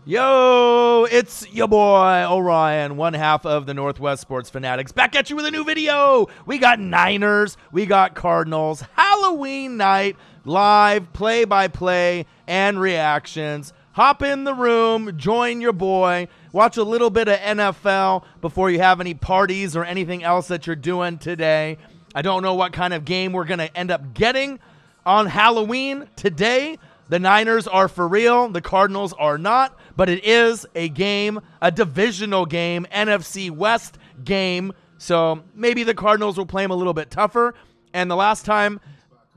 Yo, it's your boy Orion, one half of the Northwest Sports Fanatics, back at you with a new video. We got Niners, we got Cardinals, Halloween night, live play-by-play and reactions. Hop in the room, join your boy, watch a little bit of NFL before you have any parties or anything else that you're doing today. I don't know what kind of game we're going to end up getting on Halloween today. The Niners are for real, the Cardinals are not, but it is a game, a divisional game, NFC West game, so maybe the Cardinals will play them a little bit tougher. And the last time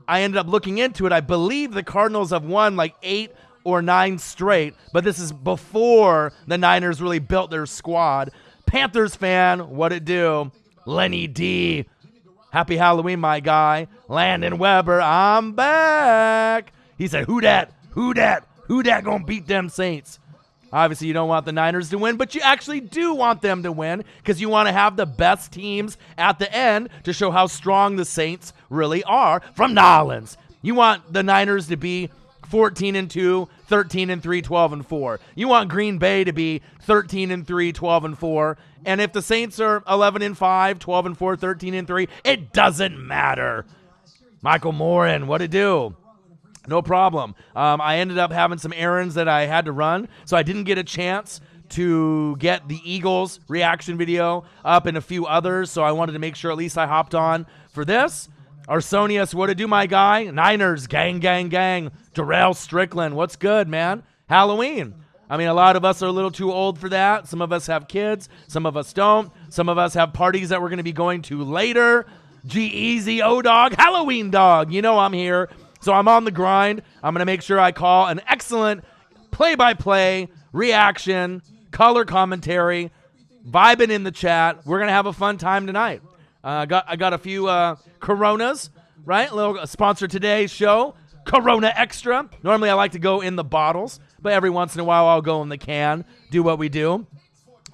I ended up looking into it, I believe the Cardinals have won like 8 or 9 straight, but this is before the Niners really built their squad. Panthers fan, what it do? Lenny D. Happy Halloween, my guy. Landon Weber, I'm back. He said, who dat? Who dat? Who dat gonna beat them Saints? Obviously, you don't want the Niners to win, but you actually do want them to win because you want to have the best teams at the end to show how strong the Saints really are from Nolans. You want the Niners to be 14-2, 13-3, 12-4. You want Green Bay to be 13-3, 12-4. And if the Saints are 11-5, 12-4, 13-3, it doesn't matter. Michael Morin, what it do? No problem. I ended up having some errands that I had to run, so I didn't get a chance to get the Eagles reaction video up and a few others, so I wanted to make sure at least I hopped on for this. Arsonius, what it do, my guy? Niners, gang, gang, gang. Darrell Strickland, what's good, man? Halloween. I mean, a lot of us are a little too old for that. Some of us have kids. Some of us don't. Some of us have parties that we're going to be going to later. G-Eazy, O-Dog, Halloween Dog. You know I'm here. So I'm on the grind. I'm going to make sure I call an excellent play-by-play, reaction, color commentary, vibing in the chat. We're going to have a fun time tonight. I got a few Coronas, right? A little sponsor today's show, Corona Extra. Normally I like to go in the bottles, but every once in a while I'll go in the can, do what we do.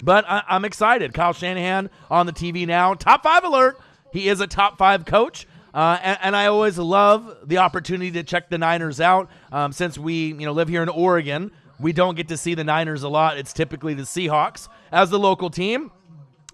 But I'm excited. Kyle Shanahan on the TV now. Top 5 alert. He is a top 5 coach. And I always love the opportunity to check the Niners out. Since we live here in Oregon, we don't get to see the Niners a lot. It's typically the Seahawks as the local team.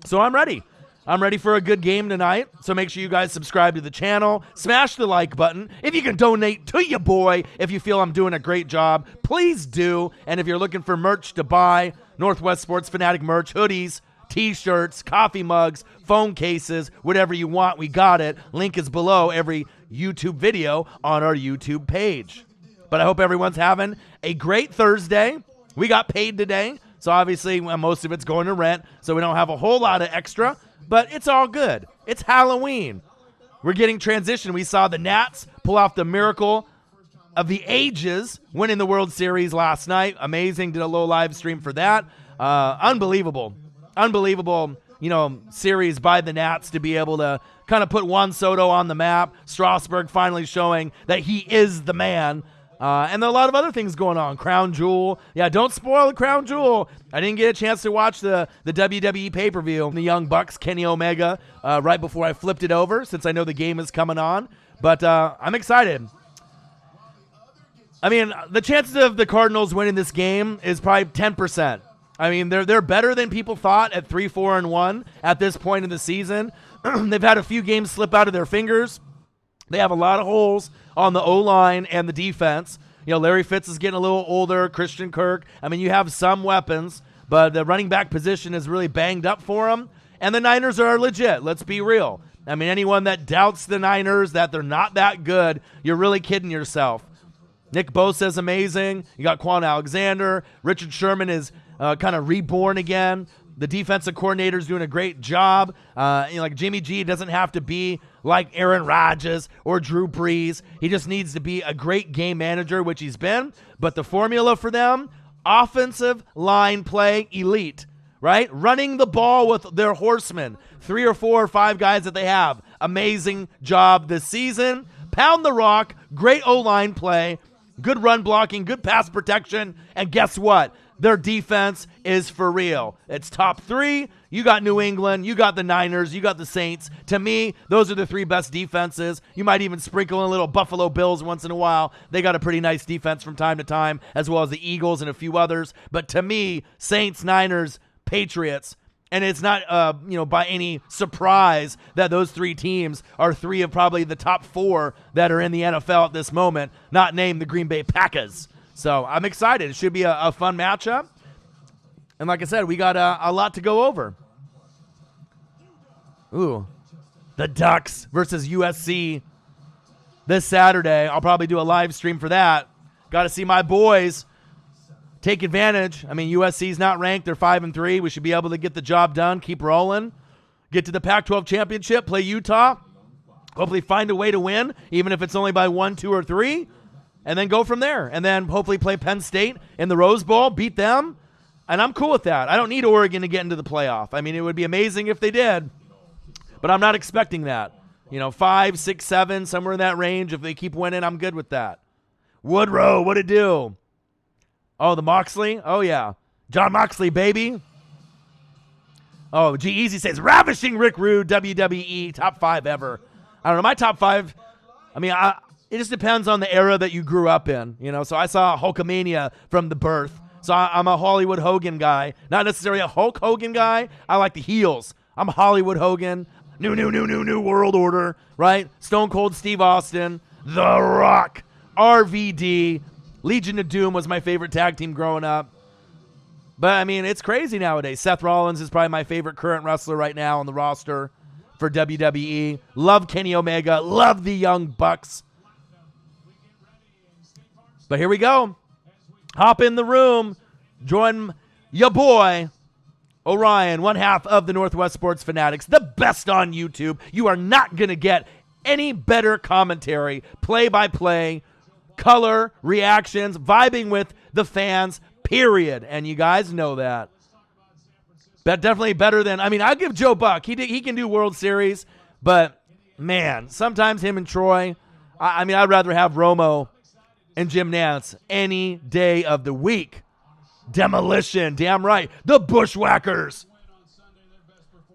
So I'm ready. I'm ready for a good game tonight. So make sure you guys subscribe to the channel. Smash the like button. If you can donate to your boy, if you feel I'm doing a great job, please do. And if you're looking for merch to buy, Northwest Sports Fanatic merch, hoodies, T-shirts, coffee mugs, phone cases, whatever you want, we got it. Link is below every YouTube video on our YouTube page. But I hope everyone's having a great Thursday. We got paid today, so obviously most of it's going to rent, so we don't have a whole lot of extra, but it's all good. It's Halloween. We're getting transition. We saw the Nats pull off the miracle of the ages, winning the World Series last night. Amazing. Did a little live stream for that. Unbelievable, series by the Nats to be able to kind of put Juan Soto on the map. Strasburg finally showing that he is the man. And there are a lot of other things going on. Crown Jewel. Yeah, don't spoil the Crown Jewel. I didn't get a chance to watch the WWE pay-per-view, the Young Bucks, Kenny Omega, right before I flipped it over, since I know the game is coming on. But I'm excited. I mean, the chances of the Cardinals winning this game is probably 10%. I mean, they're better than people thought at 3-4-1 at this point in the season. They've had a few games slip out of their fingers. They have a lot of holes on the O-line and the defense. Larry Fitz is getting a little older, Christian Kirk. I mean, you have some weapons, but the running back position is really banged up for them. And the Niners are legit. Let's be real. I mean, anyone that doubts the Niners, that they're not that good, you're really kidding yourself. Nick Bosa is amazing. You got Quan Alexander. Richard Sherman is kind of reborn again. The defensive coordinator is doing a great job. Like Jimmy G doesn't have to be like Aaron Rodgers or Drew Brees. He just needs to be a great game manager, which he's been. But the formula for them, offensive line play, elite, right? Running the ball with their horsemen, 3 or 4 or 5 guys that they have. Amazing job this season. Pound the rock, great O-line play, good run blocking, good pass protection, and guess what? Their defense is for real. It's top 3. You got New England, you got the Niners, you got the Saints. To me, those are the 3 best defenses. You might even sprinkle in a little Buffalo Bills once in a while. They got a pretty nice defense from time to time, as well as the Eagles and a few others. But to me, Saints, Niners, Patriots, and it's not by any surprise that those 3 teams are 3 of probably the top 4 that are in the NFL at this moment, not named the Green Bay Packers. So I'm excited. It should be a fun matchup. And like I said, we got a lot to go over. Ooh, the Ducks versus USC this Saturday. I'll probably do a live stream for that. Got to see my boys take advantage. I mean, USC's not ranked. They're 5-3. We should be able to get the job done, keep rolling, get to the Pac-12 championship, play Utah, hopefully find a way to win, even if it's only by 1, 2, or 3, and then go from there. And then hopefully play Penn State in the Rose Bowl, beat them. And I'm cool with that. I don't need Oregon to get into the playoff. I mean, it would be amazing if they did, but I'm not expecting that. 5, 6, 7, somewhere in that range. If they keep winning, I'm good with that. Woodrow, what'd it do? Oh, the Moxley? Oh, yeah. John Moxley, baby. Oh, G-Easy says, ravishing Rick Rude, WWE, top 5 ever. I don't know, my top 5, it just depends on the era that you grew up in. So I saw Hulkamania from the birth. So I'm a Hollywood Hogan guy. Not necessarily a Hulk Hogan guy. I like the heels. I'm Hollywood Hogan. New world order, right? Stone Cold Steve Austin. The Rock. RVD. Legion of Doom was my favorite tag team growing up. But, it's crazy nowadays. Seth Rollins is probably my favorite current wrestler right now on the roster for WWE. Love Kenny Omega. Love the Young Bucks. But here we go. Hop in the room. Join your boy, Orion, one half of the Northwest Sports Fanatics, the best on YouTube. You are not going to get any better commentary, play-by-play, color, reactions, vibing with the fans, period. And you guys know that. But definitely better than, I'll give Joe Buck. He can do World Series, but, man, sometimes him and Troy, I'd rather have Romo and Jim Nantz any day of the week. Demolition, damn right. The Bushwhackers.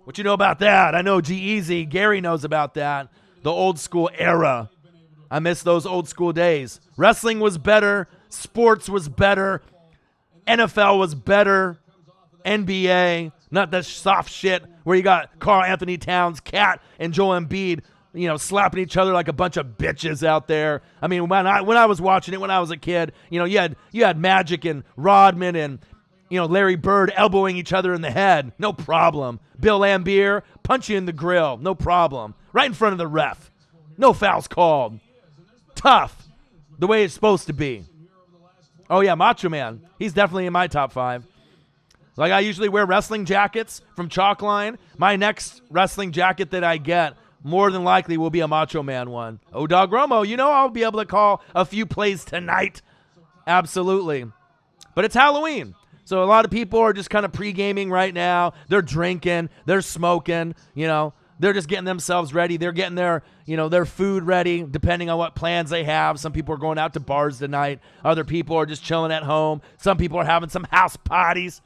What you know about that? I know G-Eazy, Gary knows about that. The old school era. I miss those old school days. Wrestling was better. Sports was better. NFL was better. NBA, not the soft shit where you got Karl Anthony Towns, Cat, and Joel Embiid, slapping each other like a bunch of bitches out there. When I was watching it when I was a kid, you had Magic and Rodman and Larry Bird elbowing each other in the head, no problem. Bill Laimbeer punch you in the grill, no problem. Right in front of the ref, no fouls called. Tough, the way it's supposed to be. Oh yeah, Macho Man, he's definitely in my top 5. Like I usually wear wrestling jackets from Chalkline. My next wrestling jacket that I get more than likely will be a Macho Man one. O-Dog Romo, I'll be able to call a few plays tonight. Absolutely. But it's Halloween. So a lot of people are just kind of pre-gaming right now. They're drinking. They're smoking. They're just getting themselves ready. They're getting their food ready, depending on what plans they have. Some people are going out to bars tonight. Other people are just chilling at home. Some people are having some house parties.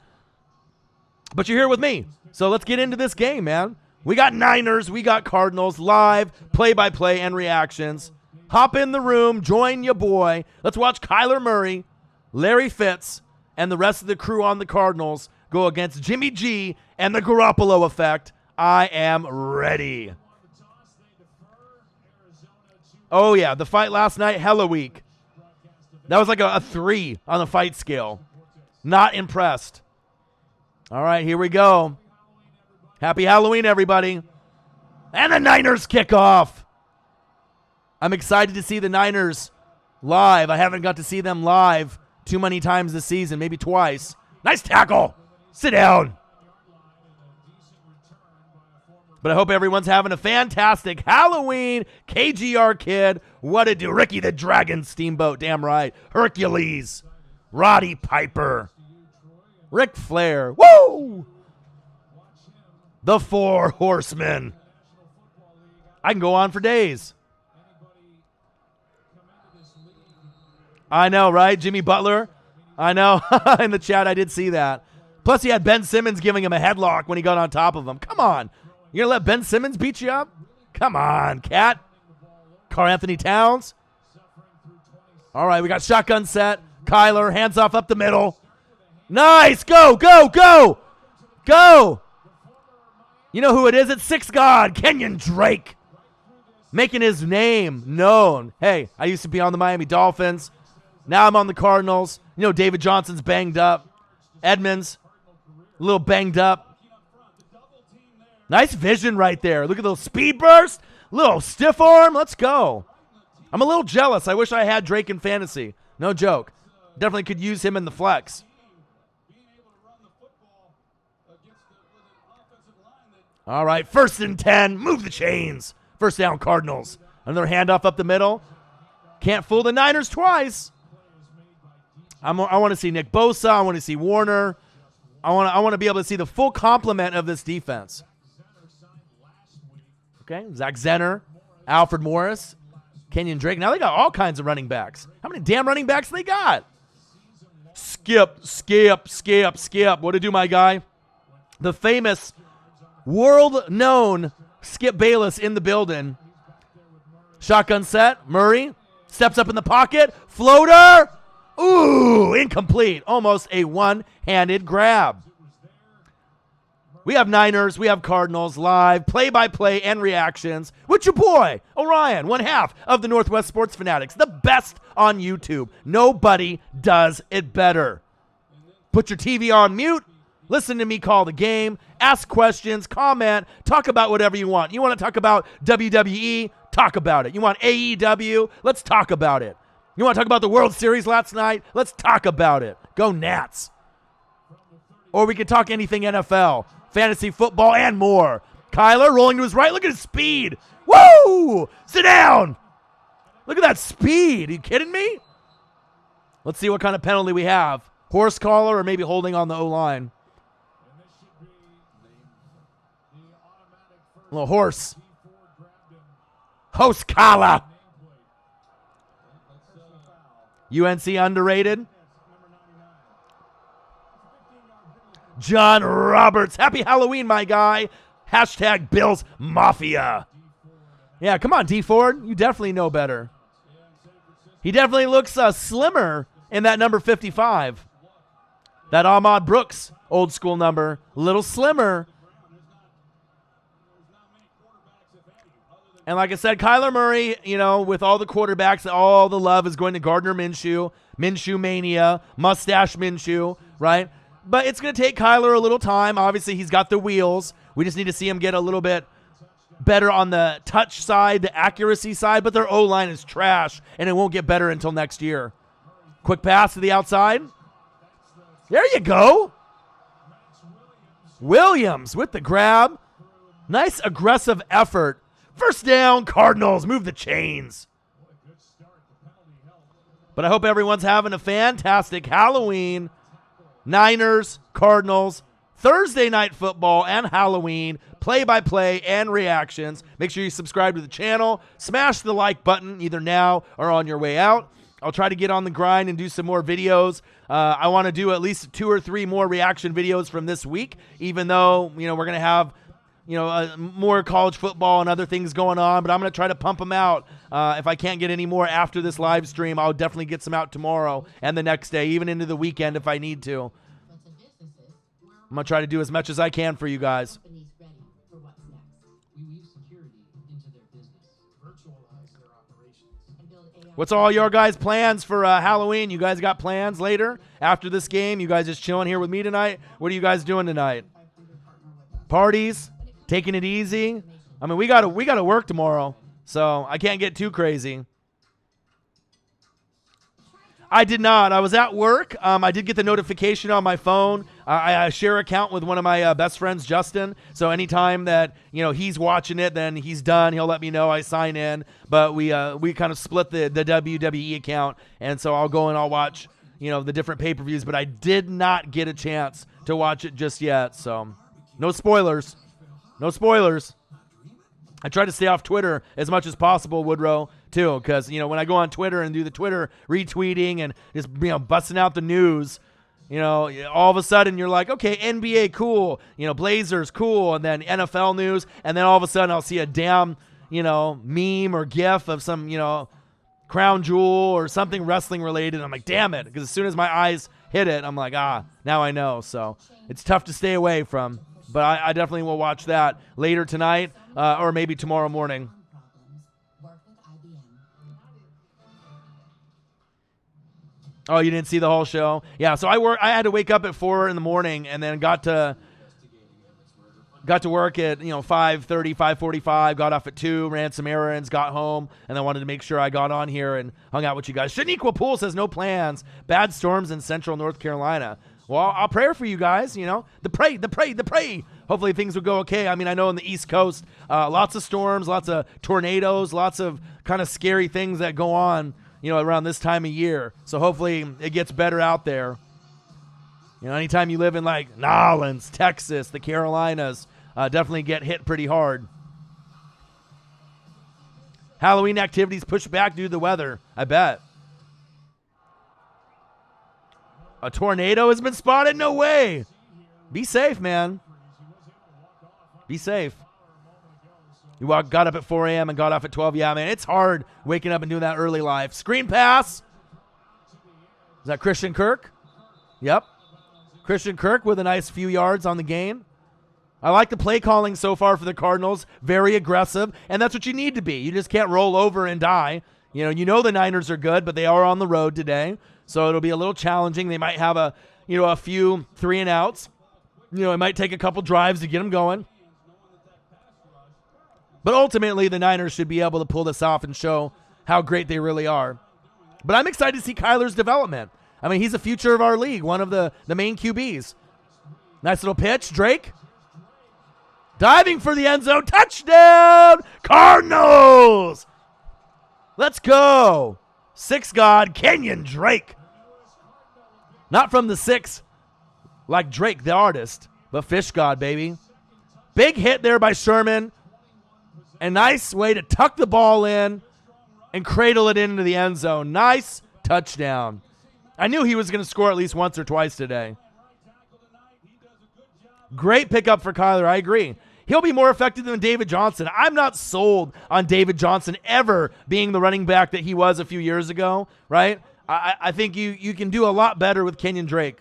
But you're here with me. So let's get into this game, man. We got Niners, we got Cardinals, live, play-by-play, and reactions. Hop in the room, join your boy. Let's watch Kyler Murray, Larry Fitz, and the rest of the crew on the Cardinals go against Jimmy G and the Garoppolo effect. I am ready. Oh, yeah, the fight last night, hella weak. That was like a 3 on the fight scale. Not impressed. All right, here we go. Happy Halloween, everybody. And the Niners kick off. I'm excited to see the Niners live. I haven't got to see them live too many times this season, maybe twice. Nice tackle. Sit down. But I hope everyone's having a fantastic Halloween. KGR Kid. What a do. Ricky the Dragon Steamboat. Damn right. Hercules. Roddy Piper. Ric Flair. Woo! The 4 Horsemen. I can go on for days. I know, right? Jimmy Butler. I know. In the chat, I did see that. Plus, he had Ben Simmons giving him a headlock when he got on top of him. Come on. You're going to let Ben Simmons beat you up? Come on, Cat. Karl Anthony Towns. All right, we got shotgun set. Kyler, hands off up the middle. Nice. Go, go, go. Go. You know who it is? It's Six God, Kenyon Drake. Making his name known. Hey, I used to be on the Miami Dolphins. Now I'm on the Cardinals. You know, David Johnson's banged up. Edmonds, a little banged up. Nice vision right there. Look at the little speed burst. Little stiff arm. Let's go. I'm a little jealous. I wish I had Drake in fantasy. No joke. Definitely could use him in the flex. All right, 1st and 10. Move the chains. First down, Cardinals. Another handoff up the middle. Can't fool the Niners twice. I want to see Nick Bosa. I want to see Warner. I want to be able to see the full complement of this defense. Okay, Zach Zenner, Alfred Morris, Kenyon Drake. Now they got all kinds of running backs. How many damn running backs they got? Skip. What to do, my guy? The famous, world-known Skip Bayless in the building. Shotgun set. Murray steps up in the pocket. Floater. Ooh, incomplete. Almost a one-handed grab. We have Niners, we have Cardinals live, play-by-play and reactions with your boy, Orion, one half of the Northwest Sports Fanatics, the best on YouTube. Nobody does it better. Put your TV on mute, listen to me call the game, ask questions, comment, talk about whatever you want. You want to talk about WWE? Talk about it. You want AEW? Let's talk about it. You want to talk about the World Series last night? Let's talk about it. Go Nats. Or we can talk anything NFL, fantasy football, and more. Kyler rolling to his right. Look at his speed. Woo! Sit down. Look at that speed. Are you kidding me? Let's see what kind of penalty we have. Horse collar or maybe holding on the O-line. A little horse. Horse collar. UNC underrated. John Roberts. Happy Halloween, my guy. Hashtag Bills Mafia. Yeah, come on, D. Ford. You definitely know better. He definitely looks slimmer in that number 55. That Ahmad Brooks old school number. A little slimmer. And like I said, Kyler Murray, you know, with all the quarterbacks, all the love is going to Gardner Minshew. Minshew Mania. Mustache Minshew, right? But it's going to take Kyler a little time. Obviously, he's got the wheels. We just need to see him get a little bit better on the touch side, the accuracy side. But their O-line is trash, and it won't get better until next year. Quick pass to the outside. There you go. Williams with the grab. Nice aggressive effort. First down, Cardinals. Move the chains. But I hope everyone's having a fantastic Halloween. Niners, Cardinals, Thursday night football and Halloween, play-by-play and reactions. Make sure you subscribe to the channel. Smash the like button either now or on your way out. I'll try to get on the grind and do some more videos. I want to do at least 2 or 3 more reaction videos from this week, even though, you know, we're going to have, you know, more college football and other things going on, but I'm going to try to pump them out. If I can't get any more after this live stream, I'll definitely get some out tomorrow and the next day, even into the weekend if I need to. I'm going to try to do as much as I can for you guys. What's all your guys' plans for Halloween? You guys got plans later after this game? You guys just chilling here with me tonight? What are you guys doing tonight? Parties? Taking it easy? I mean, we got to work tomorrow, so I can't get too crazy. I did not. I was at work. I did get the notification on my phone. I share an account with one of my best friends, Justin. So anytime that, you know, he's watching it, then he's done. He'll let me know. I sign in. But we kind of split the WWE account, and so I'll go and I'll watch, you know, the different pay-per-views. But I did not get a chance to watch it just yet. So no spoilers. No spoilers. I try to stay off Twitter as much as possible, Woodrow, too, because, you know, when I go on Twitter and do the Twitter retweeting and just, you know, busting out the news, You know, all of a sudden you're like, okay, NBA, cool. You know, Blazers, cool. And then NFL news. And then all of a sudden I'll see a damn, you know, meme or GIF of some, you know, crown jewel or something wrestling related. And I'm like, damn it. Because as soon as my eyes hit it, I'm like, now I know. So it's tough to stay away from. But I definitely will watch that later tonight or maybe tomorrow morning. Oh, you didn't see the whole show? Yeah, so I had to wake up at 4 in the morning and then got to work at 5:30, 5:45, got off at 2, ran some errands, got home, and then wanted to make sure I got on here and hung out with you guys. Shaniqua Poole says no plans. Bad storms in central North Carolina. Well, I'll pray for you guys, the pray. Hopefully things will go okay. I mean, I know on the East Coast, lots of storms, lots of tornadoes, lots of kind of scary things that go on, around this time of year. So hopefully it gets better out there. Anytime you live in like Nolens, Texas, the Carolinas, definitely get hit pretty hard. Halloween activities pushed back due to the weather, I bet. A tornado has been spotted? No way. Be safe, man. Be safe. You got up at 4 a.m. and got off at 12. Yeah, man, it's hard waking up and doing that early life. Screen pass. Is that Christian Kirk? Yep. Christian Kirk with a nice few yards on the gain. I like the play calling so far for the Cardinals. Very aggressive, and that's what you need to be. You just can't roll over and die. You know the Niners are good, but they are on the road today, so it'll be a little challenging. They might have a few 3-and-outs. It might take a couple drives to get them going. But ultimately, the Niners should be able to pull this off and show how great they really are. But I'm excited to see Kyler's development. I mean, he's the future of our league, one of the main QBs. Nice little pitch, Drake. Diving for the end zone, touchdown, Cardinals! Let's go. 6 God, Kenyon Drake. Not from the 6 like Drake, the artist, but Fish God, baby. Big hit there by Sherman. A nice way to tuck the ball in and cradle it into the end zone. Nice touchdown. I knew he was going to score at least once or twice today. Great pickup for Kyler. I agree. He'll be more effective than David Johnson. I'm not sold on David Johnson ever being the running back that he was a few years ago, right? I think you can do a lot better with Kenyon Drake.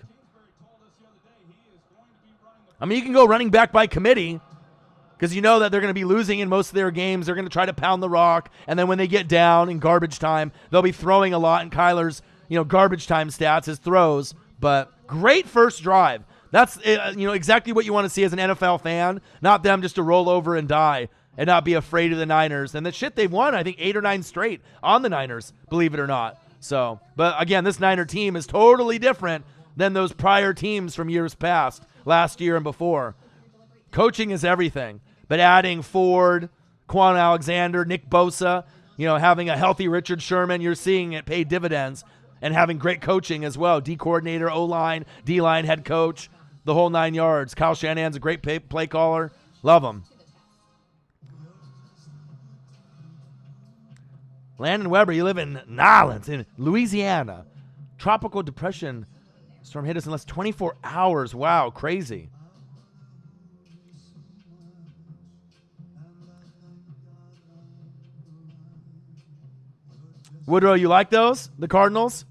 I mean, you can go running back by committee because you know that they're going to be losing in most of their games. They're going to try to pound the rock, and then when they get down in garbage time, they'll be throwing a lot, and Kyler's garbage time stats, his throws. But great first drive. That's exactly what you want to see as an NFL fan, not them just to roll over and die and not be afraid of the Niners. And the shit they've won, I think 8 or 9 straight on the Niners, believe it or not. So, but again, this Niner team is totally different than those prior teams from years past, last year and before. Coaching is everything, but adding Ford, Quan Alexander, Nick Bosa, having a healthy Richard Sherman, you're seeing it pay dividends, and having great coaching as well. D coordinator, O-line, D-line head coach, the whole 9 yards. Kyle Shanahan's a great play caller. Love him. Landon Weber, you live in Nolens, in Louisiana. Tropical depression storm hit us in less than 24 hours. Wow, crazy. Woodrow, you like those? The Cardinals?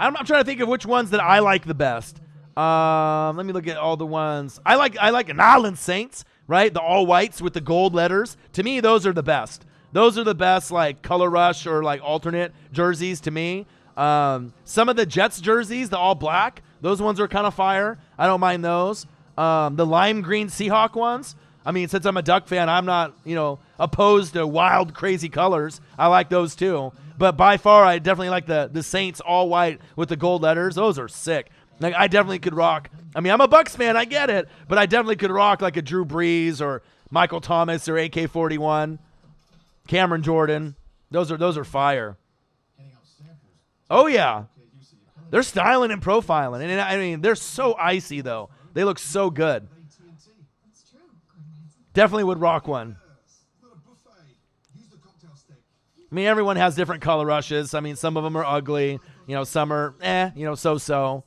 I'm trying to think of which ones that I like the best. Let me look at all the ones. I like Nolens Saints, right? The all whites with the gold letters. To me, those are the best. Those are the best, like color rush or like alternate jerseys to me. Some of the Jets jerseys, the all black, those ones are kind of fire. I don't mind those. The lime green Seahawk ones. I mean, since I'm a Duck fan, I'm not, opposed to wild, crazy colors. I like those too. But by far, I definitely like the Saints all white with the gold letters. Those are sick. Like, I definitely could rock. I mean, I'm a Bucs fan. I get it. But I definitely could rock like a Drew Brees or Michael Thomas or AK-41, Cameron Jordan. Those are fire. Oh, yeah. They're styling and profiling. And I mean, they're so icy, though. They look so good. Definitely would rock one. I mean, everyone has different color rushes. I mean, some of them are ugly. some are, so-so.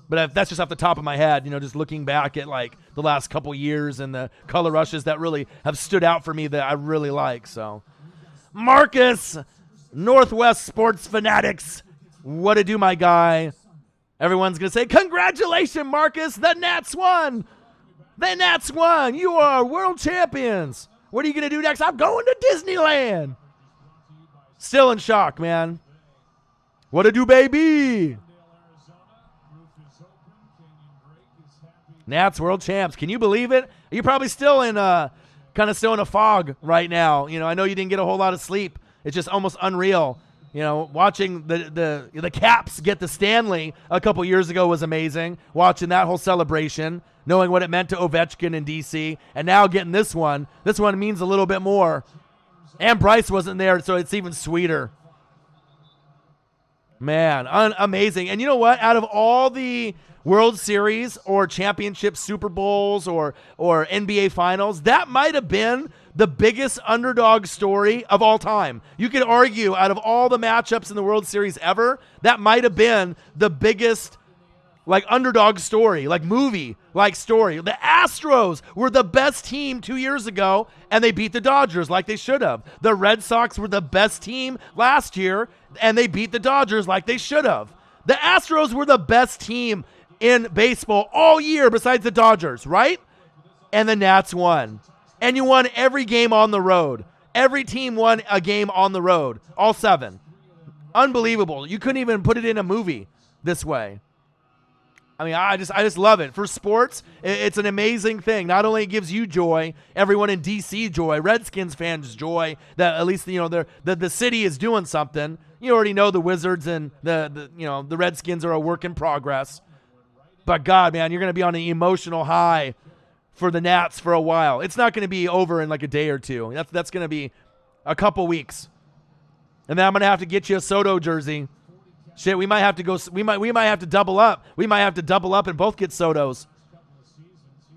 But that's just off the top of my head, just looking back at like the last couple years and the color rushes that really have stood out for me that I really like. So, Marcus, Northwest Sports Fanatics, what to do, my guy? Everyone's going to say, congratulations, Marcus. The Nats won. The Nats won. You are world champions. What are you going to do next? I'm going to Disneyland. Still in shock, man. What to do, baby? Nats world champs. Can you believe it? You're probably still in still in a fog right now. I know you didn't get a whole lot of sleep. It's just almost unreal. Watching the Caps get the Stanley a couple years ago was amazing. Watching that whole celebration, knowing what it meant to Ovechkin in DC, and now getting this one. This one means a little bit more. And Bryce wasn't there, so it's even sweeter. Man, amazing. And you know what? Out of all the World Series or championship Super Bowls or NBA Finals, that might have been the biggest underdog story of all time. You could argue out of all the matchups in the World Series ever, that might have been the biggest underdog story, movie story. The Astros were the best team 2 years ago, and they beat the Dodgers like they should have. The Red Sox were the best team last year, and they beat the Dodgers like they should have. The Astros were the best team in baseball all year besides the Dodgers, right? And the Nats won. And you won every game on the road. Every team won a game on the road. All 7. Unbelievable. You couldn't even put it in a movie this way. I mean, I just love it. For sports, it's an amazing thing. Not only it gives you joy, everyone in DC joy, Redskins fans joy, that at least the city is doing something. You already know the Wizards and the Redskins are a work in progress. But God, man, you're going to be on an emotional high for the Nats for a while. It's not going to be over in a day or two. That's going to be a couple weeks. And then I'm going to have to get you a Soto jersey. Shit, we might have to go. We might have to double up. We might have to double up and both get Sotos.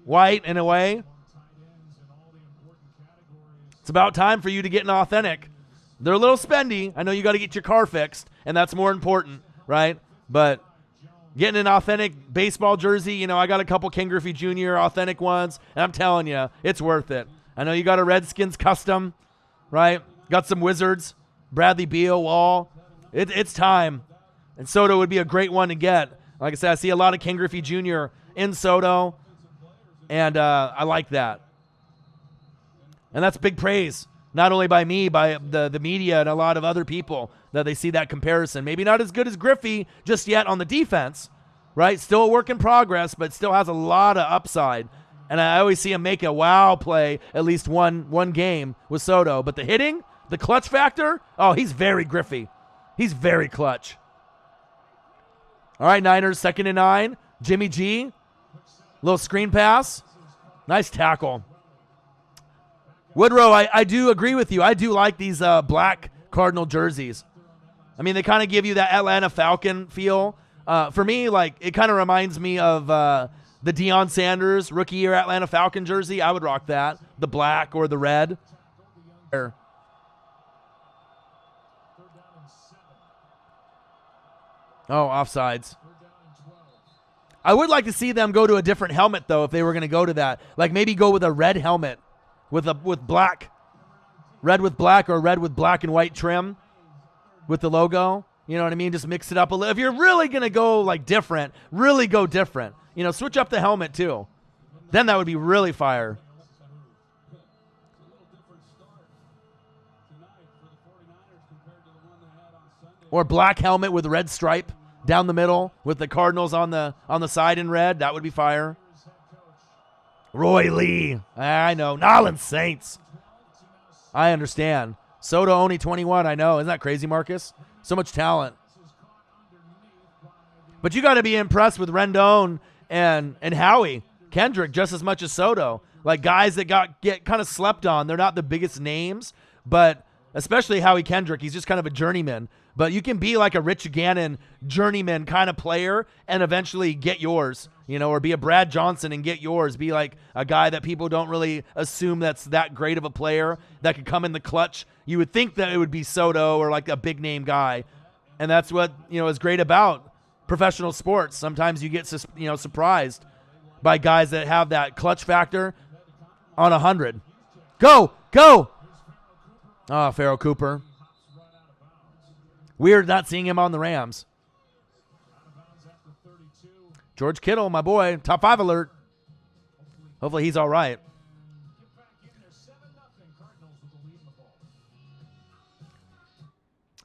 White in a way. It's about time for you to get an authentic. They're a little spendy. I know you got to get your car fixed, and that's more important, right? But getting an authentic baseball jersey, I got a couple Ken Griffey Jr. authentic ones, and I'm telling you, it's worth it. I know you got a Redskins custom, right? Got some Wizards, Bradley Beal, Wall. It's time. And Soto would be a great one to get. Like I said, I see a lot of Ken Griffey Jr. in Soto, and I like that. And that's big praise, not only by me, by the media and a lot of other people, that they see that comparison. Maybe not as good as Griffey just yet on the defense, right? Still a work in progress, but still has a lot of upside. And I always see him make a wow play at least one game with Soto. But the hitting, the clutch factor, oh, he's very Griffey. He's very clutch. All right, Niners, 2nd and 9. Jimmy G, little screen pass. Nice tackle. Woodrow, I do agree with you. I do like these black Cardinal jerseys. I mean, they kind of give you that Atlanta Falcon feel. For me, it kind of reminds me of the Deion Sanders rookie year Atlanta Falcon jersey. I would rock that, the black or the red. Oh, offsides. I would like to see them go to a different helmet, though, if they were going to go to that. Maybe go with a red helmet with black. Red with black or red with black and white trim with the logo. You know what I mean? Just mix it up a little. If you're really going to go different, really go different. Switch up the helmet, too. Then that would be really fire. Or black helmet with red stripe down the middle with the Cardinals on the side in red. That would be fire. Roy Lee. I know. Nolans Saints. I understand. Soto only 21. I know. Isn't that crazy, Marcus? So much talent. But you got to be impressed with Rendon and Howie Kendrick just as much as Soto. Guys that get kind of slept on. They're not the biggest names, but especially Howie Kendrick. He's just kind of a journeyman. But you can be like a Rich Gannon journeyman kind of player and eventually get yours, or be a Brad Johnson and get yours. Be like a guy that people don't really assume that's that great of a player that could come in the clutch. You would think that it would be Soto or a big name guy. And that's what, is great about professional sports. Sometimes you get, surprised by guys that have that clutch factor on 100. Go! Oh, Pharaoh Cooper. Weird not seeing him on the Rams. George Kittle, my boy, top 5 alert. Hopefully he's all right.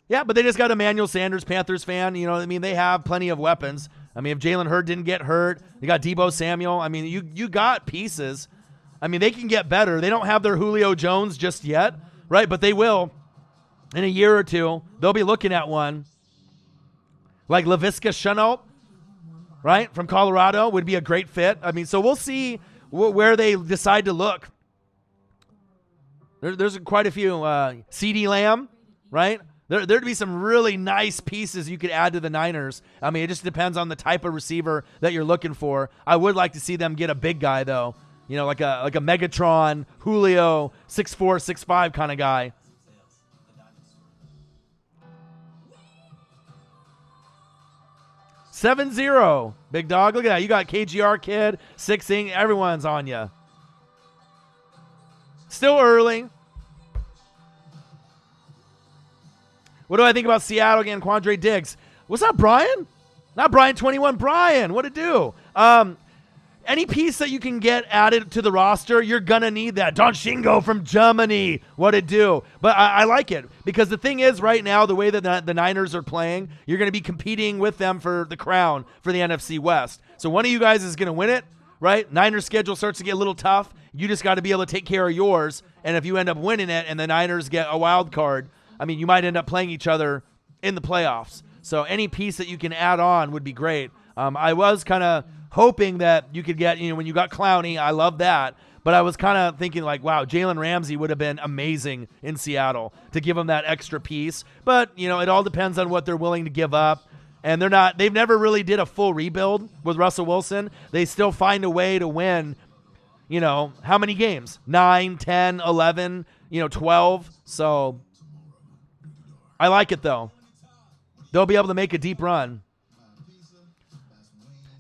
Yeah, but they just got Emmanuel Sanders, Panthers fan. They have plenty of weapons. If Jalen Hurd didn't get hurt, they got Deebo Samuel. You got pieces. They can get better. They don't have their Julio Jones just yet, right? But they will. In a year or two, they'll be looking at one. Like Laviska Shenault, right, from Colorado, would be a great fit. So we'll see where they decide to look. There's quite a few. CeeDee Lamb, right? There'd be some really nice pieces you could add to the Niners. It just depends on the type of receiver that you're looking for. I would like to see them get a big guy, though. Like a Megatron, Julio, 6'4", 6'5" kind of guy. $7-0, big dog. Look at that. You got KGR Kid, 6-ing. Everyone's on you. Still early. What do I think about Seattle again? Quandre Diggs. What's up, Brian? Not Brian 21. Brian, what it do? Any piece that you can get added to the roster, you're going to need that. Don Shingo from Germany. What it do? But I like it because the thing is right now, the way that the Niners are playing, you're going to be competing with them for the crown for the NFC West. So one of you guys is going to win it, right? Niners schedule starts to get a little tough. You just got to be able to take care of yours. And if you end up winning it and the Niners get a wild card, you might end up playing each other in the playoffs. So any piece that you can add on would be great. I was kind of hoping that you could get, when you got Clowney, I love that. But I was kind of thinking like, wow, Jalen Ramsey would have been amazing in Seattle to give him that extra piece. But, it all depends on what they're willing to give up. And they've never really did a full rebuild with Russell Wilson. They still find a way to win, how many games? 9, 10, 11, 12. So I like it, though. They'll be able to make a deep run.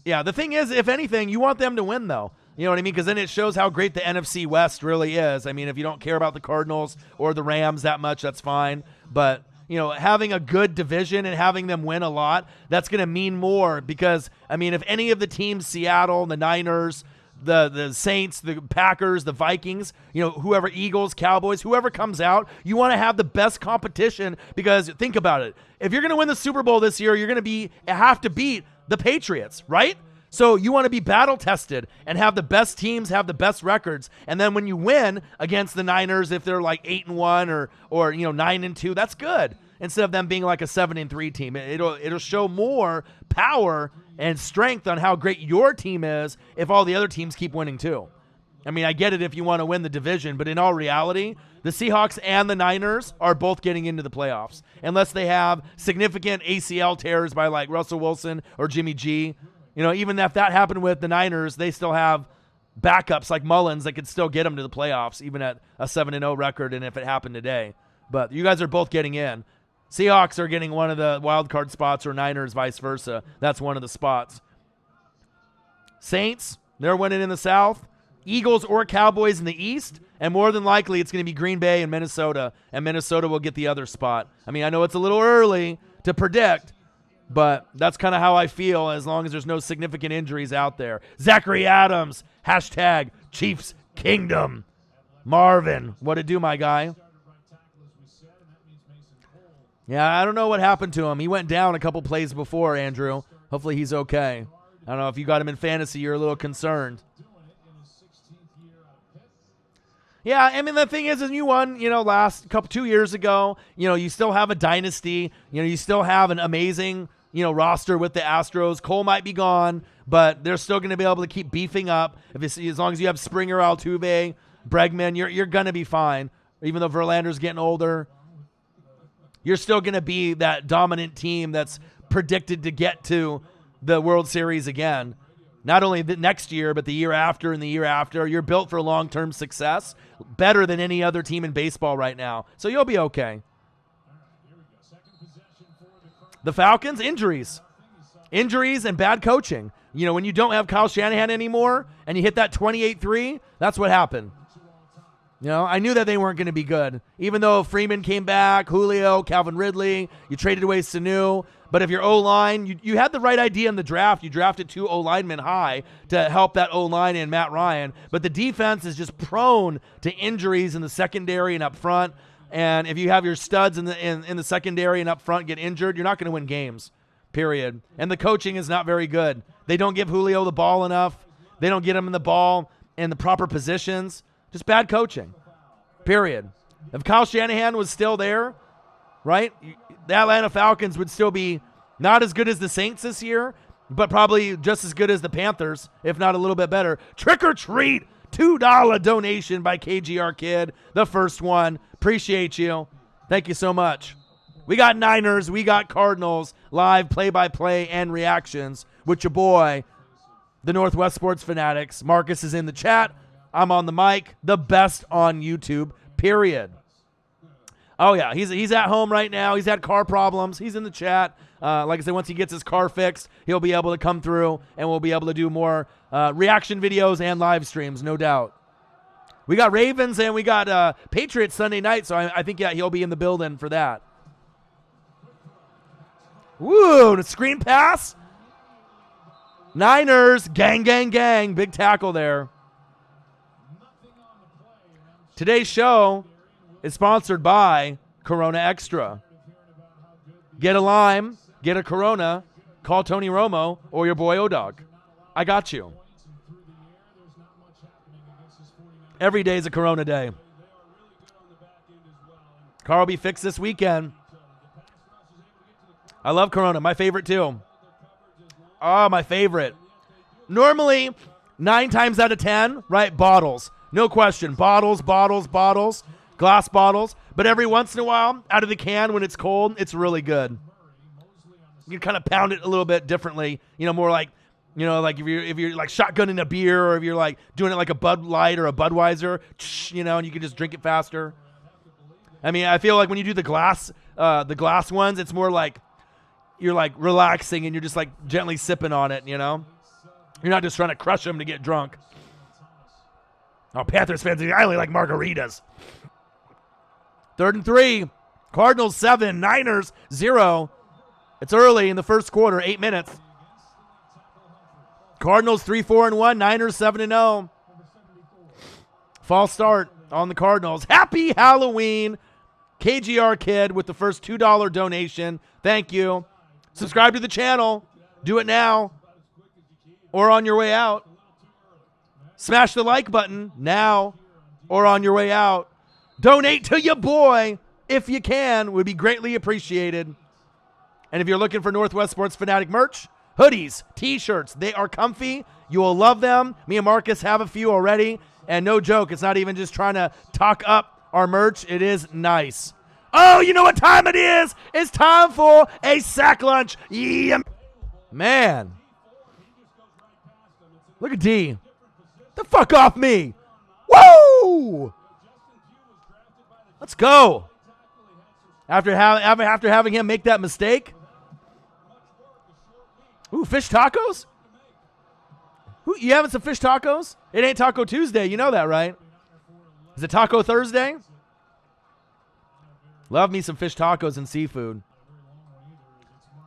Yeah, the thing is, if anything, you want them to win, though. You know what I mean? Because then it shows how great the NFC West really is. If you don't care about the Cardinals or the Rams that much, that's fine. But, having a good division and having them win a lot, that's going to mean more because, if any of the teams, Seattle, the Niners, the Saints, the Packers, the Vikings, whoever, Eagles, Cowboys, whoever comes out, you want to have the best competition because think about it. If you're going to win the Super Bowl this year, you're going to have to beat the Patriots, right? So you want to be battle tested and have the best teams have the best records. And then when you win against the Niners, if they're like 8-1 or 9-2, that's good. Instead of them being like a 7-3 team, it'll show more power and strength on how great your team is if all the other teams keep winning too. I get it if you want to win the division, but in all reality, the Seahawks and the Niners are both getting into the playoffs unless they have significant ACL tears by like Russell Wilson or Jimmy G. Even if that happened with the Niners, they still have backups like Mullins that could still get them to the playoffs, even at a 7-0 record and if it happened today. But you guys are both getting in. Seahawks are getting one of the wild card spots or Niners vice versa. That's one of the spots. Saints, they're winning in the South. Eagles or Cowboys in the East, and more than likely it's going to be Green Bay and Minnesota will get the other spot. I know it's a little early to predict, but that's kind of how I feel as long as there's no significant injuries out there. Zachary Adams, hashtag Chiefs Kingdom. Marvin, what it do, my guy? Yeah, I don't know what happened to him. He went down a couple plays before, Andrew. Hopefully he's okay. I don't know if you got him in fantasy, you're a little concerned. Yeah, the thing is you won, last 2 years ago. You still have a dynasty. You still have an amazing, roster with the Astros. Cole might be gone, but they're still going to be able to keep beefing up. As long as you have Springer, Altuve, Bregman, you're going to be fine. Even though Verlander's getting older, you're still going to be that dominant team that's predicted to get to the World Series again. Not only the next year, but the year after and the year after. You're built for long-term success, better than any other team in baseball right now. So you'll be okay. The Falcons, injuries. Injuries and bad coaching. You know, when you don't have Kyle Shanahan anymore and you hit that 28-3, that's what happened. You know, I knew that they weren't going to be good. Even though Freeman came back, Julio, Calvin Ridley, you traded away Sanu. But if your O-line, you had the right idea in the draft. You drafted 2 O-linemen high to help that O-line and Matt Ryan. But the defense is just prone to injuries in the secondary and up front. And if you have your studs in the secondary and up front get injured, you're not going to win games, period. And the coaching is not very good. They don't give Julio the ball enough. They don't get him in the ball in the proper positions. Just bad coaching, period. If Kyle Shanahan was still there, right, the Atlanta Falcons would still be not as good as the Saints this year, but probably just as good as the Panthers, if not a little bit better. Trick or treat, $2 donation by KGR Kid, the first one. Appreciate you. Thank you so much. We got Niners, we got Cardinals, live play-by-play and reactions with your boy, the Northwest Sports Fanatics. Marcus is in the chat. I'm on the mic, the best on YouTube, period. Oh, yeah, he's at home right now. He's had car problems. He's in the chat. Like I said, once he gets his car fixed, he'll be able to come through, and we'll be able to do more reaction videos and live streams, no doubt. We got Ravens and we got Patriots Sunday night, so I think, yeah, he'll be in the building for that. Woo, the screen pass. Niners, gang, gang, gang. Big tackle there. Today's show is sponsored by Corona Extra. Get a lime, get a Corona, call Tony Romo or your boy O-Dog. I got you. Every day is a Corona day. Car will be fixed this weekend. I love Corona. My favorite too. Oh, my favorite. Normally, 9 times out of 10, right, bottles. No question. Bottles, bottles, bottles. Glass bottles. But every once in a while, out of the can when it's cold, it's really good. You kind of pound it a little bit differently. You know, more like, you know, like if you're like shotgunning a beer, or if you're like doing it like a Bud Light or a Budweiser, you know, and you can just drink it faster. I mean, I feel like when you do the glass ones, it's more like you're like relaxing and you're just like gently sipping on it, you know? You're not just trying to crush them to get drunk. Oh, Panthers fans, I only like margaritas. 3rd and 3. Cardinals 7, Niners 0. It's early in the first quarter, 8 minutes. Cardinals 3-4-1, Niners 7-0. False start on the Cardinals. Happy Halloween. KGR Kid with the first $2 donation. Thank you. Subscribe to the channel. Do it now or on your way out. Smash the like button now or on your way out. Donate to your boy if you can. Would be greatly appreciated. And if you're looking for Northwest Sports Fanatic merch, hoodies, t-shirts, they are comfy. You will love them. Me and Marcus have a few already. And no joke, it's not even just trying to talk up our merch. It is nice. Oh, you know what time it is? It's time for a sack lunch. Yeah. Man. Look at D. The fuck off me. Woo! Let's go. After having him make that mistake. Ooh, fish tacos? You having some fish tacos? It ain't Taco Tuesday. You know that, right? Is it Taco Thursday? Love me some fish tacos and seafood.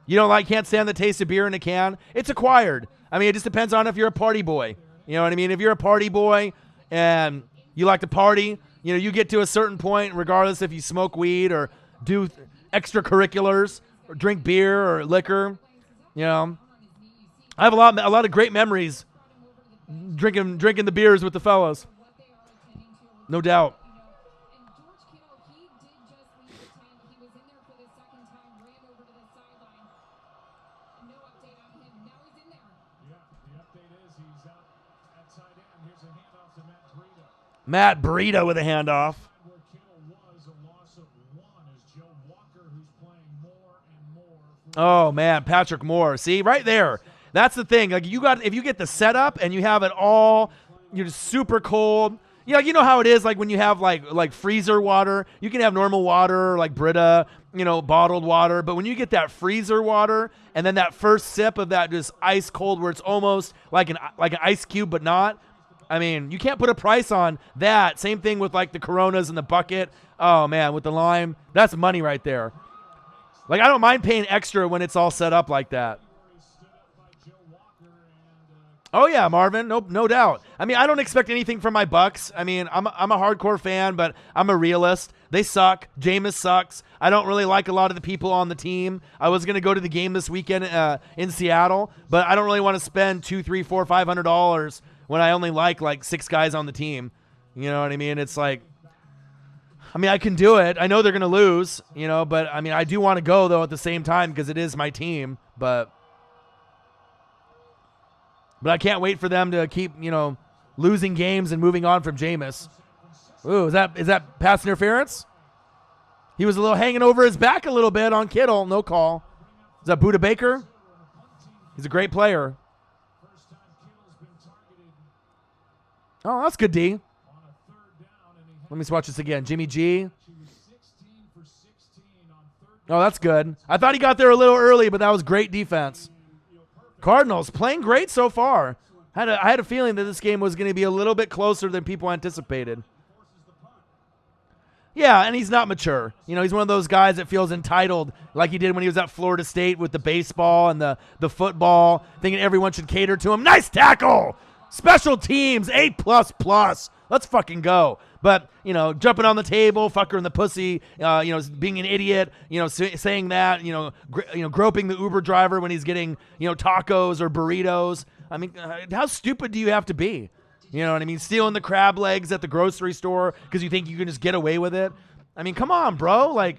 You can't stand the taste of beer in a can? It's acquired. I mean, it just depends on if you're a party boy. You know what I mean? If you're a party boy and you like to party, you know, you get to a certain point, regardless if you smoke weed or do extracurriculars or drink beer or liquor, you know. I have a lot of great memories drinking the beers with the fellows. No doubt. Matt Breida with a handoff. Oh, man, Patrick Moore. See, right there. That's the thing. Like if you get the setup and you have it all, you're just super cold. Yeah, you know how it is, like when you have like freezer water, you can have normal water, like Brita, bottled water, but when you get that freezer water and then that first sip of that just ice cold where it's almost like an ice cube but not, I mean, you can't put a price on that. Same thing with like the Coronas in the bucket. Oh man, with the lime, that's money right there. Like I don't mind paying extra when it's all set up like that. Oh yeah, Marvin, no doubt. I mean, I don't expect anything from my Bucks. I mean, I'm a hardcore fan, but I'm a realist. They suck. Jameis sucks. I don't really like a lot of the people on the team. I was gonna go to the game this weekend in Seattle, but I don't really want to spend $200, $300, $400, $500 when I only like 6 guys on the team. You know what I mean? It's like, I mean, I can do it. I know they're gonna lose, but I mean, I do want to go though at the same time because it is my team, but I can't wait for them to keep, losing games and moving on from Jameis. Ooh, is that pass interference? He was a little hanging over his back a little bit on Kittle. No call. Is that Budda Baker? He's a great player. Oh, that's good, D. Let me watch this again. Jimmy G. Oh, that's good. I thought he got there a little early, but that was great defense. Cardinals playing great so far. I had a feeling that this game was going to be a little bit closer than people anticipated. Yeah, and he's not mature. He's one of those guys that feels entitled like he did when he was at Florida State with the baseball and the football, thinking everyone should cater to him. Nice tackle! Special teams, A++. Let's fucking go. But, jumping on the table, fucker in the pussy, being an idiot, saying that, groping the Uber driver when he's getting, tacos or burritos. I mean, how stupid do you have to be? You know what I mean? Stealing the crab legs at the grocery store because you think you can just get away with it. I mean, come on, bro. Like,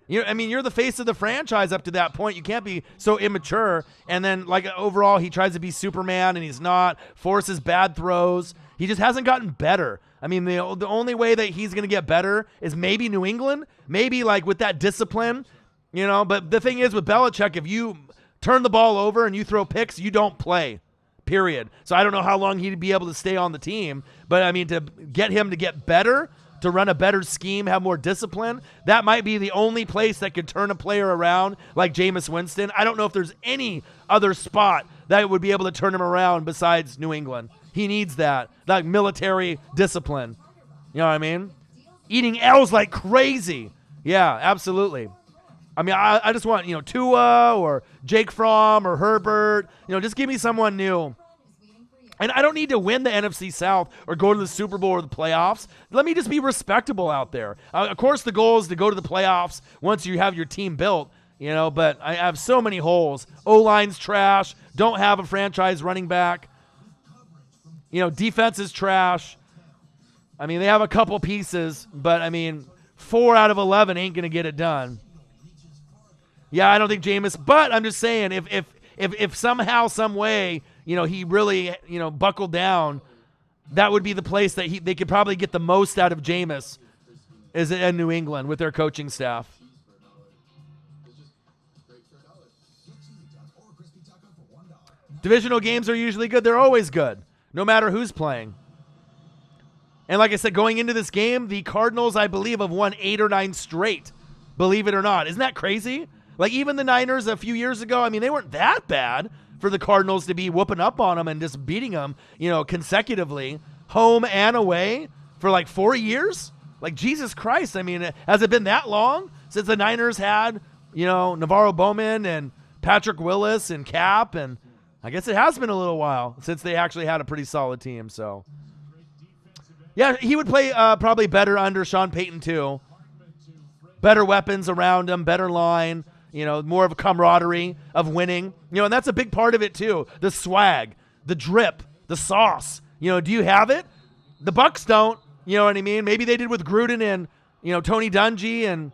you're the face of the franchise up to that point. You can't be so immature. And then, overall, he tries to be Superman and he's not. Forces bad throws. He just hasn't gotten better. I mean, the only way that he's going to get better is maybe New England, maybe with that discipline, But the thing is with Belichick, if you turn the ball over and you throw picks, you don't play, period. So I don't know how long he'd be able to stay on the team. But, I mean, to get him to get better, to run a better scheme, have more discipline, that might be the only place that could turn a player around like Jameis Winston. I don't know if there's any other spot that would be able to turn him around besides New England. He needs that military discipline. You know what I mean? Eating L's like crazy. Yeah, absolutely. I mean, I just want, Tua or Jake Fromm or Herbert. Just give me someone new. And I don't need to win the NFC South or go to the Super Bowl or the playoffs. Let me just be respectable out there. Of course, the goal is to go to the playoffs once you have your team built, but I have so many holes. O-line's trash. Don't have a franchise running back. Defense is trash. I mean, they have a couple pieces, but, 4 out of 11 ain't going to get it done. Yeah, I don't think Jameis, but I'm just saying if somehow, some way, he really, buckled down, that would be the place that they could probably get the most out of Jameis is in New England with their coaching staff. Divisional games are usually good. They're always good, no matter who's playing. And like I said, going into this game, the Cardinals, I believe, have won 8 or 9 straight, believe it or not. Isn't that crazy? Even the Niners a few years ago, they weren't that bad for the Cardinals to be whooping up on them and just beating them, consecutively, home and away for 4 years. Jesus Christ. Has it been that long since the Niners had, Navarro Bowman and Patrick Willis and Cap? And I guess it has been a little while since they actually had a pretty solid team. So, yeah, he would play probably better under Sean Payton too. Better weapons around him, better line. More of a camaraderie of winning, and that's a big part of it too. The swag, the drip, the sauce. Do you have it? The Bucks don't. You know what I mean? Maybe they did with Gruden and, Tony Dungy and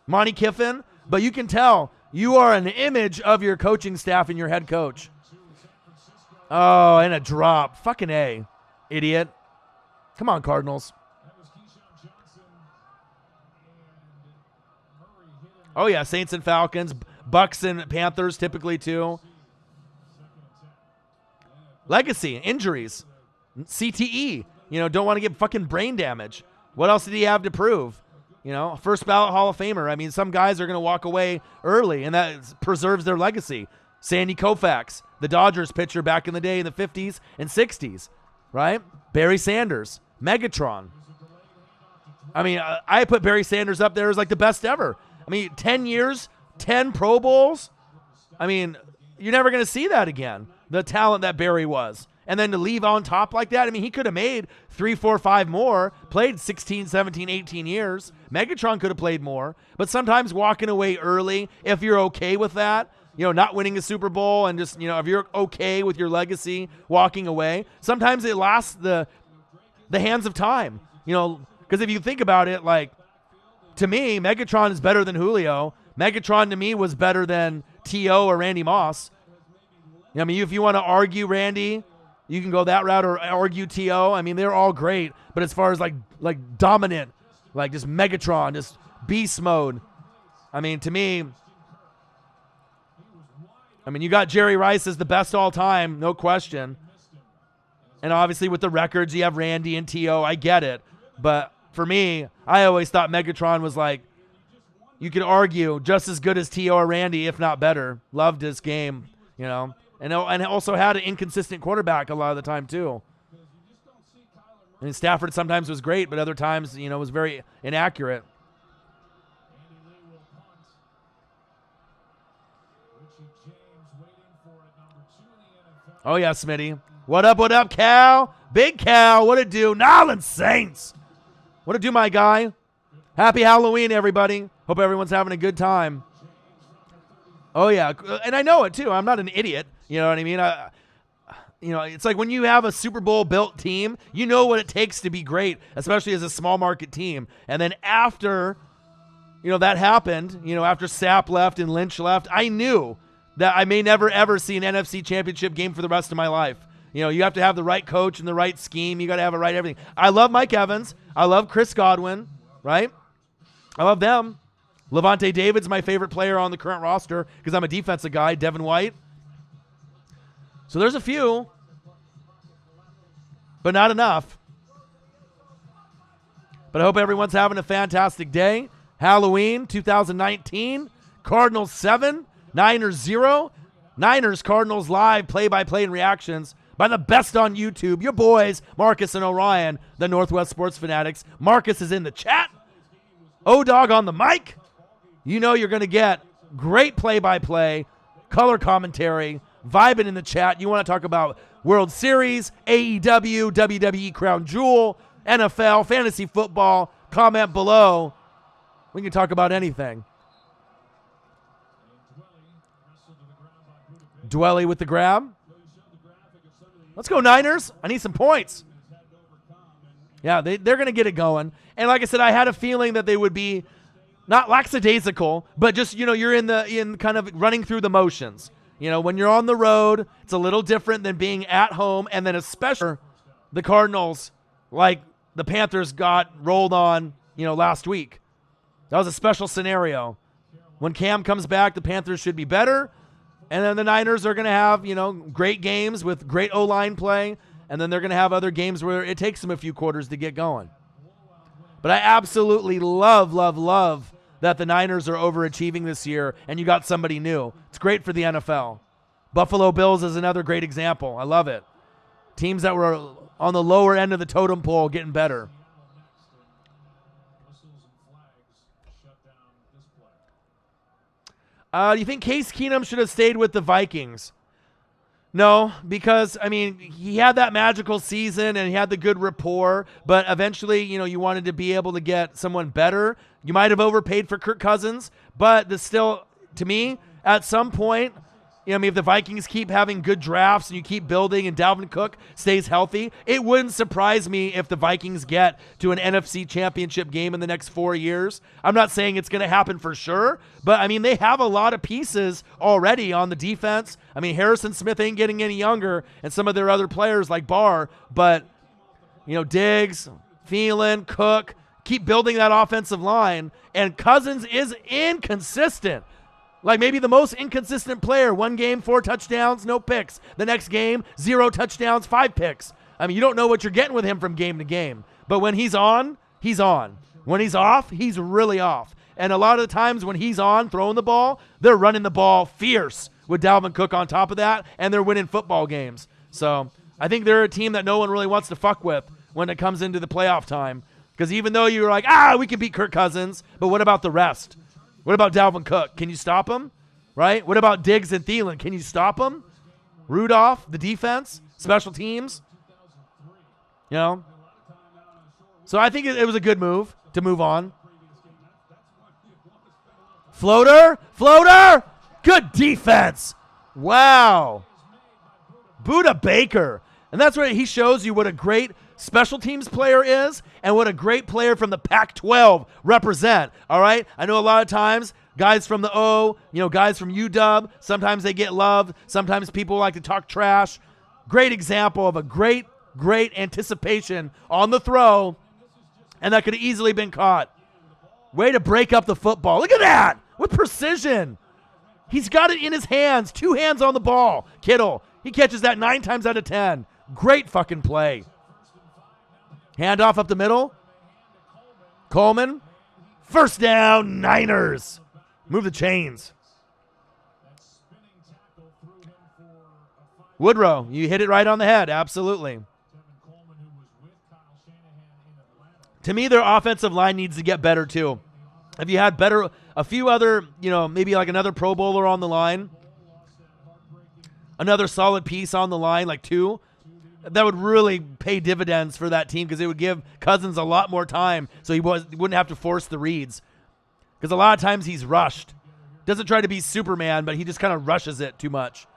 Monty Kiffin, but you can tell you are an image of your coaching staff and your head coach. Oh, and a drop. Fucking A. Idiot. Come on, Cardinals. Oh, yeah, Saints and Falcons, Bucks and Panthers typically too. Legacy, injuries, CTE. don't want to get fucking brain damage. What else did he have to prove? First ballot Hall of Famer. I mean, some guys are going to walk away early, and that preserves their legacy. Sandy Koufax, the Dodgers pitcher back in the day in the 50s and 60s, right? Barry Sanders, Megatron. I mean, I put Barry Sanders up there as like the best ever. I mean, 10 years, 10 Pro Bowls. I mean, you're never going to see that again, the talent that Barry was. And then to leave on top like that, I mean, he could have made 3, 4, 5 more, played 16, 17, 18 years. Megatron could have played more. But sometimes walking away early, if you're okay with that, not winning a Super Bowl and just, if you're okay with your legacy walking away, sometimes it lasts the hands of time. Because if you think about it, like, to me, Megatron is better than Julio. Megatron to me was better than T.O. or Randy Moss. I mean, if you want to argue Randy, you can go that route, or argue T.O. I mean, they're all great. But as far as like dominant, like just Megatron, just beast mode, I mean, to me, you got Jerry Rice as the best all time, no question. And obviously with the records, you have Randy and T.O. I get it. But for me, I always thought Megatron was like, you could argue just as good as T.O. or Randy, if not better. Loved his game, And also had an inconsistent quarterback a lot of the time, too. I mean, Stafford sometimes was great, but other times, was very inaccurate. Oh, yeah, Smitty. What up, Cal? Big Cal, what it do? Nolan Saints. What it do, my guy? Happy Halloween, everybody. Hope everyone's having a good time. Oh, yeah, and I know it, too. I'm not an idiot. You know what I mean? It's like when you have a Super Bowl-built team, you know what it takes to be great, especially as a small-market team. And then after, that happened, after Sapp left and Lynch left, I knew that I may never, ever see an NFC Championship game for the rest of my life. You have to have the right coach and the right scheme. You got to have the right everything. I love Mike Evans. I love Chris Godwin, right? I love them. Levante David's my favorite player on the current roster because I'm a defensive guy. Devin White. So there's a few, but not enough. But I hope everyone's having a fantastic day. Halloween 2019. Cardinals 7, Niners 0. Niners Cardinals live play-by-play and reactions by the best on YouTube. Your boys, Marcus and Orion, the Northwest Sports Fanatics. Marcus is in the chat. O-Dog on the mic. You're going to get great play-by-play, color commentary, vibing in the chat. You want to talk about World Series, AEW, WWE Crown Jewel, NFL, fantasy football, comment below. We can talk about anything. Dwelly with the grab. Let's go, Niners. I need some points. Yeah, they're going to get it going. And like I said, I had a feeling that they would be not lackadaisical, but just, you're in kind of running through the motions. When you're on the road, it's a little different than being at home, and then especially the Cardinals, like the Panthers got rolled on, last week. That was a special scenario. When Cam comes back, the Panthers should be better, and then the Niners are going to have, great games with great O-line play, and then they're going to have other games where it takes them a few quarters to get going. But I absolutely love that the Niners are overachieving this year, and you got somebody new. It's great for the NFL. Buffalo Bills is another great example. I love it. Teams that were on the lower end of the totem pole getting better. Do you think Case Keenum should have stayed with the Vikings? No, because, he had that magical season and he had the good rapport, but eventually, you wanted to be able to get someone better. You might have overpaid for Kirk Cousins, but to me, at some point, if the Vikings keep having good drafts and you keep building and Dalvin Cook stays healthy, it wouldn't surprise me if the Vikings get to an NFC Championship game in the next 4 years. I'm not saying it's going to happen for sure, but, they have a lot of pieces already on the defense. Harrison Smith ain't getting any younger, and some of their other players like Barr, but, Diggs, Thielen, Cook, keep building that offensive line, and Cousins is inconsistent. Like maybe the most inconsistent player. One game, 4 touchdowns, no picks. The next game, 0 touchdowns, 5 picks. I mean, you don't know what you're getting with him from game to game. But when he's on, he's on. When he's off, he's really off. And a lot of the times when he's on throwing the ball, they're running the ball fierce with Dalvin Cook on top of that, and they're winning football games. So I think they're a team that no one really wants to fuck with when it comes into the playoff time. Because even though you're like, we can beat Kirk Cousins, but what about the rest? What about Dalvin Cook? Can you stop him? Right? What about Diggs and Thielen? Can you stop him? Rudolph, the defense, special teams. You know? So I think it was a good move to move on. Floater. Good defense. Wow. Buda Baker. And that's where he shows you what a great special teams player is and what a great player from the Pac-12 represent. All right? I know a lot of times guys from the O, guys from UW, sometimes they get loved. Sometimes people like to talk trash. Great example of a great anticipation on the throw, and that could have easily been caught. Way to break up the football. Look at that. With precision. He's got it in his hands. 2 hands on the ball. Kittle. He catches that 9 times out of 10. Great fucking play. Handoff up the middle. Coleman. First down, Niners. Move the chains. Woodrow, you hit it right on the head. Absolutely. To me, their offensive line needs to get better too. If you had a few other, maybe like another Pro Bowler on the line, another solid piece on the line, like 2, that would really pay dividends for that team because it would give Cousins a lot more time so he wouldn't have to force the reads. Because a lot of times he's rushed. Doesn't try to be Superman, but he just kind of rushes it too much.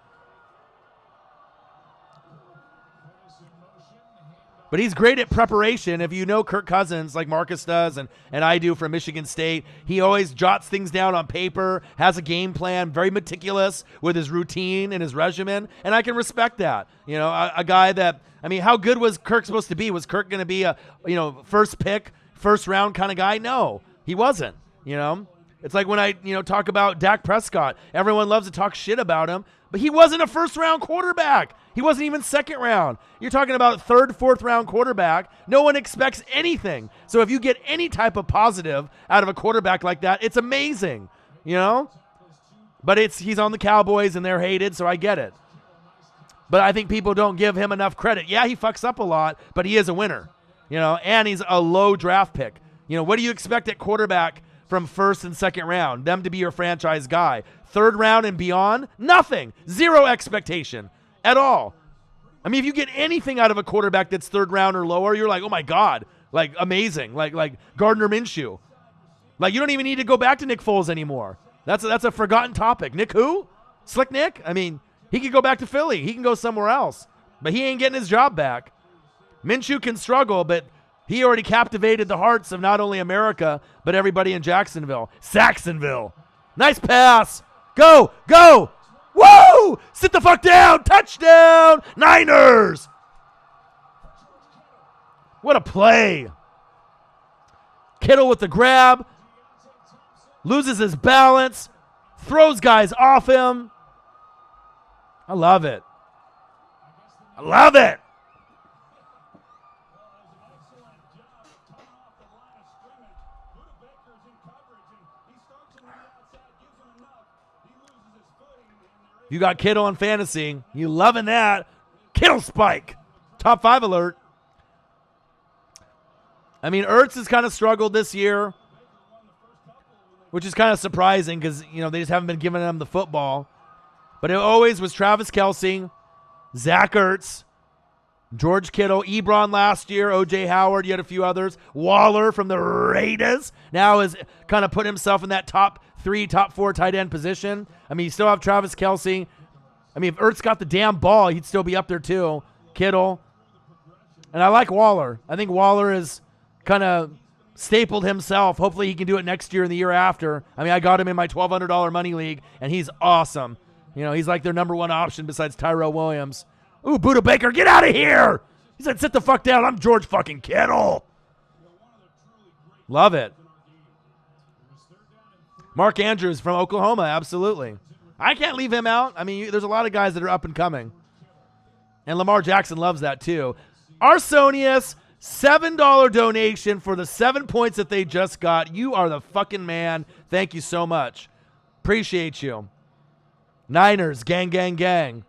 But he's great at preparation. If you know Kirk Cousins, like Marcus does and I do from Michigan State, he always jots things down on paper, has a game plan, very meticulous with his routine and his regimen, and I can respect that. A guy that, how good was Kirk supposed to be? Was Kirk going to be a, first pick, first round kind of guy? No, he wasn't, It's like when I, talk about Dak Prescott. Everyone loves to talk shit about him, but he wasn't a first-round quarterback. He wasn't even second round. You're talking about third, fourth-round quarterback. No one expects anything. So if you get any type of positive out of a quarterback like that, it's amazing, But he's on the Cowboys, and they're hated, so I get it. But I think people don't give him enough credit. Yeah, he fucks up a lot, but he is a winner, and he's a low draft pick. What do you expect at quarterback from first and second round? Them to be your franchise guy. Third round and beyond, nothing. Zero expectation at all. If you get anything out of a quarterback that's third round or lower, you're like, oh my God, like amazing, like Gardner Minshew. Like you don't even need to go back to Nick Foles anymore. That's a forgotten topic. Nick who? Slick Nick? He could go back to Philly. He can go somewhere else, but he ain't getting his job back. Minshew can struggle, but he already captivated the hearts of not only America, but everybody in Jacksonville. Saxonville. Nice pass. Go. Whoa! Sit the fuck down. Touchdown. Niners. What a play. Kittle with the grab. Loses his balance. Throws guys off him. I love it. You got Kittle on fantasy. You loving that. Kittle spike. Top 5 alert. Ertz has kind of struggled this year, which is kind of surprising because, they just haven't been giving him the football. But it always was Travis Kelce, Zach Ertz, George Kittle, Ebron last year, O.J. Howard, you had a few others. Waller from the Raiders now has kind of put himself in that top 3, top 4 tight end position. You still have Travis Kelce. If Ertz got the damn ball, he'd still be up there too. Kittle. And I like Waller. I think Waller has kind of stapled himself. Hopefully he can do it next year and the year after. I got him in my $1,200 money league, and he's awesome. He's like their number 1 option besides Tyrell Williams. Ooh, Buda Baker, get out of here! He said, sit the fuck down. I'm George fucking Kittle. Love it. Mark Andrews from Oklahoma, absolutely. I can't leave him out. There's a lot of guys that are up and coming. And Lamar Jackson loves that too. Arsonius, $7 donation for the 7 points that they just got. You are the fucking man. Thank you so much. Appreciate you. Niners, gang, gang, gang.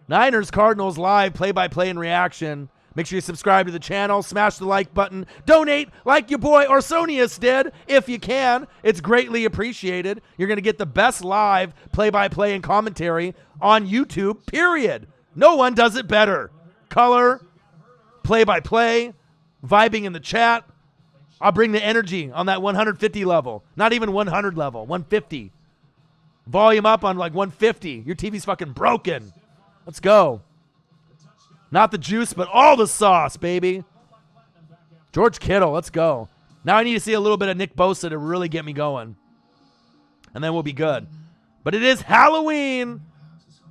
Niners, Cardinals live, play-by-play and reaction. Make sure you subscribe to the channel, smash the like button, donate like your boy Arsonius did, if you can. It's greatly appreciated. You're going to get the best live play-by-play and commentary on YouTube, period. No one does it better. Color, play-by-play, vibing in the chat. I'll bring the energy on that 150 level. Not even 100 level, 150. Volume up on like 150. Your TV's fucking broken. Let's go. Not the juice, but all the sauce, baby. George Kittle, let's go. Now I need to see a little bit of Nick Bosa to really get me going. And then we'll be good. But it is Halloween.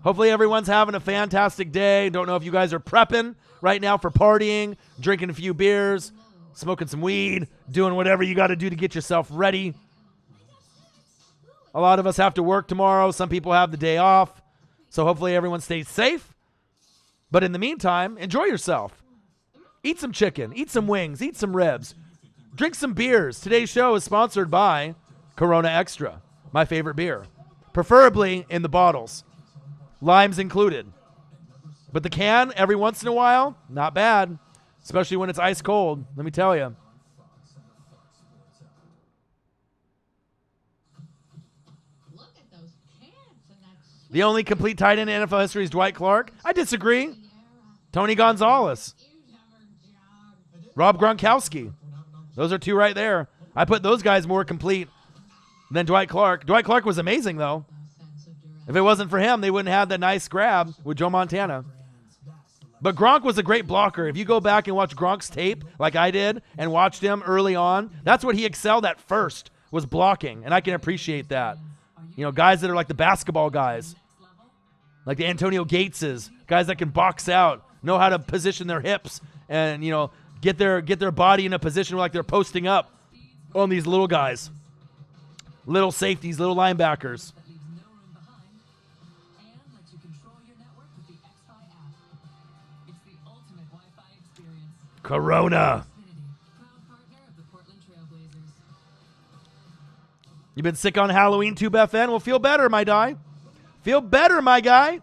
Hopefully everyone's having a fantastic day. Don't know if you guys are prepping right now for partying, drinking a few beers, smoking some weed, doing whatever you got to do to get yourself ready. A lot of us have to work tomorrow. Some people have the day off. So hopefully everyone stays safe. But in the meantime, enjoy yourself. Eat some chicken, eat some wings, eat some ribs, drink some beers. Today's show is sponsored by Corona Extra, my favorite beer, preferably in the bottles, limes included. But the can, every once in a while, not bad, especially when it's ice cold, let me tell you. The only complete tight end in NFL history is Dwight Clark. I disagree. Tony Gonzalez. Rob Gronkowski. Those are two right there. I put those guys more complete than Dwight Clark. Dwight Clark was amazing, though. If it wasn't for him, they wouldn't have that nice grab with Joe Montana. But Gronk was a great blocker. If you go back and watch Gronk's tape like I did and watched him early on, that's what he excelled at first, was blocking, and I can appreciate that. You know, guys that are like the basketball guys, like the Antonio Gateses, guys that can box out, know how to position their hips and, you know, get their body in a position where like they're posting up on these little guys, little safeties, little linebackers. Corona. You been sick on Halloween, Tube FN? Well, feel better, my guy. Feel better, my guy.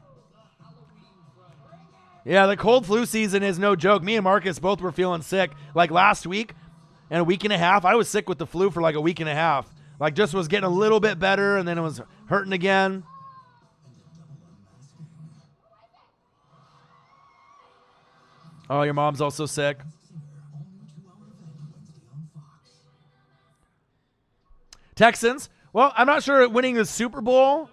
Yeah, the cold flu season is no joke. Me and Marcus both were feeling sick. Like last week and a week and a half, I was sick with the flu for like a week and a half. Like just was getting a little bit better, and then it was hurting again. Oh, your mom's also sick. Texans. Well, I'm not sure winning the Super Bowl,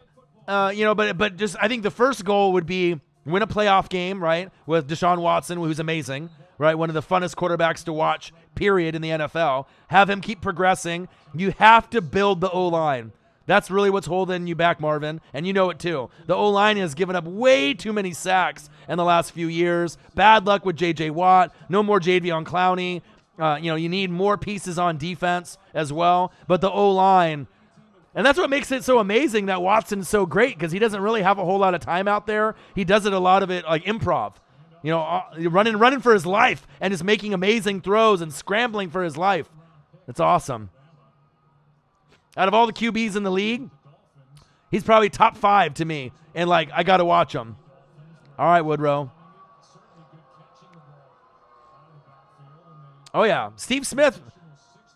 but just I think the first goal would be win a playoff game, right, with Deshaun Watson, who's amazing, right, one of the funnest quarterbacks to watch, period, in the NFL. Have him keep progressing. You have to build the O-line. That's really what's holding you back, Marvin, and you know it too. The O-line has given up way too many sacks in the last few years. Bad luck with J.J. Watt. No more Jadeveon Clowney. You need more pieces on defense as well. But the O-line, and that's what makes it so amazing that Watson's so great, because he doesn't really have a whole lot of time out there. He does it a lot of it like improv, running for his life and just making amazing throws and scrambling for his life. It's awesome. Out of all the QBs in the league, he's probably top 5 to me. And I got to watch him. All right, Woodrow. Oh, yeah. Steve Smith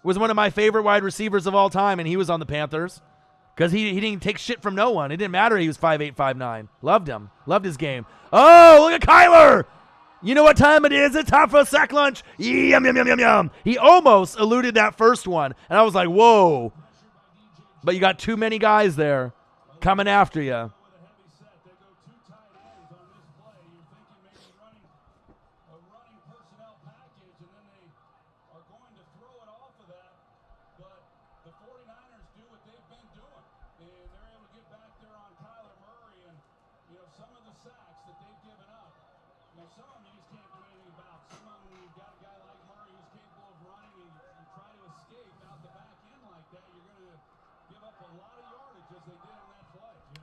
was one of my favorite wide receivers of all time, and he was on the Panthers because he didn't take shit from no one. It didn't matter he was 5'8", 5'9". Loved him. Loved his game. Oh, look at Kyler. You know what time it is? It's time for a sack lunch. Yum, yum, yum, yum, yum. He almost eluded that first one, and I was like, whoa. But you got too many guys there coming after you.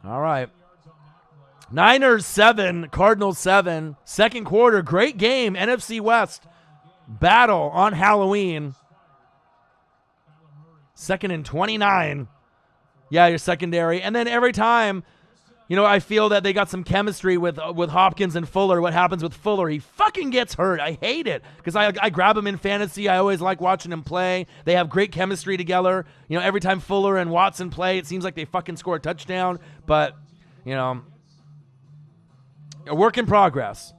All right. Niners 7, Cardinals 7. Second quarter, great game. NFC West battle on Halloween. 2nd and 29. Yeah, your secondary. And then every time, I feel that they got some chemistry with Hopkins and Fuller. What happens with Fuller? He fucking gets hurt. I hate it because I grab him in fantasy. I always like watching him play. They have great chemistry together. Every time Fuller and Watson play, it seems like they fucking score a touchdown. But, a work in progress.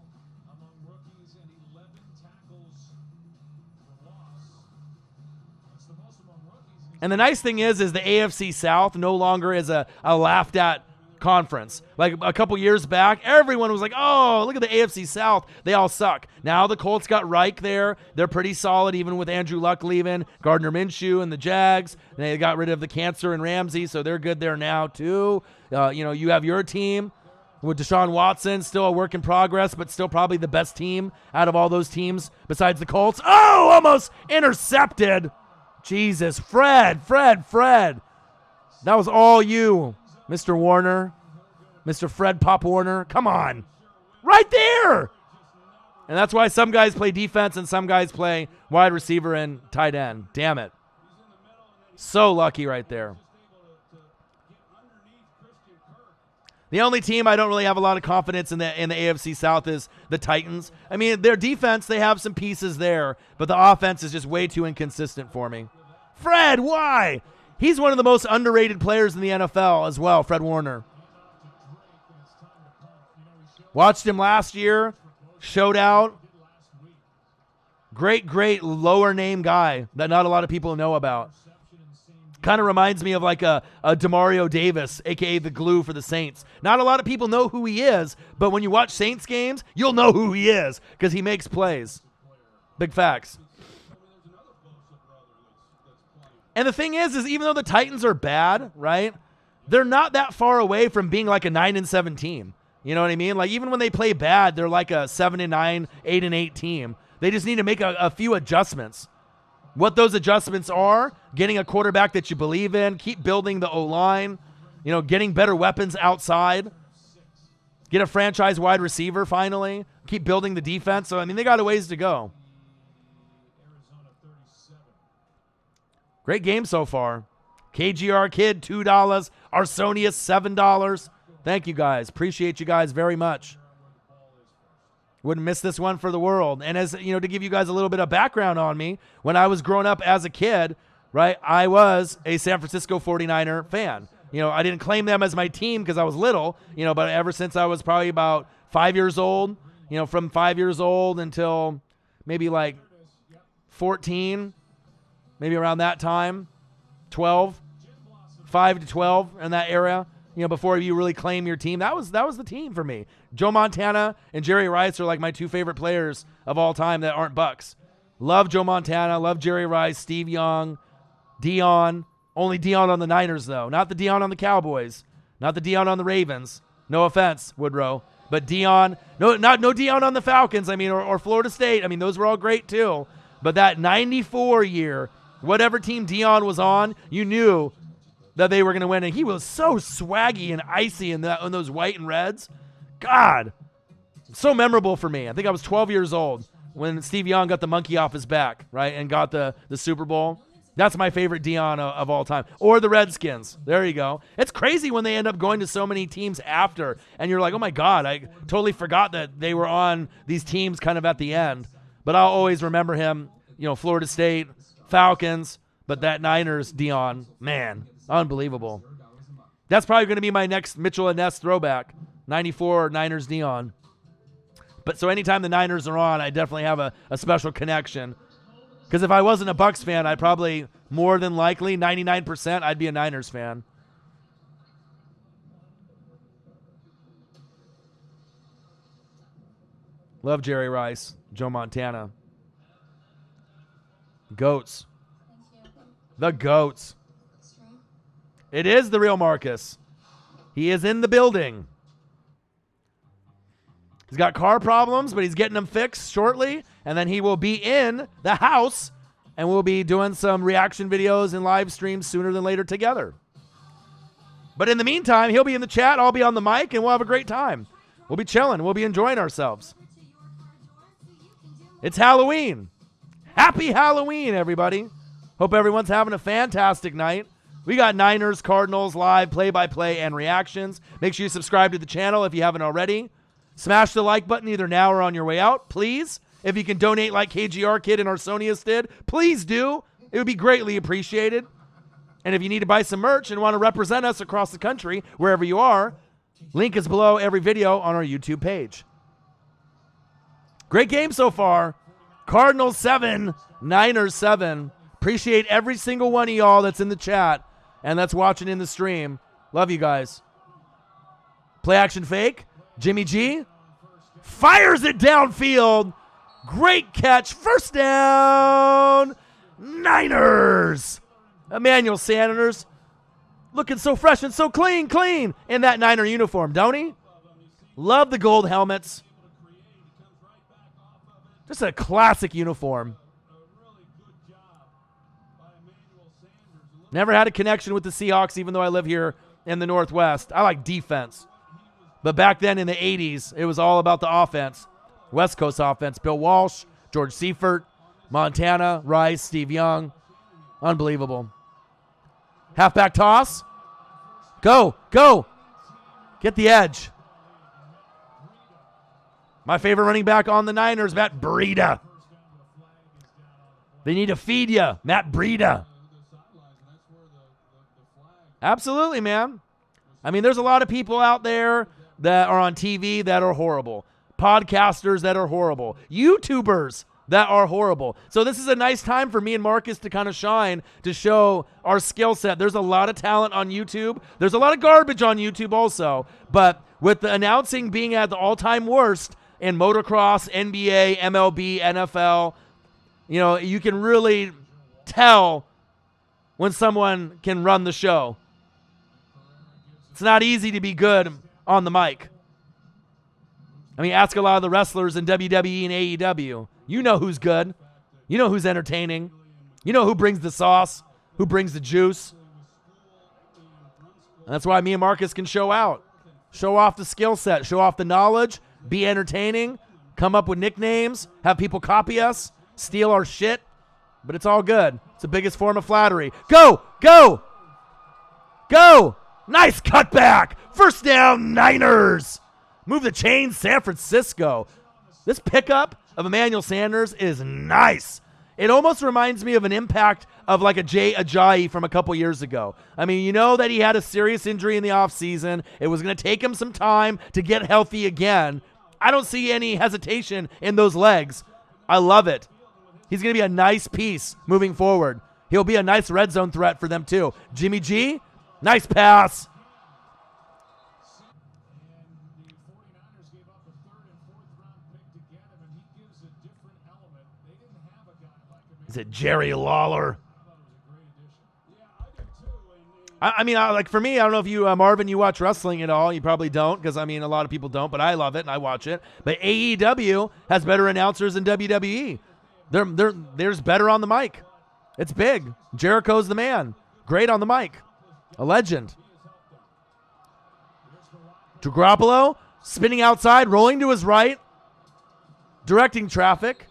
And the nice thing is the AFC South no longer is a laughed at conference. Like a couple years back, everyone was like, oh, look at the AFC South. They all suck. Now the Colts got Reich there. They're pretty solid, even with Andrew Luck leaving, Gardner Minshew and the Jags. And they got rid of the cancer and Ramsey, so they're good there now too. You have your team with Deshaun Watson, still a work in progress, but still probably the best team out of all those teams besides the Colts. Oh, almost intercepted. Jesus, Fred. That was all you, Mr. Warner, Mr. Fred Pop Warner. Come on. Right there. And that's why some guys play defense and some guys play wide receiver and tight end. Damn it. So lucky right there. The only team I don't really have a lot of confidence in the AFC South is the Titans. I mean, their defense, they have some pieces there, but the offense is just way too inconsistent for me. Fred, why? He's one of the most underrated players in the NFL as well, Fred Warner. Watched him last year, showed out. Great lower name guy that not a lot of people know about. Kind of reminds me of like a Demario Davis, a.k.a. the glue for the Saints. Not a lot of people know who he is, but when you watch Saints games, you'll know who he is because he makes plays. Big facts. And the thing is even though the Titans are bad, right, they're not that far away from being like a 9-7 team. You know what I mean? Like even when they play bad, they're like a 7-9, 8-8 team. They just need to make a few adjustments. What those adjustments are, getting a quarterback that you believe in, keep building the O-line, getting better weapons outside, get a franchise wide receiver finally, keep building the defense. So, they got a ways to go. Great game so far. KGR Kid, $2. Arsonius, $7. Thank you guys. Appreciate you guys very much. Wouldn't miss this one for the world. And as to give you guys a little bit of background on me, when I was growing up as a kid, right, I was a San Francisco 49er fan. I didn't claim them as my team because I was little, but ever since I was probably about 5 years old, from 5 years old until maybe like 14, maybe around that time, 12, 5 to 12 in that area. Before you really claim your team, that was the team for me. Joe Montana and Jerry Rice are like my two favorite players of all time that aren't Bucks. Love Joe Montana, love Jerry Rice, Steve Young, Dion. Only Dion on the Niners, though. Not the Dion on the Cowboys. Not the Dion on the Ravens. No offense, Woodrow. But Dion, no Dion on the Falcons, or Florida State. Those were all great, too. But that 94 year, whatever team Dion was on, you knew that they were going to win. And he was so swaggy and icy in those white and reds. God, so memorable for me. I think I was 12 years old when Steve Young got the monkey off his back, right, and got the Super Bowl. That's my favorite Dion of all time. Or the Redskins. There you go. It's crazy when they end up going to so many teams after, and you're like, oh, my God, I totally forgot that they were on these teams kind of at the end. But I'll always remember him, Florida State, Falcons, but that Niners Dion, man, unbelievable. That's probably going to be my next Mitchell and Ness throwback, 94 Niners Dion. But so anytime the Niners are on, I definitely have a special connection. Because if I wasn't a Bucks fan, I'd probably, more than likely, 99%, I'd be a Niners fan. Love Jerry Rice, Joe Montana. Goats. The Goats. It is the real Marcus. He is in the building. He's got car problems, but he's getting them fixed shortly. And then he will be in the house, and we'll be doing some reaction videos and live streams sooner than later together. But in the meantime, he'll be in the chat, I'll be on the mic, and we'll have a great time. We'll be chilling. We'll be enjoying ourselves. It's Halloween. Happy Halloween, everybody. Hope everyone's having a fantastic night. We got Niners, Cardinals, live, play-by-play, and reactions. Make sure you subscribe to the channel if you haven't already. Smash the like button either now or on your way out, please. If you can donate like KGR Kid and Arsonius did, please do. It would be greatly appreciated. And if you need to buy some merch and want to represent us across the country, wherever you are, link is below every video on our YouTube page. Great game so far. Cardinals 7, Niners 7. Appreciate every single one of y'all that's in the chat and that's watching in the stream. Love you guys. Play action fake. Jimmy G fires it downfield. Great catch. First down. Niners. Emmanuel Sanders looking so fresh and so clean in that Niner uniform, don't he? Love the gold helmets. Just a classic uniform. Never had a connection with the Seahawks, even though I live here in the Northwest. I like defense. But back then in the 80s, it was all about the offense. West Coast offense. Bill Walsh, George Seifert, Montana, Rice, Steve Young. Unbelievable. Halfback toss. Go. Get the edge. My favorite running back on the Niners, Matt Breida. They need to feed you, Matt Breida. Absolutely, man. I mean, there's a lot of people out there that are on TV that are horrible. Podcasters that are horrible. YouTubers that are horrible. So this is a nice time for me and Marcus to kind of shine, to show our skill set. There's a lot of talent on YouTube. There's a lot of garbage on YouTube also. But with the announcing being at the all-time worst in motocross, NBA, MLB, NFL, you know, you can really tell when someone can run the show. It's not easy to be good on the mic. I mean, ask a lot of the wrestlers in WWE and AEW. You know who's good. You know who's entertaining. You know who brings the sauce, who brings the juice. And that's why me and Marcus can show out. Show off the skill set. Show off the knowledge. Be entertaining. Come up with nicknames. Have people copy us. Steal our shit. But it's all good. It's the biggest form of flattery. Go! Nice cutback. First down, Niners. Move the chains, San Francisco. This pickup of Emmanuel Sanders is nice. It almost reminds me of an impact of like a Jay Ajayi from a couple years ago. I mean, you know that he had a serious injury in the offseason. It was going to take him some time to get healthy again. I don't see any hesitation in those legs. I love it. He's going to be a nice piece moving forward. He'll be a nice red zone threat for them too. Jimmy G, nice pass. Is it Jerry Lawler? I mean, like for me, I don't know if you, Marvin, you watch wrestling at all. You probably don't, because I mean, a lot of people don't, but I love it and I watch it. But AEW has better announcers than WWE. There's better on the mic. It's big. Jericho's the man. Great on the mic. A legend. Garoppolo spinning outside, rolling to his right, directing traffic.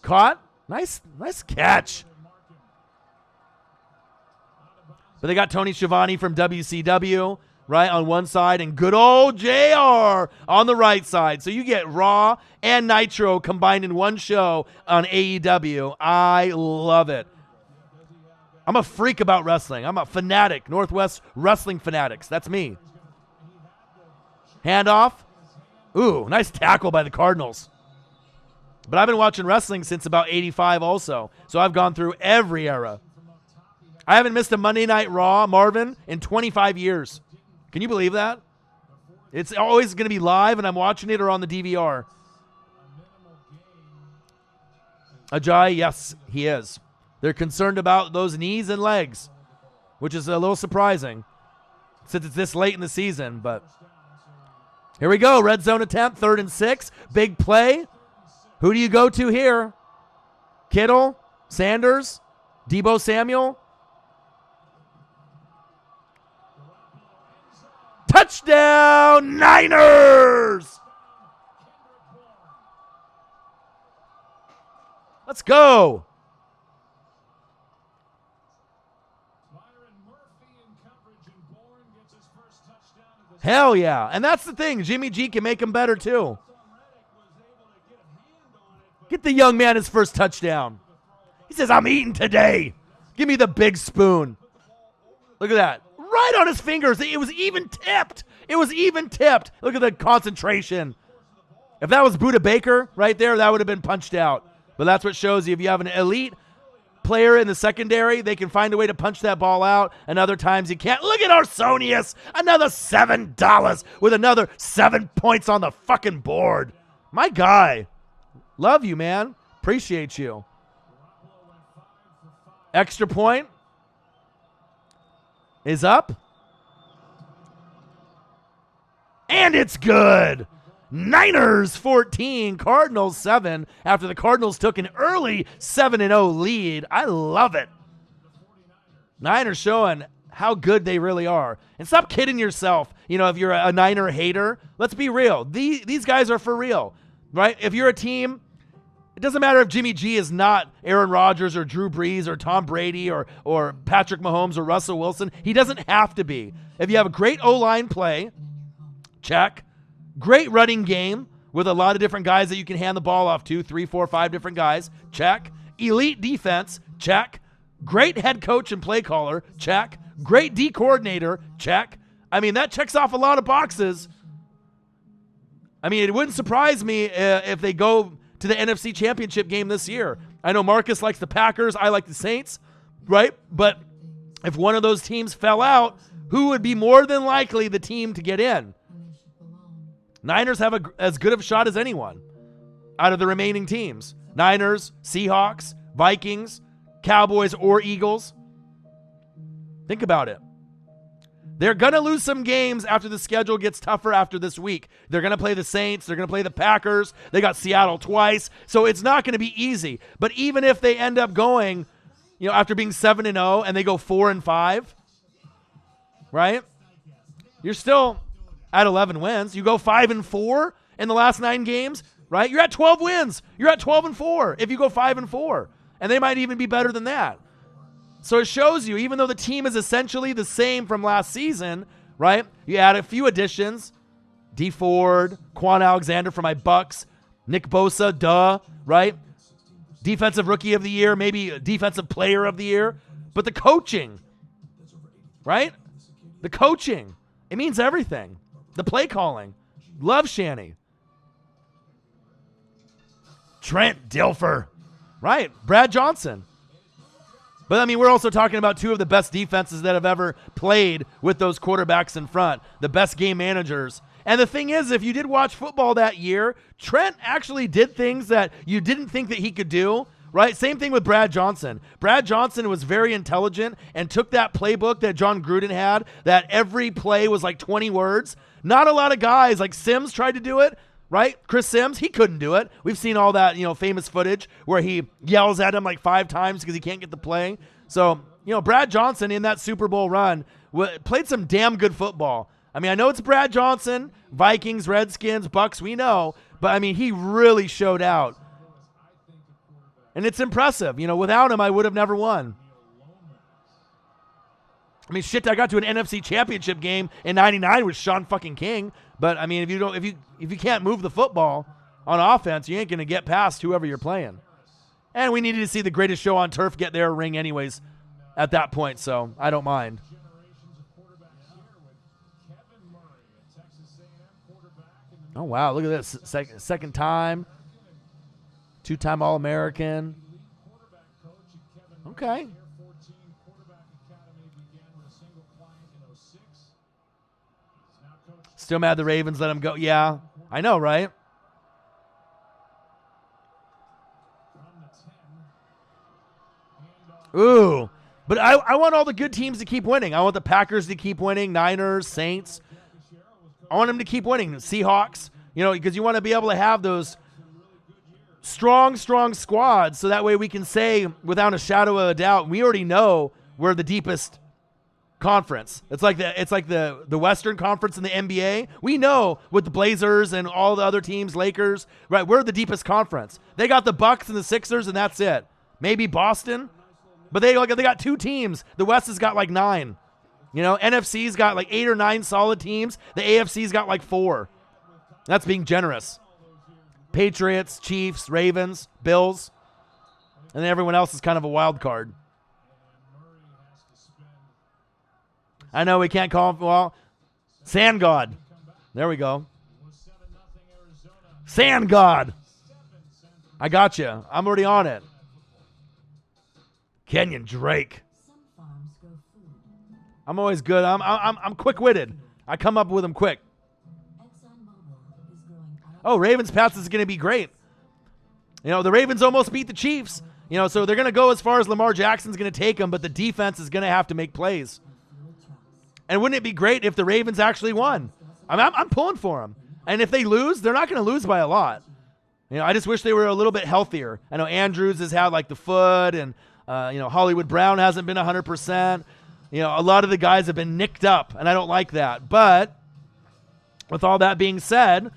Caught. Nice catch. But they got Tony Schiavone from WCW, right, on one side, and good old JR on the right side. So you get Raw and Nitro combined in one show on AEW. I love it. I'm a freak about wrestling. I'm a fanatic. Northwest Wrestling Fanatics. That's me. Handoff. Ooh, nice tackle by the Cardinals. But I've been watching wrestling since about 85 also. So I've gone through every era. I haven't missed a Monday Night Raw, Marvin, in 25 years. Can you believe that? It's always going to be live, and I'm watching it or on the DVR. Ajayi, yes, he is. They're concerned about those knees and legs, which is a little surprising since it's this late in the season. But here we go. Red zone attempt, 3rd and 6. Big play. Who do you go to here? Kittle, Sanders, Deebo Samuel. Touchdown, Niners! Let's go. Hell yeah. And that's the thing. Jimmy G can make him better too. Get the young man his first touchdown. He says, I'm eating today. Give me the big spoon. Look at that. Right on his fingers. It was even tipped. It was even tipped. Look at the concentration. If that was Budda Baker right there, that would have been punched out. But that's what shows you. If you have an elite player in the secondary, they can find a way to punch that ball out, and other times you can't. Look at Arsonius. Another $7 with another 7 points on the fucking board. My guy. Love you, man. Appreciate you. Extra point is up. And it's good. Niners 14, Cardinals 7, after the Cardinals took an early 7-0 lead. I love it. Niners showing how good they really are. And stop kidding yourself, if you're a Niner hater. Let's be real. These guys are for real, right? If you're a team, it doesn't matter if Jimmy G is not Aaron Rodgers or Drew Brees or Tom Brady or Patrick Mahomes or Russell Wilson. He doesn't have to be. If you have a great O-line play, check. Great running game with a lot of different guys that you can hand the ball off to, 3, 4, 5 different guys, check. Elite defense, check. Great head coach and play caller, check. Great D coordinator, check. I mean, that checks off a lot of boxes. I mean, it wouldn't surprise me if they go to the NFC Championship game this year. I know Marcus likes the Packers, I like the Saints, right? But if one of those teams fell out, who would be more than likely the team to get in? Niners have as good of a shot as anyone out of the remaining teams. Niners, Seahawks, Vikings, Cowboys, or Eagles. Think about it. They're going to lose some games after the schedule gets tougher after this week. They're going to play the Saints. They're going to play the Packers. They got Seattle twice. So it's not going to be easy. But even if they end up going, after being 7-0 and they go 4-5, right? You're still at 11 wins. You go 5-4 in the last 9 games, right? You're at 12 wins. You're at 12-4 if you go 5-4. And they might even be better than that. So it shows you, even though the team is essentially the same from last season, right? You add a few additions. D Ford, Quan Alexander for my Bucks, Nick Bosa, right? Defensive Rookie of the Year, maybe Defensive Player of the Year. But the coaching, right? The coaching, it means everything. The play calling. Love Shanny. Trent Dilfer. Right. Brad Johnson. But, I mean, we're also talking about two of the best defenses that have ever played with those quarterbacks in front. The best game managers. And the thing is, if you did watch football that year, Trent actually did things that you didn't think that he could do. Right? Same thing with Brad Johnson. Brad Johnson was very intelligent and took that playbook that John Gruden had, that every play was like 20 words. Not a lot of guys, like Sims tried to do it, right? Chris Sims, he couldn't do it. We've seen all that, famous footage where he yells at him like 5 times because he can't get the play. So, Brad Johnson in that Super Bowl run played some damn good football. I mean, I know it's Brad Johnson, Vikings, Redskins, Bucks, we know, but I mean, he really showed out. And it's impressive. Without him, I would have never won. I mean, shit, I got to an NFC Championship game in '99 with Sean fucking King. But I mean, if you can't move the football on offense, you ain't gonna get past whoever you're playing. And we needed to see the greatest show on turf get their ring anyways at that point, so I don't mind. Oh wow, look at this. Second time. 2-time All-American. Okay. Still mad the Ravens let him go. Yeah, I know, right? Ooh. But I want all the good teams to keep winning. I want the Packers to keep winning, Niners, Saints. I want them to keep winning. Seahawks, because you want to be able to have those strong squads, so that way we can say without a shadow of a doubt, we already know we're the deepest conference. It's like the Western Conference in the NBA. We know with the Blazers and all the other teams, Lakers, right? We're the deepest conference. They got the Bucks and the Sixers, and that's it. Maybe Boston, but they got 2 teams. The West has got like 9. NFC's got like 8 or 9 solid teams. The AFC's got like 4. That's being generous. Patriots, Chiefs, Ravens, Bills, and then everyone else is kind of a wild card. I know we can't call him, well, Sand God. There we go. Sand God. I got you. I'm already on it. Kenyon Drake. I'm always good. I'm quick-witted. I come up with them quick. Oh, Ravens Pats is going to be great. The Ravens almost beat the Chiefs. So they're going to go as far as Lamar Jackson's going to take them, but the defense is going to have to make plays. And wouldn't it be great if the Ravens actually won? I'm pulling for them. And if they lose, they're not going to lose by a lot. I just wish they were a little bit healthier. I know Andrews has had like the foot, and Hollywood Brown hasn't been 100%. A lot of the guys have been nicked up, and I don't like that. But with all that being said,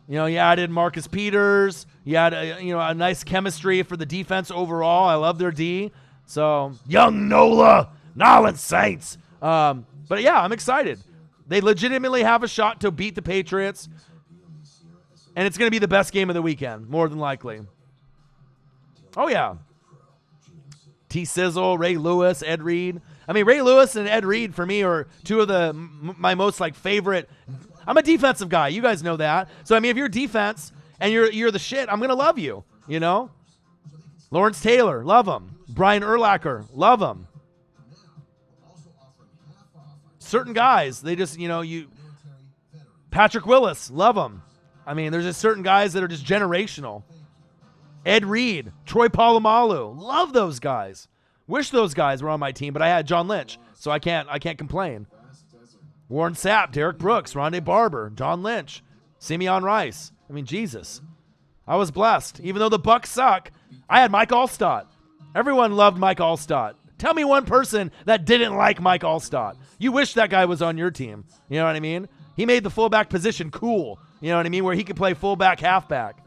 you added Marcus Peters. You had a nice chemistry for the defense overall. I love their D. So young Nola Saints. But yeah, I'm excited. They legitimately have a shot to beat the Patriots, and it's going to be the best game of the weekend, more than likely. Oh yeah, T Sizzle, Ray Lewis, Ed Reed. I mean, Ray Lewis and Ed Reed for me are 2 of my most favorite. I'm a defensive guy. You guys know that. So I mean, if you're defense and you're the shit, I'm gonna love you. Lawrence Taylor, love him. Brian Urlacher, love him. Certain guys, they just Patrick Willis, love him. I mean, there's just certain guys that are just generational. Ed Reed, Troy Polamalu, love those guys. Wish those guys were on my team, but I had John Lynch, so I can't complain. Warren Sapp, Derek Brooks, Rondé Barber, John Lynch, Simeon Rice. I mean, Jesus. I was blessed. Even though the Bucs suck, I had Mike Allstott. Everyone loved Mike Allstott. Tell me one person that didn't like Mike Allstott. You wish that guy was on your team. You know what I mean? He made the fullback position cool. You know what I mean? Where he could play fullback, halfback.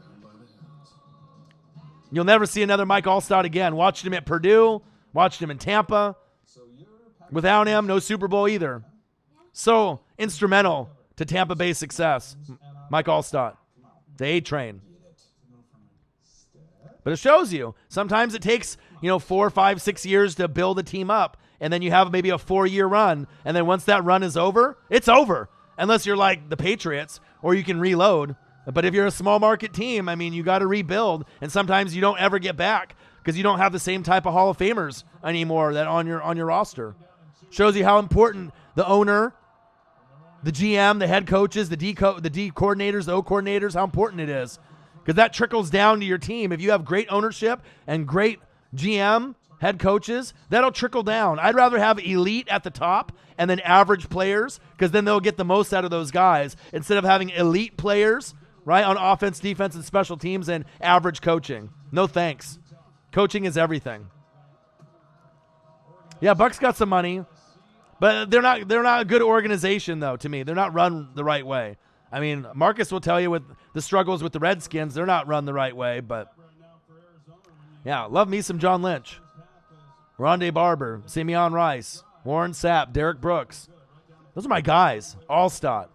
You'll never see another Mike Allstott again. Watched him at Purdue. Watched him in Tampa. Without him, no Super Bowl either. So instrumental to Tampa Bay's success. Mike Allstott. The A-Train. But it shows you. Sometimes it takes, 4, 5, 6 years to build a team up. And then you have maybe a 4-year run. And then once that run is over, it's over. Unless you're like the Patriots, or you can reload. But if you're a small market team, I mean, you got to rebuild. And sometimes you don't ever get back because you don't have the same type of Hall of Famers anymore that on your roster. Shows you how important the owner, the GM, the head coaches, the D coordinators, the O coordinators, how important it is. Because that trickles down to your team. If you have great ownership and great GM, head coaches, that'll trickle down. I'd rather have elite at the top and then average players, because then they'll get the most out of those guys, instead of having elite players, right, on offense, defense, and special teams, and average coaching. No thanks. Coaching is everything. Yeah, Bucks got some money, but they're not a good organization, though, to me. They're not run the right way. I mean, Marcus will tell you with the struggles with the Redskins, they're not run the right way, but yeah, love me some John Lynch. Rondé Barber, Simeon Rice, Warren Sapp, Derek Brooks. Those are my guys. Allstott.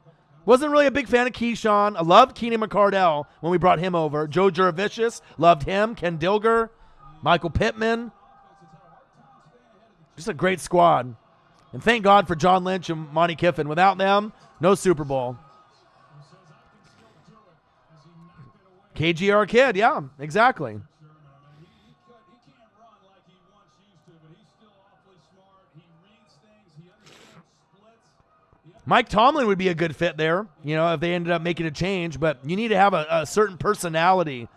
Wasn't really a big fan of Keyshawn. I loved Keenan McCardell when we brought him over. Joe Juravicius, loved him. Ken Dilger, Michael Pittman. Just a great squad. And thank God for John Lynch and Monty Kiffin. Without them, no Super Bowl. KGR kid, yeah, exactly. Mike Tomlin would be a good fit there, if they ended up making a change, but you need to have a certain personality.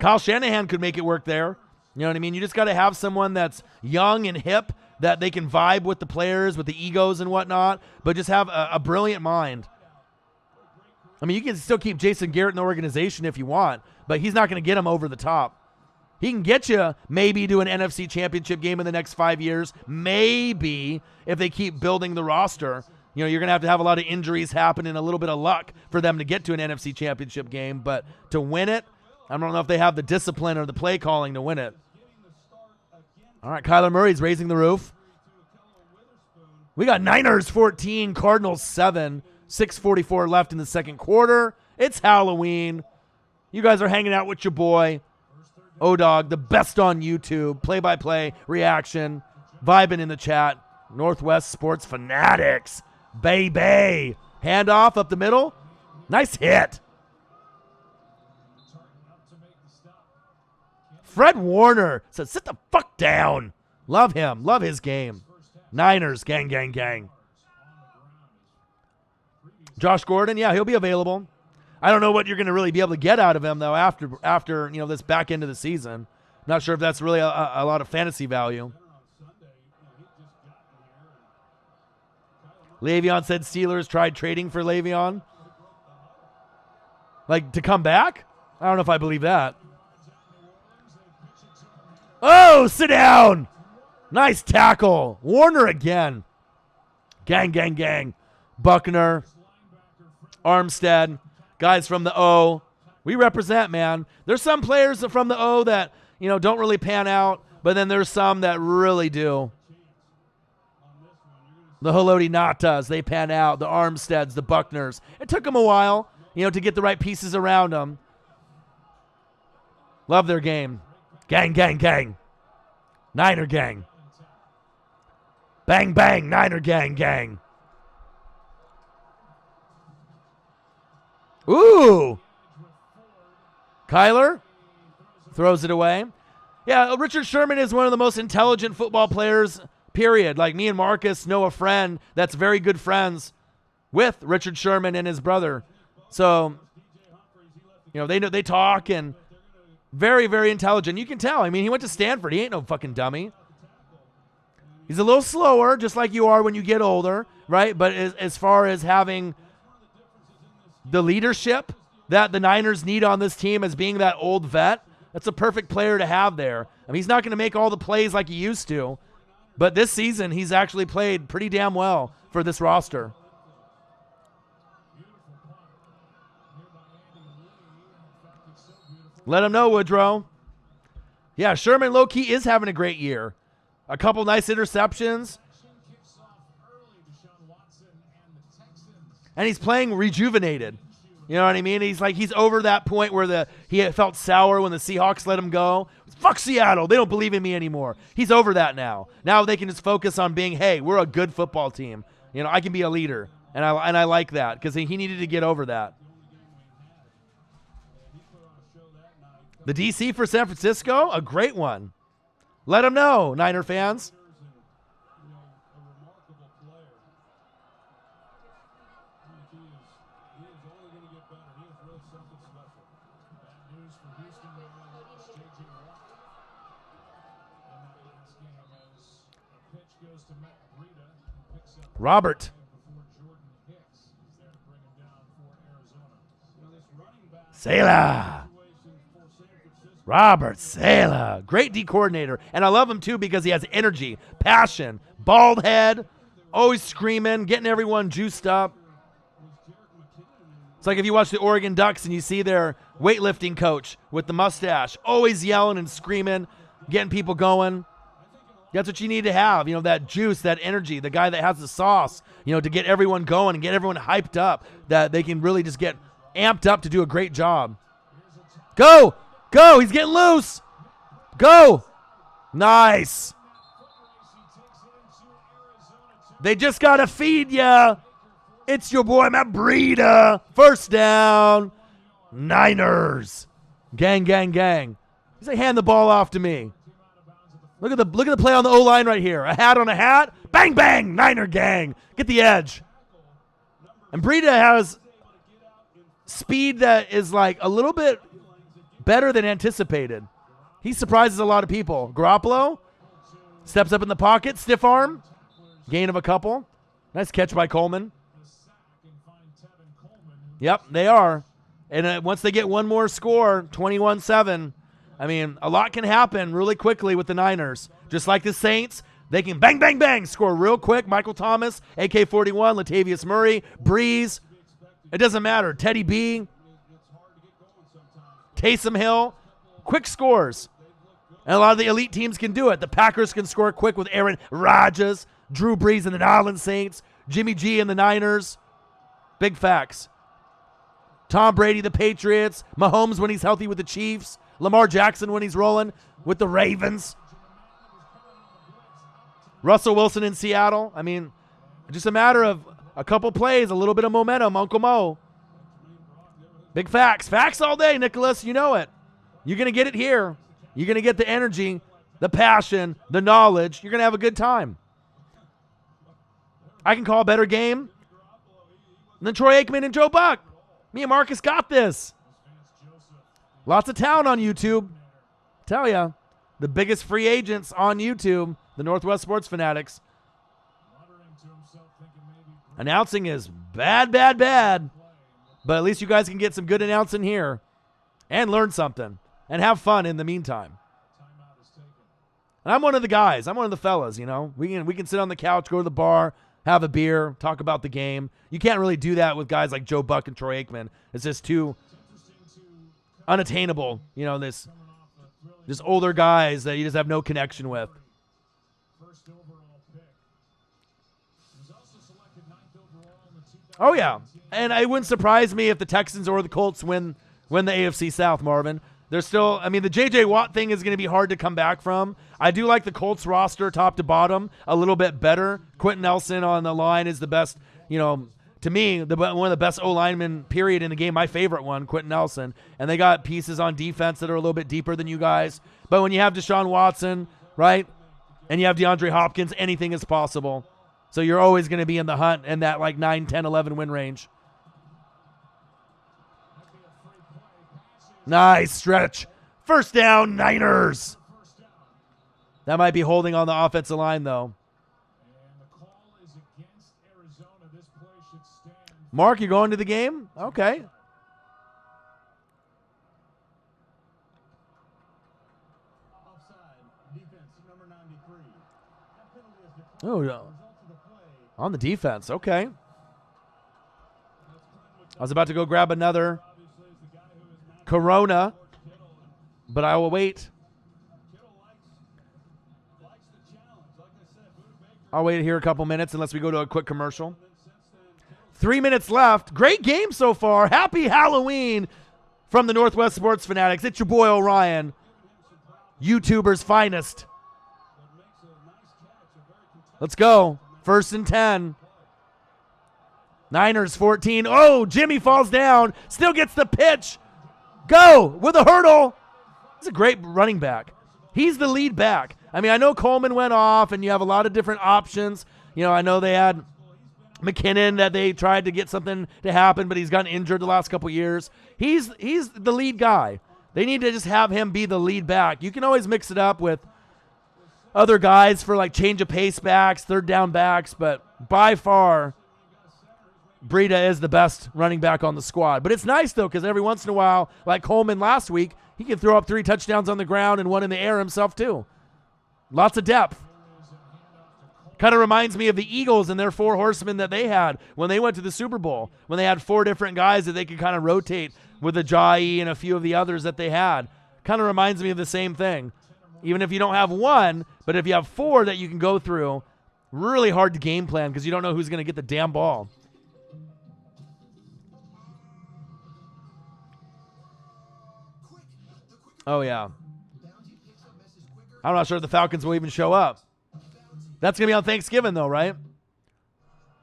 Kyle Shanahan could make it work there. You know what I mean? You just got to have someone that's young and hip, that they can vibe with the players, with the egos and whatnot, but just have a brilliant mind. I mean, you can still keep Jason Garrett in the organization if you want, but he's not going to get him over the top. He can get you maybe to an NFC championship game in the next 5 years. Maybe if they keep building the roster. You know, you're going to have a lot of injuries happen and a little bit of luck for them to get to an NFC championship game. But to win it, I don't know if they have the discipline or the play calling to win it. All right, Kyler Murray's raising the roof. We got Niners 14, Cardinals 7, 6:44 left in the second quarter. It's Halloween. You guys are hanging out with your boy, O-Dog, the best on YouTube, play-by-play reaction, vibing in the chat. Northwest Sports Fanatics, baby. Handoff up the middle. Nice hit. Fred Warner says, sit the fuck down. Love him. Love his game. Niners, gang, gang, gang. Josh Gordon, yeah, he'll be available. I don't know what you're going to really be able to get out of him, though, after this back end of the season. Not sure if that's really a lot of fantasy value. Le'Veon said Steelers tried trading for Le'Veon. Like, to come back? I don't know if I believe that. Oh, sit down. Nice tackle. Warner again. Gang, gang, gang. Buckner. Armstead. Guys from the O. We represent, man. There's some players from the O that, don't really pan out, but then there's some that really do. The Haloti Natas, they pan out. The Armsteads, the Buckners. It took them a while, to get the right pieces around them. Love their game. Gang, gang, gang. Niner gang. Bang, bang, Niner gang, gang. Ooh. Kyler throws it away. Yeah, Richard Sherman is one of the most intelligent football players, period. Like me and Marcus know a friend that's very good friends with Richard Sherman and his brother. So, they talk and very, very intelligent. You can tell. I mean, he went to Stanford. He ain't no fucking dummy. He's a little slower, just like you are when you get older, right? But as far as having the leadership that the Niners need on this team as being that old vet, that's a perfect player to have there. I mean, he's not going to make all the plays like he used to, but this season he's actually played pretty damn well for this roster. Let him know, Woodrow. Yeah, Sherman low-key is having a great year. A couple nice interceptions. And he's playing rejuvenated. You know what I mean? He's over that point where he had felt sour when the Seahawks let him go. Fuck Seattle. They don't believe in me anymore. He's over that now. Now they can just focus on being, hey, we're a good football team. I can be a leader. And I like that because he needed to get over that. The DC for San Francisco, a great one. Let them know, Niner fans. Robert. Salah. Robert Saleh, great D coordinator. And I love him, too, because he has energy, passion, bald head, always screaming, getting everyone juiced up. It's like if you watch the Oregon Ducks and you see their weightlifting coach with the mustache, always yelling and screaming, getting people going. That's what you need to have, that juice, that energy, the guy that has the sauce, to get everyone going and get everyone hyped up, that they can really just get amped up to do a great job. Go! Go! He's getting loose! Go! Nice! They just got to feed ya! It's your boy, Matt Breida! First down! Niners! Gang, gang, gang. He's like, hand the ball off to me. Look at the play on the O-line right here. A hat on a hat. Bang, bang! Niner gang! Get the edge. And Breida has speed that is like a little bit better than anticipated. He surprises a lot of people. Garoppolo steps up in the pocket, stiff arm, gain of a couple. Nice catch by Coleman. Yep, they are. And once they get one more score, 21-7, I mean, a lot can happen really quickly with the Niners. Just like the Saints, they can bang, bang, bang, score real quick. Michael Thomas, AK-41, Latavius Murray, Breeze. It doesn't matter. Teddy B, Taysom Hill, quick scores. And a lot of the elite teams can do it. The Packers can score quick with Aaron Rodgers, Drew Brees and the New Orleans Saints, Jimmy G and the Niners. Big facts. Tom Brady, the Patriots, Mahomes when he's healthy with the Chiefs, Lamar Jackson when he's rolling with the Ravens, Russell Wilson in Seattle. I mean, just a matter of a couple plays, a little bit of momentum, Uncle Mo. Big facts. Facts all day, Nicholas. You know it. You're going to get it here. You're going to get the energy, the passion, the knowledge. You're going to have a good time. I can call a better game than Troy Aikman and Joe Buck. Me and Marcus got this. Lots of talent on YouTube. Tell ya, the biggest free agents on YouTube, the Northwest Sports Fanatics. Announcing is bad, bad, bad. But at least you guys can get some good announcing here and learn something and have fun in the meantime. And I'm one of the guys. I'm one of the fellas, you know. We can sit on the couch, go to the bar, have a beer, talk about the game. You can't really do that with guys like Joe Buck and Troy Aikman. It's just too unattainable, you know, this just older guys that you just have no connection with. Oh, yeah. And it wouldn't surprise me if the Texans or the Colts win the AFC South, Marvin. They're still, I mean, the J.J. Watt thing is going to be hard to come back from. I do like the Colts roster top to bottom a little bit better. Quentin Nelson on the line is the best, you know, to me, one of the best O-linemen, period, in the game. My favorite one, Quentin Nelson. And they got pieces on defense that are a little bit deeper than you guys. But when you have Deshaun Watson, right, and you have DeAndre Hopkins, anything is possible. So you're always going to be in the hunt in that like 9, 10, 11 win range. Nice stretch. First down, Niners. That might be holding on the offensive line, though. Mark, you going to the game? Okay. Oh, no. On the defense. Okay. I was about to go grab another Corona, but I will wait. I'll wait here a couple minutes unless we go to a quick commercial. 3 minutes left. Great game so far. Happy Halloween from the Northwest Sports Fanatics. It's your boy Orion, YouTuber's finest. Let's go. 1st and 10. Niners 14. Oh, Jimmy falls down. Still gets the pitch. Go with a hurdle. He's a great running back. He's the lead back. I mean, I know Coleman went off, and you have a lot of different options. You know, I know they had McKinnon that they tried to get something to happen, but he's gotten injured the last couple years. He's the lead guy. They need to just have him be the lead back. You can always mix it up with other guys for like change of pace backs, third down backs, but by far, Breida is the best running back on the squad. But it's nice, though, because every once in a while, like Coleman last week, he can throw up 3 touchdowns on the ground and 1 in the air himself, too. Lots of depth. Kind of reminds me of the Eagles and their 4 horsemen that they had when they went to the Super Bowl, when they had 4 different guys that they could kind of rotate with Ajayi and a few of the others that they had. Kind of reminds me of the same thing. Even if you don't have 1, but if you have 4 that you can go through, really hard to game plan because you don't know who's going to get the damn ball. Oh, yeah. I'm not sure if the Falcons will even show up. That's going to be on Thanksgiving, though, right?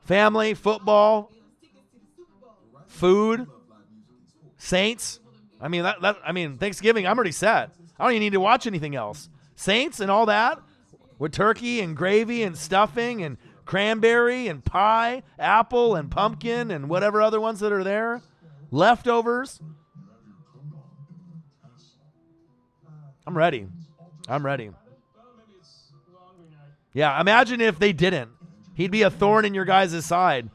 Family, football, food, Saints. I mean, Thanksgiving, I'm already set. I don't even need to watch anything else. Saints and all that with turkey and gravy and stuffing and cranberry and pie, apple and pumpkin and whatever other ones that are there. Leftovers. I'm ready. Yeah, imagine if they didn't. He'd be a thorn in your guys' side.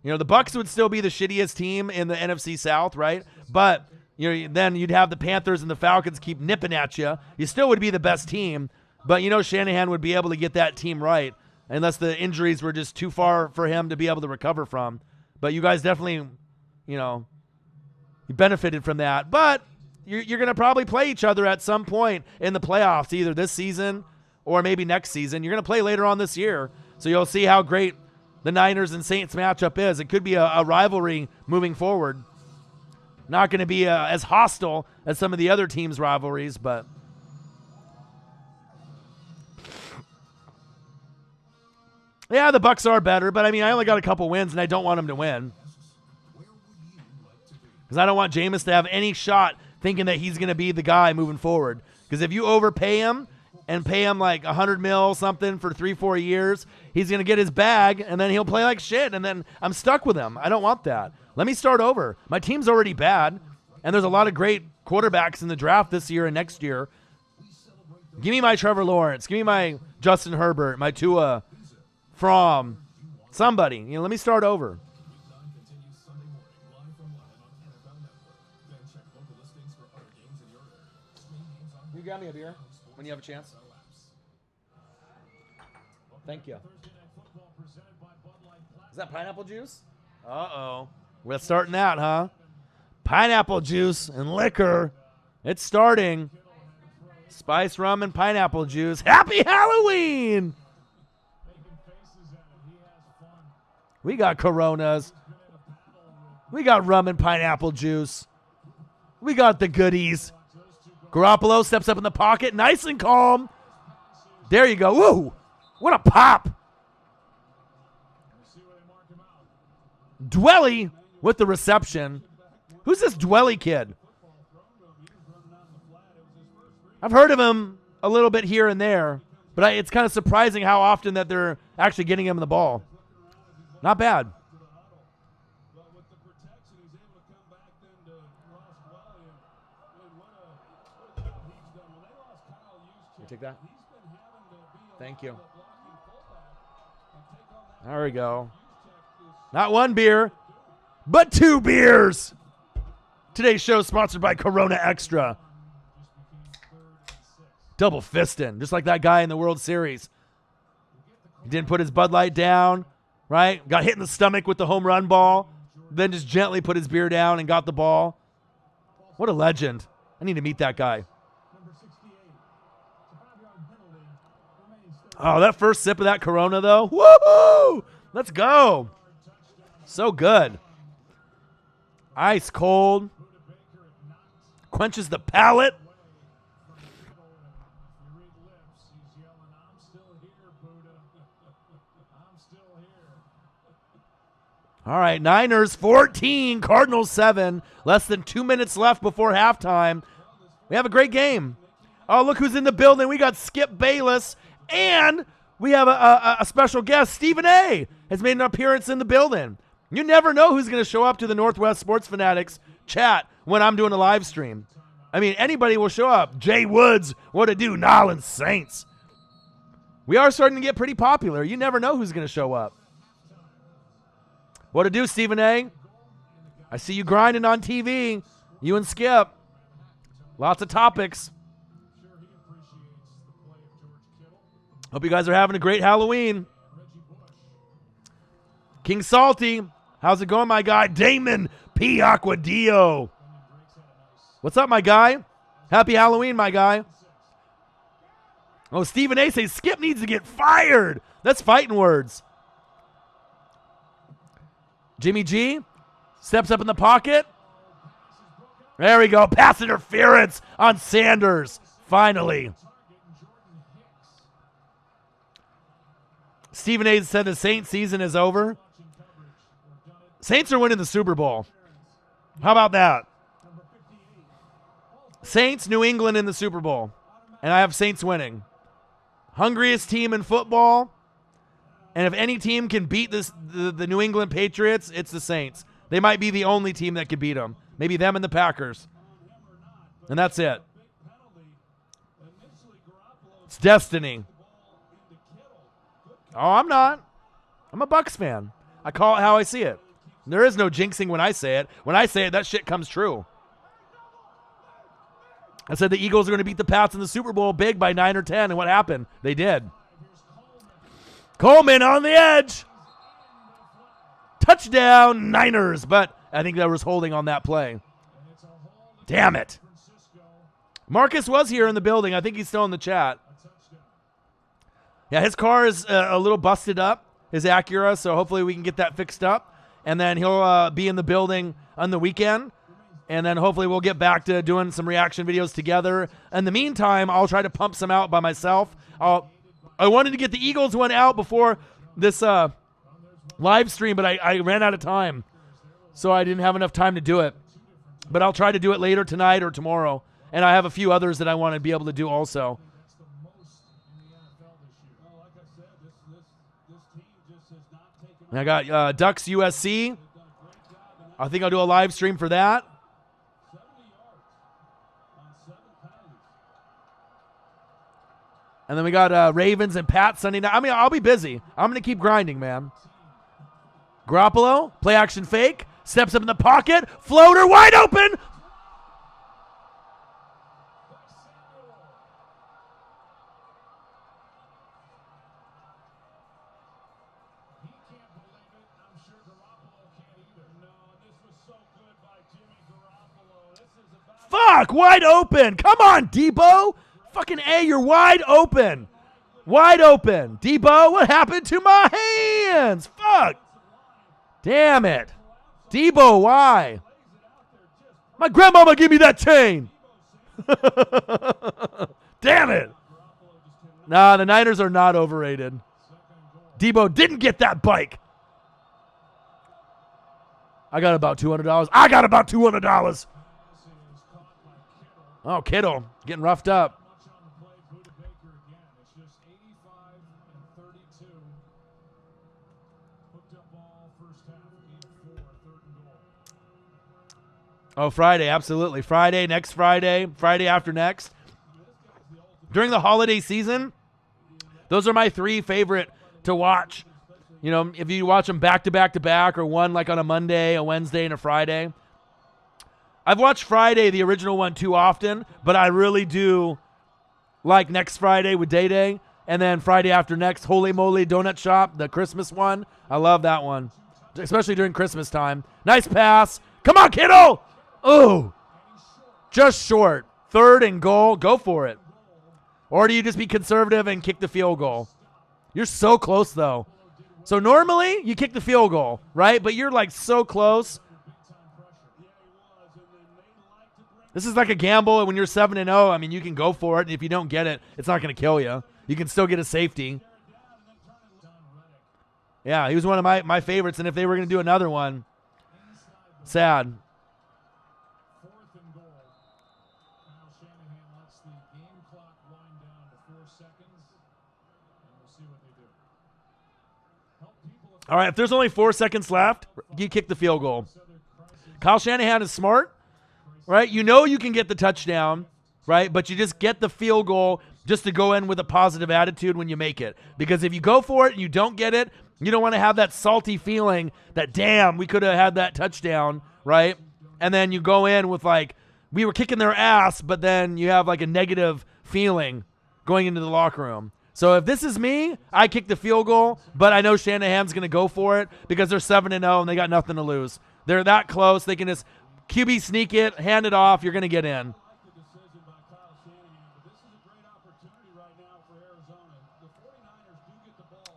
You know, the Bucs would still be the shittiest team in the NFC South, right? But then you'd have the Panthers and the Falcons keep nipping at you. You still would be the best team, but Shanahan would be able to get that team right unless the injuries were just too far for him to be able to recover from. But you guys definitely, you benefited from that. But you're going to probably play each other at some point in the playoffs, either this season or maybe next season. You're going to play later on this year, so you'll see how great the Niners and Saints matchup is. It could be a rivalry moving forward. Not going to be as hostile as some of the other teams' rivalries, but yeah, the Bucs are better. But I only got a couple wins, and I don't want them to win because I don't want Jameis to have any shot thinking that he's going to be the guy moving forward. Because if you overpay him and pay him like $100 million something for 3-4 years, he's going to get his bag, and then he'll play like shit, and then I'm stuck with him. I don't want that. Let me start over. My team's already bad, and there's a lot of great quarterbacks in the draft this year and next year. Give me my Trevor Lawrence. Give me my Justin Herbert, my Tua, from somebody. Let me start over. You got me a beer when you have a chance. Thank you. Is that pineapple juice? Uh-oh. We're starting that, huh? Pineapple juice and liquor. It's starting. Spice rum and pineapple juice. Happy Halloween! We got Coronas. We got rum and pineapple juice. We got the goodies. Garoppolo steps up in the pocket, nice and calm. There you go. Woo! What a pop. Dwelly with the reception. Who's this Dwelly kid? I've heard of him a little bit here and there, but it's kind of surprising how often that they're actually getting him the ball. Not bad. You take that? Thank you. There we go. Not one beer, but 2 beers. Today's show is sponsored by Corona Extra. Double fisting, just like that guy in the World Series. He didn't put his Bud Light down, right? Got hit in the stomach with the home run ball, then just gently put his beer down and got the ball. What a legend. I need to meet that guy. Oh, that first sip of that Corona, though. Woohoo! Let's go. So good. Ice cold. Quenches the palate. All right, Niners 14, Cardinals 7. Less than 2 minutes left before halftime. We have a great game. Oh, look who's in the building. We got Skip Bayless, and we have a special guest. Stephen A. has made an appearance in the building. You never know who's going to show up to the Northwest Sports Fanatics chat when I'm doing a live stream. I mean, anybody will show up. Jay Woods, what to do, Nolans Saints. We are starting to get pretty popular. You never know who's going to show up. What to do, Stephen A? I see you grinding on TV. You and Skip. Lots of topics. Hope you guys are having a great Halloween. King Salty, how's it going, my guy? Damon P. Aquadio. What's up, my guy? Happy Halloween, my guy. Oh, Stephen A. says Skip needs to get fired. That's fighting words. Jimmy G steps up in the pocket. There we go. Pass interference on Sanders. Finally. Stephen A. said the Saints season is over. Saints are winning the Super Bowl. How about that? Saints, New England in the Super Bowl. And I have Saints winning. Hungriest team in football. And if any team can beat the New England Patriots, it's the Saints. They might be the only team that could beat them. Maybe them and the Packers. And that's it. It's destiny. Oh, I'm not. I'm a Bucs fan. I call it how I see it. There is no jinxing when I say it. When I say it, that shit comes true. I said the Eagles are going to beat the Pats in the Super Bowl big by 9 or 10, and what happened? They did. Coleman on the edge. Touchdown, Niners, but I think there was holding on that play. Damn it. Marcus was here in the building. I think he's still in the chat. Yeah, his car is a little busted up, his Acura, so hopefully we can get that fixed up. And then he'll be in the building on the weekend. And then hopefully we'll get back to doing some reaction videos together. In the meantime, I'll try to pump some out by myself. I wanted to get the Eagles one out before this live stream, but I ran out of time. So I didn't have enough time to do it. But I'll try to do it later tonight or tomorrow. And I have a few others that I want to be able to do also. And I got Ducks USC. I think I'll do a live stream for that. And then we got Ravens and Pats Sunday night. I mean, I'll be busy. I'm going to keep grinding, man. Garoppolo, play action fake, steps up in the pocket, floater wide open. Fuck, wide open. Come on, Debo. Fucking A, you're wide open. Wide open. Debo, what happened to my hands? Fuck. Damn it. Debo, why? My grandmama gave me that chain. Damn it. Nah, the Niners are not overrated. Debo didn't get that bike. I got about $200. Oh, Kittle getting roughed up. Oh, Friday, absolutely. Friday, next Friday, Friday after next. During the holiday season, those are my 3 favorite to watch. You know, if you watch them back to back to back or one like on a Monday, a Wednesday, and a Friday. I've watched Friday, the original one, too often, but I really do like next Friday with Day Day, and then Friday after next, Holy Moly Donut Shop, the Christmas one. I love that one, especially during Christmas time. Nice pass. Come on, Kittle. Oh, just short. 3rd and goal. Go for it. Or do you just be conservative and kick the field goal? You're so close, though. So normally you kick the field goal, right? But you're like so close. This is like a gamble. When you're 7-0, I mean, you can go for it. And if you don't get it, it's not going to kill you. You can still get a safety. Yeah, he was one of my favorites. And if they were going to do another one, sad. All right, if there's only 4 seconds left, you kick the field goal. Kyle Shanahan is smart, right? You know you can get the touchdown, right? But you just get the field goal just to go in with a positive attitude when you make it. Because if you go for it and you don't get it, you don't want to have that salty feeling that, damn, we could have had that touchdown, right? And then you go in with like, we were kicking their ass, but then you have like a negative feeling going into the locker room. So if this is me, I kick the field goal, but I know Shanahan's going to go for it because they're 7-0 and they got nothing to lose. They're that close. They can just QB sneak it, hand it off. You're going to get in.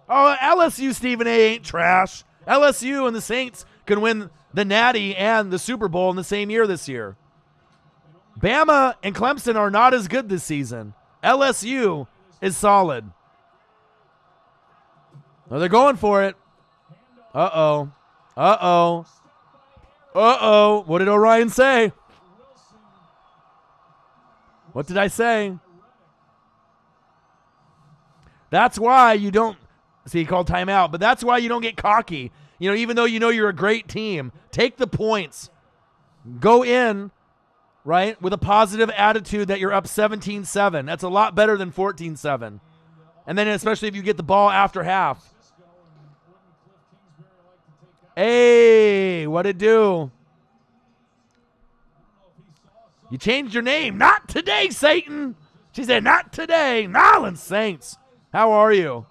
Oh, LSU, Stephen A. ain't trash. LSU and the Saints can win the Natty and the Super Bowl in the same year this year. Bama and Clemson are not as good this season. LSU is solid. Oh, they're going for it. Uh-oh. Uh-oh. Uh-oh. What did Orion say? What did I say? That's why you don't see, he called timeout, but that's why you don't get cocky. You know, even though you know you're a great team, take the points. Go in, right, with a positive attitude that you're up 17-7. That's a lot better than 14-7. And then especially if you get the ball after half. Hey, what'd it do? You changed your name. Not today, Satan. She said, not today. Nolans Saints. How are you?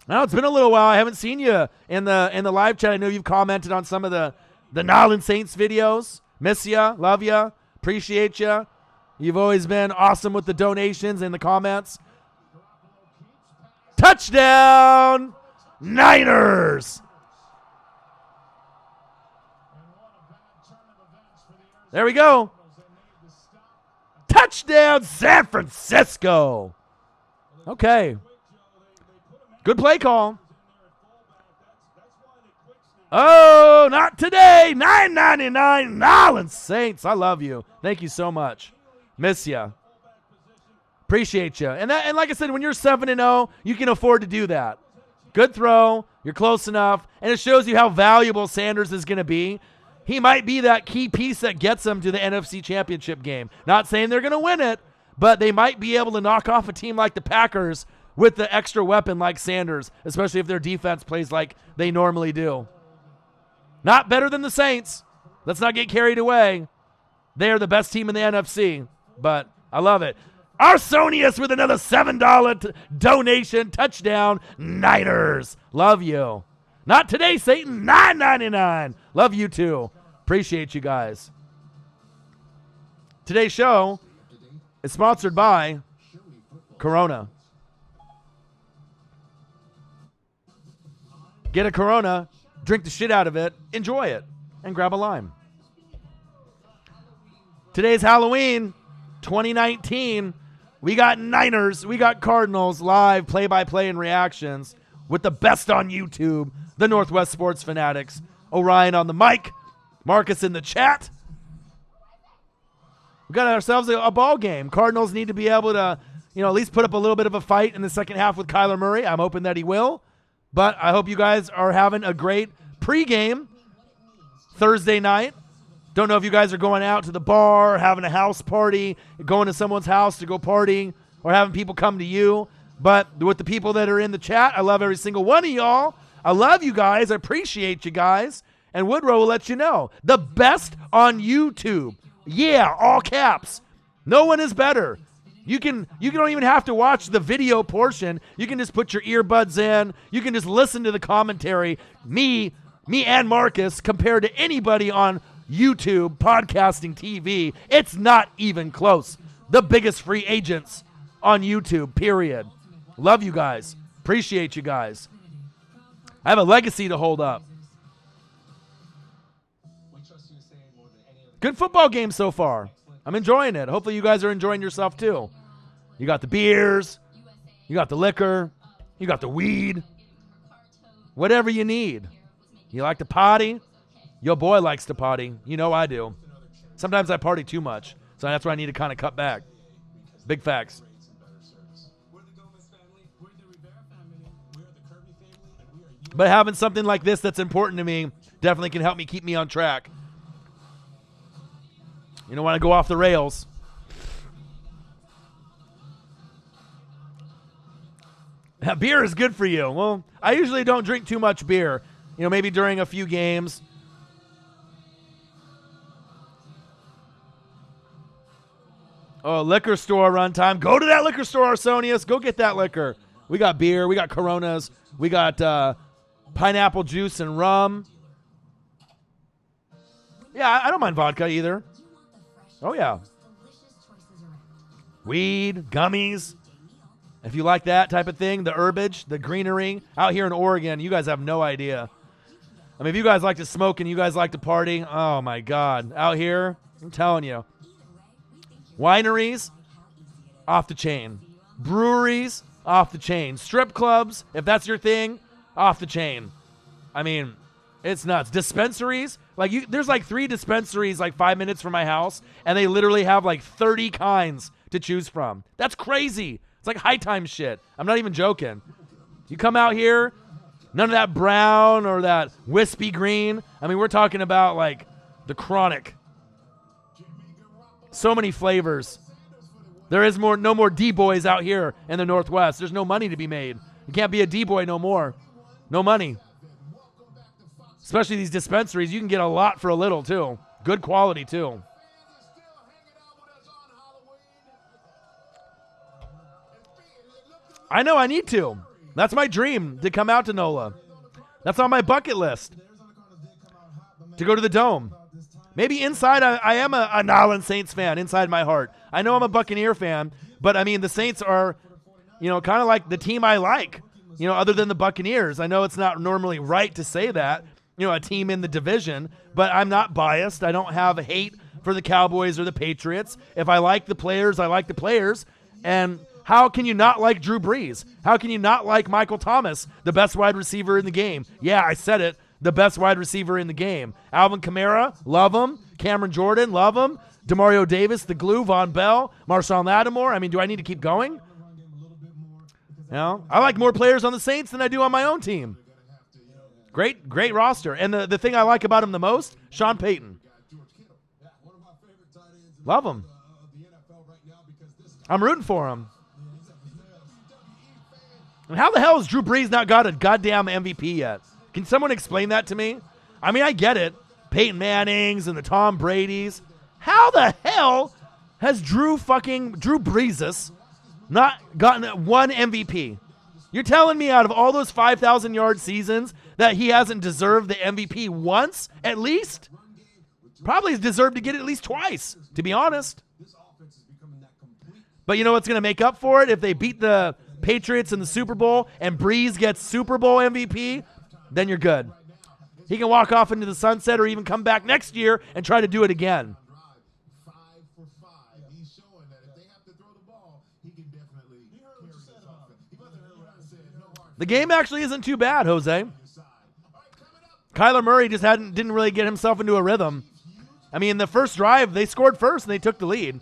Now, it's been a little while. I haven't seen you in the live chat. I know you've commented on some of the Nolans Saints videos. Miss ya. Love ya. Appreciate ya. You've always been awesome with the donations and the comments. Touchdown, Niners. There we go. Touchdown, San Francisco. Okay. Good play call. Oh, not today. $9.99. Nolans Saints. I love you. Thank you so much. Miss ya. Appreciate you. And like I said, when you're 7-0, you can afford to do that. Good throw. You're close enough. And it shows you how valuable Sanders is going to be. He might be that key piece that gets them to the NFC Championship game. Not saying they're going to win it, but they might be able to knock off a team like the Packers with the extra weapon like Sanders, especially if their defense plays like they normally do. Not better than the Saints. Let's not get carried away. They are the best team in the NFC, but I love it. Arsonius with another $7 donation. Touchdown, Niners. Love you. Not today, Satan. $9.99. Love you too. Appreciate you guys. Today's show is sponsored by Corona. Get a Corona, drink the shit out of it, enjoy it, and grab a lime. Today's Halloween, 2019. We got Niners, we got Cardinals live play-by-play and reactions with the best on YouTube, the Northwest Sports Fanatics. Orion on the mic, Marcus in the chat. We got ourselves a ball game. Cardinals need to be able to, at least put up a little bit of a fight in the second half with Kyler Murray. I'm hoping that he will. But I hope you guys are having a great pregame Thursday night. Don't know if you guys are going out to the bar, having a house party, going to someone's house to go partying, or having people come to you. But with the people that are in the chat, I love every single one of y'all. I love you guys. I appreciate you guys. And Woodrow will let you know. The best on YouTube. Yeah, all caps. No one is better. You don't even have to watch the video portion. You can just put your earbuds in. You can just listen to the commentary. Me and Marcus compared to anybody on YouTube, podcasting, TV. It's not even close. The biggest free agents on YouTube, period. Love you guys. Appreciate you guys. I have a legacy to hold up. Good football game so far. I'm enjoying it. Hopefully you guys are enjoying yourself too. You got the beers. You got the liquor. You got the weed. Whatever you need. You like to potty? Your boy likes to potty. You know I do. Sometimes I party too much. So that's why I need to kind of cut back. Big facts. But having something like this that's important to me definitely can help me keep me on track. You don't want to go off the rails. Beer is good for you. Well, I usually don't drink too much beer. Maybe during a few games. Oh, liquor store run time. Go to that liquor store, Arsonius. Go get that liquor. We got beer. We got Coronas. We got pineapple juice and rum. Yeah, I don't mind vodka either. Oh, yeah. Weed, gummies. If you like that type of thing, the herbage, the greenery. Out here in Oregon, you guys have no idea. I mean, if you guys like to smoke and you guys like to party, oh, my God. Out here, I'm telling you. Wineries, off the chain. Breweries, off the chain. Strip clubs, if that's your thing, off the chain. I mean, it's nuts. Dispensaries, there's 3 dispensaries 5 minutes from my house, and they literally have 30 kinds to choose from. That's crazy. It's like high time shit. I'm not even joking. You come out here, none of that brown or that wispy green. I mean, we're talking about the chronic. So many flavors. There is no more D-boys out here in the Northwest. There's no money to be made. You can't be a D-boy no more. No money. Especially these dispensaries. You can get a lot for a little, too. Good quality, too. I know I need to. That's my dream, to come out to NOLA. That's on my bucket list. To go to the Dome. Maybe inside, I am a New Orleans Saints fan inside my heart. I know I'm a Buccaneer fan, but I mean, the Saints are, kind of like the team I like, other than the Buccaneers. I know it's not normally right to say that, a team in the division, but I'm not biased. I don't have hate for the Cowboys or the Patriots. If I like the players, I like the players. And how can you not like Drew Brees? How can you not like Michael Thomas, the best wide receiver in the game? Yeah, I said it. The best wide receiver in the game. Alvin Kamara, love him. Cameron Jordan, love him. Demario Davis, the glue. Von Bell, Marshawn Lattimore. I mean, do I need to keep going? I like more players on the Saints than I do on my own team. Great roster. And the thing I like about him the most, Sean Payton. Love him. I'm rooting for him. And how the hell has Drew Brees not got a goddamn MVP yet? Can someone explain that to me? I mean, I get it. Peyton Mannings and the Tom Bradys. How the hell has Drew Brees not gotten one MVP? You're telling me out of all those 5,000-yard seasons that he hasn't deserved the MVP once, at least? Probably deserved to get it at least twice, to be honest. But you know what's going to make up for it? If they beat the Patriots in the Super Bowl and Brees gets Super Bowl MVP, then you're good. He can walk off into the sunset or even come back next year and try to do it again. The game actually isn't too bad, Jose. Kyler Murray just didn't really get himself into a rhythm. I mean, the first drive, they scored first and they took the lead.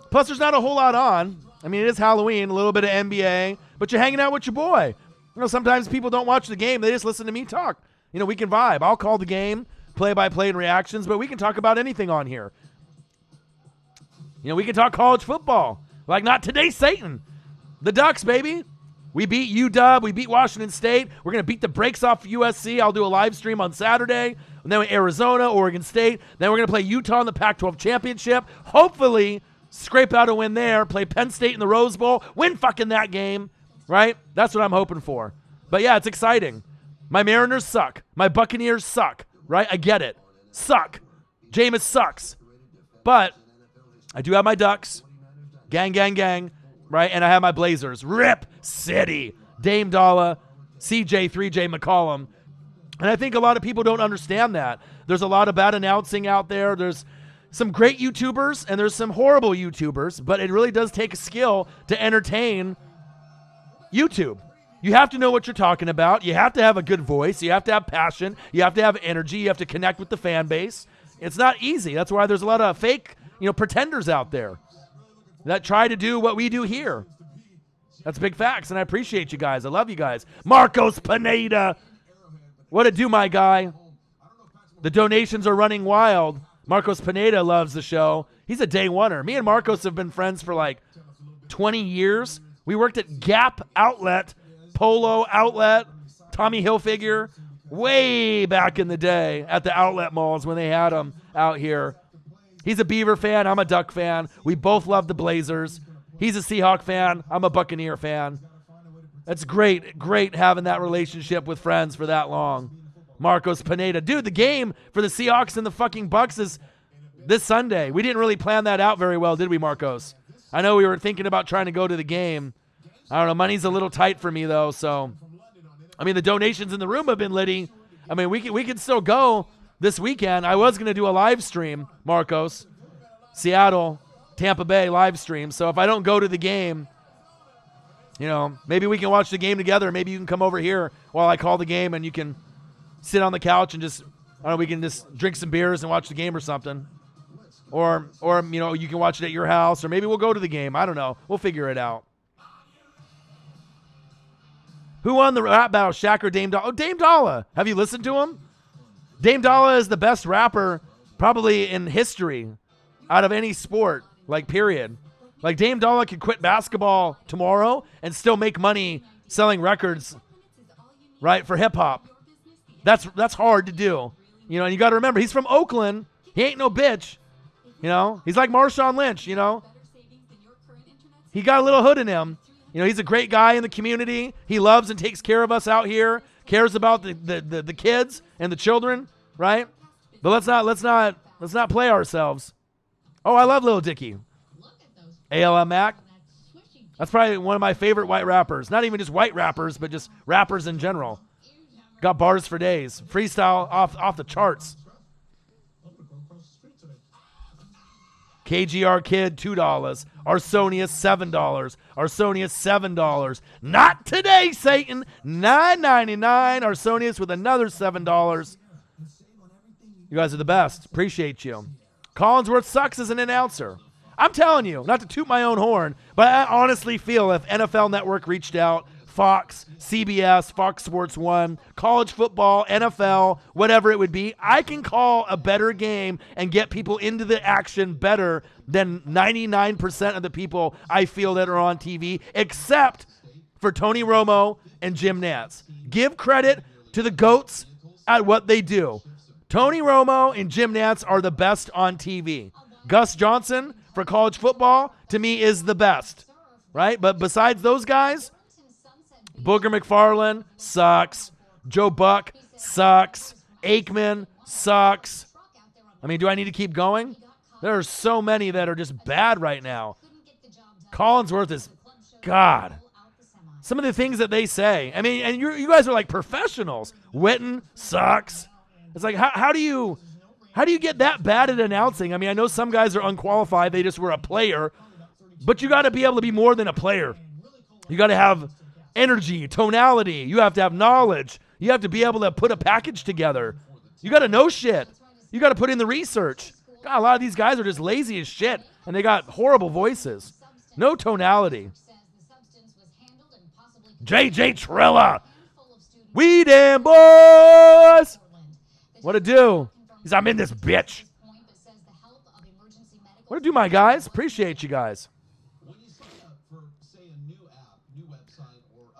Plus, there's not a whole lot on. I mean, it is Halloween, a little bit of NBA, but you're hanging out with your boy. Sometimes people don't watch the game. They just listen to me talk. We can vibe. I'll call the game, play-by-play and reactions, but we can talk about anything on here. We can talk college football. Like, not today, Satan. The Ducks, baby. We beat UW. We beat Washington State. We're going to beat the brakes off USC. I'll do a live stream on Saturday. And then Arizona, Oregon State. Then we're going to play Utah in the Pac-12 championship. Hopefully, scrape out a win there. Play Penn State in the Rose Bowl. Win fucking that game. Right? That's what I'm hoping for. But yeah, it's exciting. My Mariners suck. My Buccaneers suck. Right? I get it. Suck. Jameis sucks. But I do have my Ducks. Gang, gang, gang. Right? And I have my Blazers. Rip City. Dame Dollar. CJ 3J McCollum. And I think a lot of people don't understand that. There's a lot of bad announcing out there. There's some great YouTubers and there's some horrible YouTubers. But it really does take a skill to entertain YouTube. You have to know what you're talking about. You have to have a good voice. You have to have passion. You have to have energy. You have to connect with the fan base. It's not easy. That's why there's a lot of fake, pretenders out there that try to do what we do here. That's big facts, and I appreciate you guys. I love you guys. Marcos Pineda. What it do, my guy? The donations are running wild. Marcos Pineda loves the show. He's a day oneer. Me and Marcos have been friends for like 20 years. We worked at Gap Outlet, Polo Outlet, Tommy Hilfiger, way back in the day at the outlet malls when they had them out here. He's a Beaver fan. I'm a Duck fan. We both love the Blazers. He's a Seahawk fan. I'm a Buccaneer fan. That's great having that relationship with friends for that long. Marcos Pineda. Dude, the game for the Seahawks and the fucking Bucks is this Sunday. We didn't really plan that out very well, did we, Marcos? I know we were thinking about trying to go to the game. I don't know. Money's a little tight for me, though. So, I mean, the donations in the room have been litty. I mean, we can still go this weekend. I was going to do a live stream, Marcos. Seattle, Tampa Bay live stream. So if I don't go to the game, maybe we can watch the game together. Maybe you can come over here while I call the game and you can sit on the couch and we can just drink some beers and watch the game or something. Or you can watch it at your house, or maybe we'll go to the game. I don't know. We'll figure it out. Who won the rap battle, Shaq or Dame Dollar? Oh, Dame Dollar. Have you listened to him? Dame Dollar is the best rapper probably in history out of any sport, period. Dame Dollar could quit basketball tomorrow and still make money selling records, right, for hip-hop. That's hard to do. And you got to remember, he's from Oakland. He ain't no bitch. He's like Marshawn Lynch, he got a little hood in him. You know, he's a great guy in the community. He loves and takes care of us out here. Cares about the kids and the children, right? But let's not play ourselves. Oh, I love Lil Dicky. ALM Mac. That's probably one of my favorite white rappers. Not even just white rappers, but just rappers in general. Got bars for days. Freestyle off the charts. KGR Kid, $2. Arsonius, $7. Arsonius, $7. Not today, Satan. $9.99. Arsonius with another $7. You guys are the best. Appreciate you. Collinsworth sucks as an announcer. I'm telling you, not to toot my own horn, but I honestly feel if NFL Network reached out, Fox, CBS, Fox Sports 1, college football, NFL, whatever it would be, I can call a better game and get people into the action better than 99% of the people I feel that are on TV, except for Tony Romo and Jim Nantz. Give credit to the GOATs at what they do. Tony Romo and Jim Nantz are the best on TV. Gus Johnson for college football, to me, is the best, right? But besides those guys, Booger McFarland sucks. Joe Buck sucks. Aikman sucks. I mean, do I need to keep going? There are so many that are just bad right now. Collinsworth is, God. Some of the things that they say. I mean, and you guys are like professionals. Witten sucks. It's like, how do you get that bad at announcing? I mean, I know some guys are unqualified. They just were a player. But you got to be able to be more than a player. You got to have energy, tonality. You have to have knowledge. You have to be able to put a package together. You got to know shit. You got to put in the research. God, a lot of these guys are just lazy as shit, and they got horrible voices. No tonality. JJ Trilla. We damn boys. What to do? He's, I'm in this bitch. What to do, my guys? Appreciate you guys.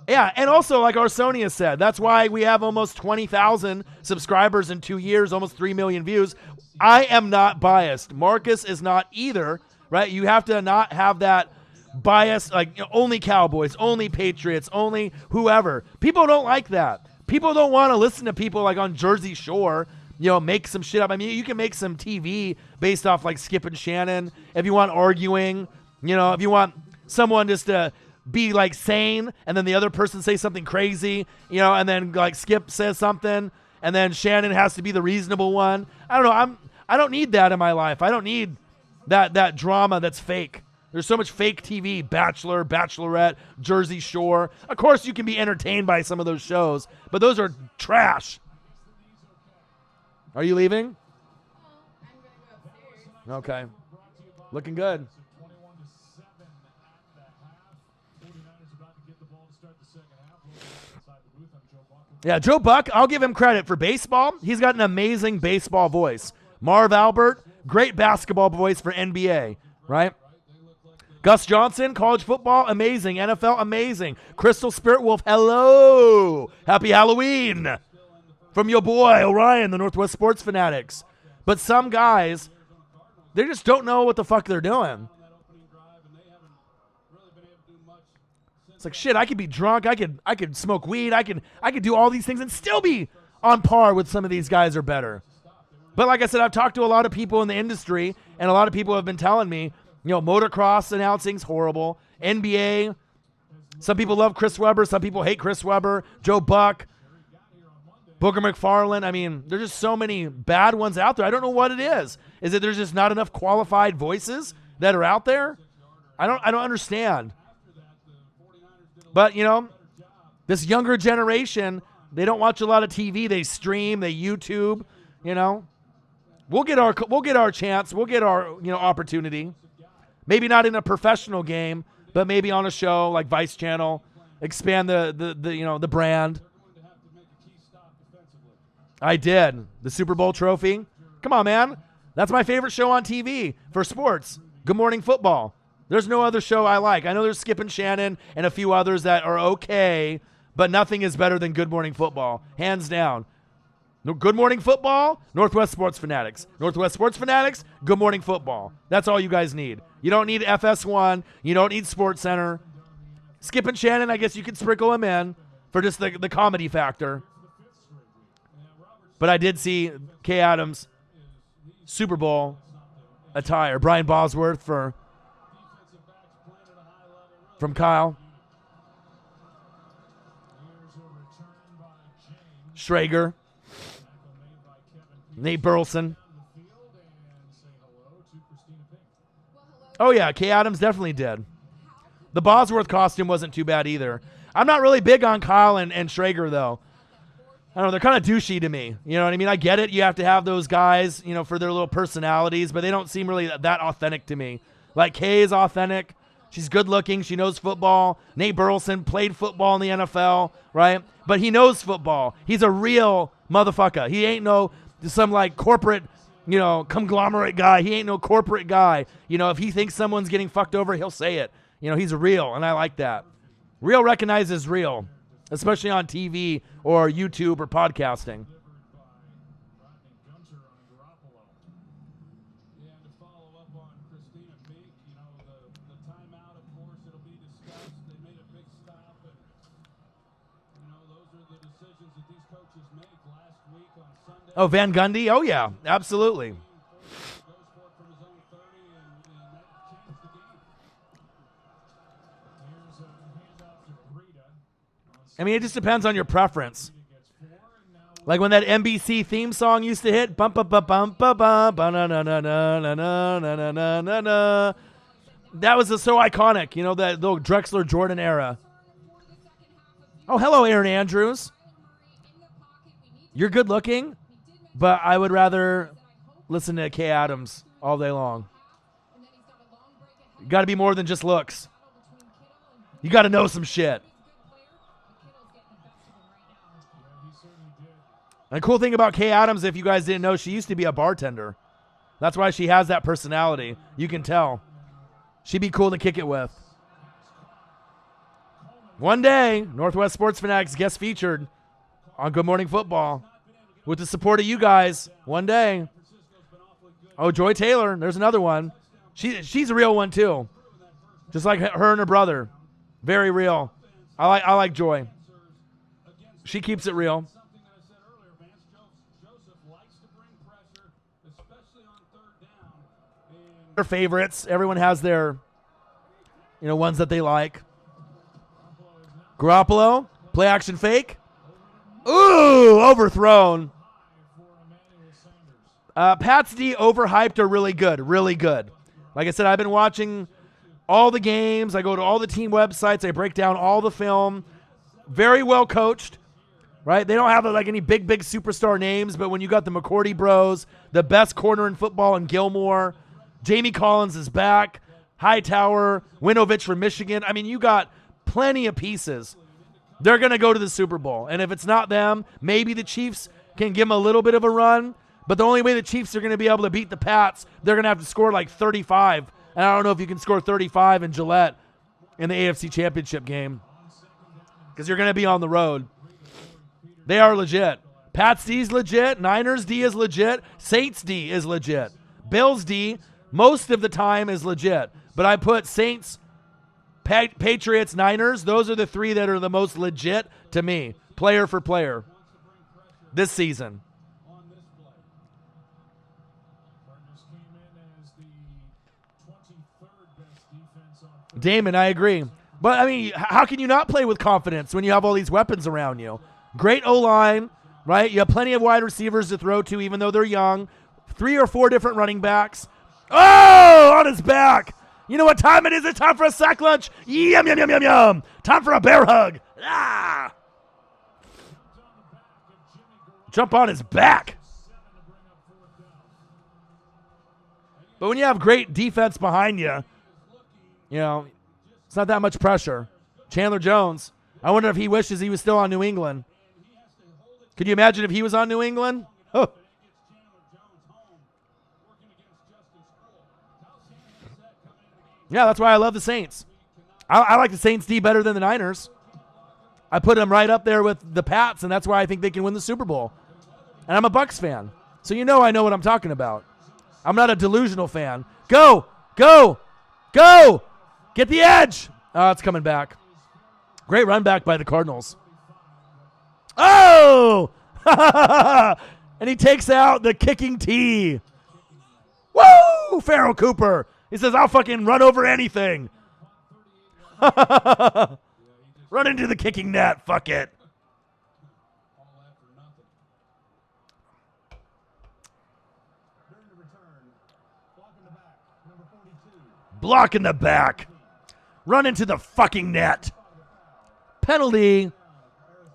Yeah, and also, like Arsonia said, that's why we have almost 20,000 subscribers in 2 years, almost 3 million views. I am not biased. Marcus is not either, right? You have to not have that bias, like, you know, only Cowboys, only Patriots, only whoever. People don't like that. People don't want to listen to people like on Jersey Shore, you know, make some shit up. I mean, you can make some TV based off like Skip and Shannon if you want arguing, you know, if you want someone just to be like sane and then the other person say something crazy, you know, and then like Skip says something and then Shannon has to be the reasonable one. I don't know. I don't need that in my life. I don't need that drama that's fake. There's so much fake TV, Bachelor, Bachelorette, Jersey Shore. Of course, you can be entertained by some of those shows, but those are trash. Are you leaving? Okay. Looking good. Yeah, Joe Buck, I'll give him credit for baseball. He's got an amazing baseball voice. Marv Albert, great basketball voice for NBA, right? Gus Johnson, college football, amazing. NFL, amazing. Crystal Spirit Wolf, hello. Happy Halloween. From your boy, Orion, the Northwest Sports Fanatics. But some guys, they just don't know what the fuck they're doing. It's like, shit, I could be drunk. I could smoke weed. I could do all these things and still be on par with some of these guys or better. But like I said, I've talked to a lot of people in the industry, and a lot of people have been telling me, you know, motocross announcing's horrible. NBA, some people love Chris Webber. Some people hate Chris Webber. Joe Buck. Booger McFarland. I mean, there's just so many bad ones out there. I don't know what it is. Is it there's just not enough qualified voices that are out there? I don't understand. But, you know, this younger generation, they don't watch a lot of TV. They stream, they YouTube, you know. We'll get our chance. We'll get our, you know, opportunity. Maybe not in a professional game, but maybe on a show like Vice Channel. Expand the you know, the brand. I did. The Super Bowl trophy. Come on, man. That's my favorite show on TV for sports. Good Morning Football. There's no other show I like. I know there's Skip and Shannon and a few others that are okay, but nothing is better than Good Morning Football. Hands down. No, Good Morning Football, Northwest Sports Fanatics. Northwest Sports Fanatics, Good Morning Football. That's all you guys need. You don't need FS1. You don't need Sports Center. Skip and Shannon, I guess you could sprinkle them in for just the comedy factor. But I did see Kay Adams' Super Bowl attire. Brian Bosworth from Kyle. Schrager. Nate Burleson. Oh, yeah, Kay Adams definitely did. The Bosworth costume wasn't too bad either. I'm not really big on Kyle and Schrager, though. I don't know, they're kind of douchey to me. You know what I mean? I get it. You have to have those guys, you know, for their little personalities, but they don't seem really that authentic to me. Like, Kay is authentic. She's good looking. She knows football. Nate Burleson played football in the NFL, right? But he knows football. He's a real motherfucker. He ain't some like corporate, you know, conglomerate guy. He ain't no corporate guy. You know, if he thinks someone's getting fucked over, he'll say it. You know, he's real, and I like that. Real recognizes real, especially on TV or YouTube or podcasting. Oh, Van Gundy? Oh, yeah, absolutely. I mean, it just depends on your preference. Like when that NBC theme song used to hit, bum bum bum bum bum bum na na na na na na na na na na. That was so iconic, you know, that little Drexler Jordan era. Oh, hello, Aaron Andrews. You're good looking, but I would rather listen to Kay Adams all day long. You got to be more than just looks. You got to know some shit. And the cool thing about Kay Adams, if you guys didn't know, she used to be a bartender. That's why she has that personality. You can tell. She'd be cool to kick it with. One day, Northwest Sports Fanatics guest featured on Good Morning Football with the support of you guys. One day. Oh, Joy Taylor. There's another one. She's a real one, too. Just like her and her brother. Very real. I like Joy. She keeps it real. Their favorites. Everyone has their, you know, ones that they like. Garoppolo, play action fake. Ooh, overthrown. Pats D overhyped are really good, really good. Like I said, I've been watching all the games. I go to all the team websites. I break down all the film. Very well coached, right? They don't have like any big superstar names, but when you got the McCourty bros, the best corner in football in Gilmore, Jamie Collins is back, Hightower, Winovich from Michigan. I mean, you got plenty of pieces. They're going to go to the Super Bowl. And if it's not them, maybe the Chiefs can give them a little bit of a run. But the only way the Chiefs are going to be able to beat the Pats, they're going to have to score like 35. And I don't know if you can score 35 in Gillette in the AFC Championship game because you're going to be on the road. They are legit. Pats D is legit. Niners D is legit. Saints D is legit. Bills D most of the time is legit. But I put Saints, Patriots, Niners. Those are the three that are the most legit to me, player for player, this season. Damon, I agree. But, I mean, how can you not play with confidence when you have all these weapons around you? Great O-line, right? You have plenty of wide receivers to throw to, even though they're young. 3 or 4 different running backs. Oh, on his back. You know what time it is? It's time for a sack lunch. Yum, yum, yum, yum, yum. Time for a bear hug. Ah. Jump on his back. But when you have great defense behind you, you know, it's not that much pressure. Chandler Jones, I wonder if he wishes he was still on New England. Could you imagine if he was on New England? Oh. Yeah, that's why I love the Saints. I like the Saints D better than the Niners. I put them right up there with the Pats, and that's why I think they can win the Super Bowl. And I'm a Bucks fan. So you know I know what I'm talking about. I'm not a delusional fan. Go! Go! Go! Get the edge! Oh, it's coming back. Great run back by the Cardinals. Oh! And he takes out the kicking tee. Woo! Farrell Cooper. He says, I'll fucking run over anything. Run into the kicking net. Fuck it. Block in the back. Run into the fucking net. Penalty.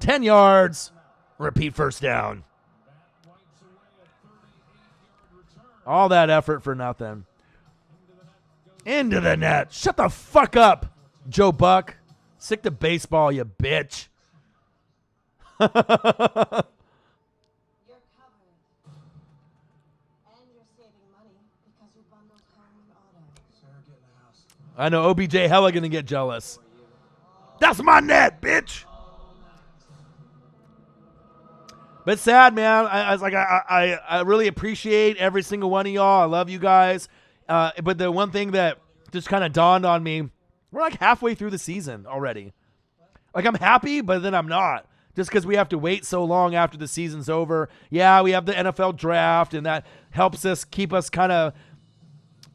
10 yards. Repeat first down. All that effort for nothing. Into the net. Shut the fuck up, Joe Buck. Sick to baseball, you bitch. You're covered. And you're saving money because you bundled home and auto. Sarah, get in the house. I know OBJ hella gonna get jealous. That's my net, bitch. But sad, man. I really appreciate every single one of y'all. I love you guys. But the one thing that just kind of dawned on me, we're like halfway through the season already. Like, I'm happy, but then I'm not. Just because we have to wait so long after the season's over. Yeah, we have the NFL draft, and that helps us keep us kind of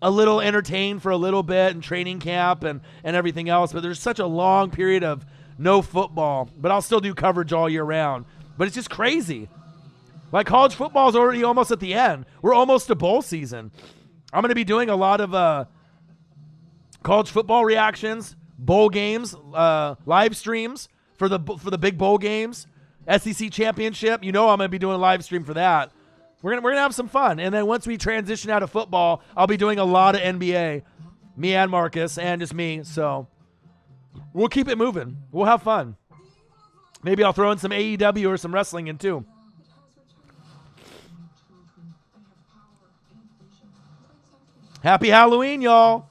a little entertained for a little bit, and training camp and everything else. But there's such a long period of no football. But I'll still do coverage all year round. But it's just crazy. Like, college football is already almost at the end. We're almost to bowl season. I'm going to be doing a lot of college football reactions, bowl games, live streams for the big bowl games, SEC championship. You know I'm going to be doing a live stream for that. We're gonna have some fun. And then once we transition out of football, I'll be doing a lot of NBA. Me and Marcus and just me. So we'll keep it moving. We'll have fun. Maybe I'll throw in some AEW or some wrestling in too. Happy Halloween, y'all.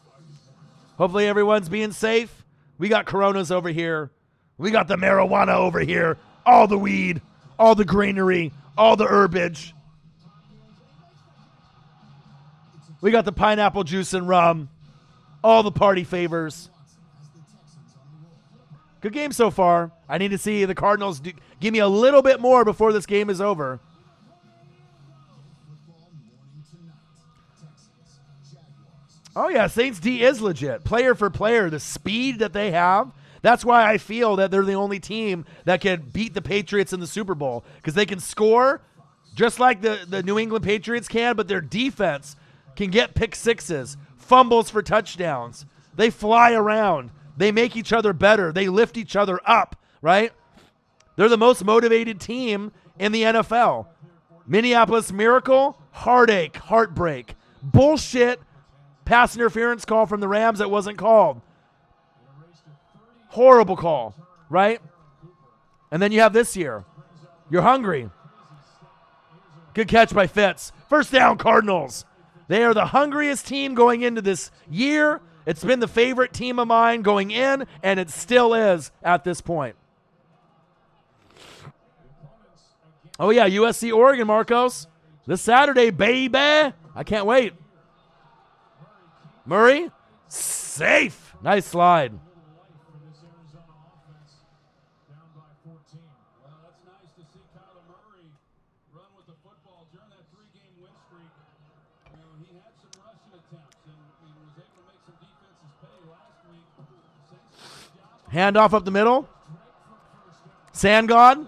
Hopefully everyone's being safe. We got Coronas over here. We got the marijuana over here. All the weed, all the greenery, all the herbage. We got the pineapple juice and rum. All the party favors. Good game so far. I need to see the Cardinals give me a little bit more before this game is over. Oh, yeah, Saints D is legit. Player for player, the speed that they have. That's why I feel that they're the only team that can beat the Patriots in the Super Bowl, because they can score just like the New England Patriots can, but their defense can get pick sixes, fumbles for touchdowns. They fly around. They make each other better. They lift each other up, right? They're the most motivated team in the NFL. Minneapolis Miracle, heartache, heartbreak. Bullshit pass interference call from the Rams that wasn't called. Horrible call, right? And then you have this year. You're hungry. Good catch by Fitz. First down, Cardinals. They are the hungriest team going into this year. It's been the favorite team of mine going in, and it still is at this point. Oh, yeah, USC Oregon, Marcos. This Saturday, baby. I can't wait. Murray, safe. Nice slide. Handoff up the middle. Sand God.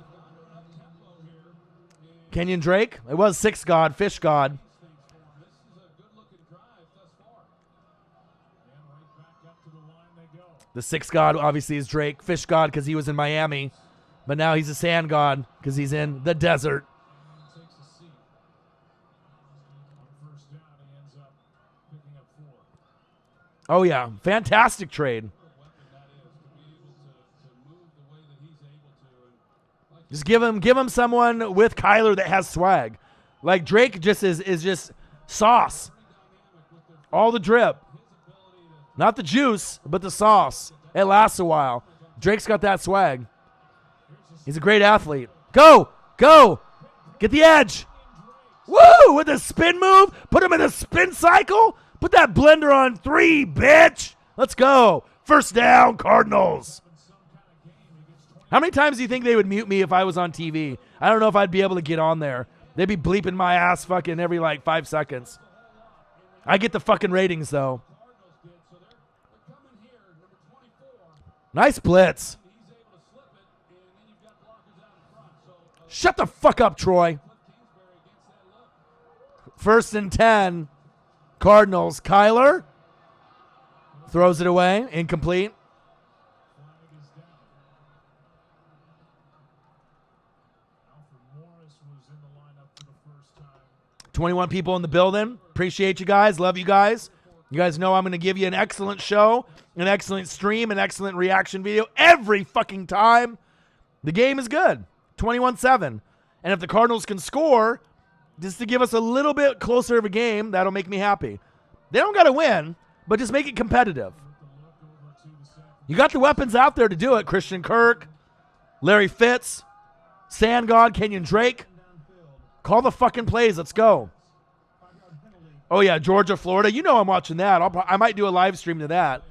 Kenyon Drake. It was Six God, Fish God. The Six God obviously is Drake. Fish God because he was in Miami. But now he's a Sand God because he's in the desert. Oh, yeah. Fantastic trade. Just give him someone with Kyler that has swag. Like Drake just is just sauce. All the drip. Not the juice, but the sauce. It lasts a while. Drake's got that swag. He's a great athlete. Go! Get Get the edge. Woo! With a spin move. Put him in a spin cycle. Put that blender on 3, bitch. Let's go. First down, Cardinals. How many times do you think they would mute me if I was on TV? I don't know if I'd be able to get on there. They'd be bleeping my ass fucking every 5 seconds. I get the fucking ratings, though. Nice blitz. Shut the fuck up, Troy. First and 10. Cardinals. Kyler throws it away. Incomplete. $21 people in the building. Appreciate you guys. Love you guys. You guys know I'm going to give you an excellent show, an excellent stream, an excellent reaction video every fucking time. The game is good. 21-7. And if the Cardinals can score, just to give us a little bit closer of a game, that'll make me happy. They don't got to win, but just make it competitive. You got the weapons out there to do it. Christian Kirk, Larry Fitz, Sand God, Kenyon Drake. Call the fucking plays. Let's go. Oh, yeah, Georgia, Florida. You know I'm watching that. I might do a live stream to that,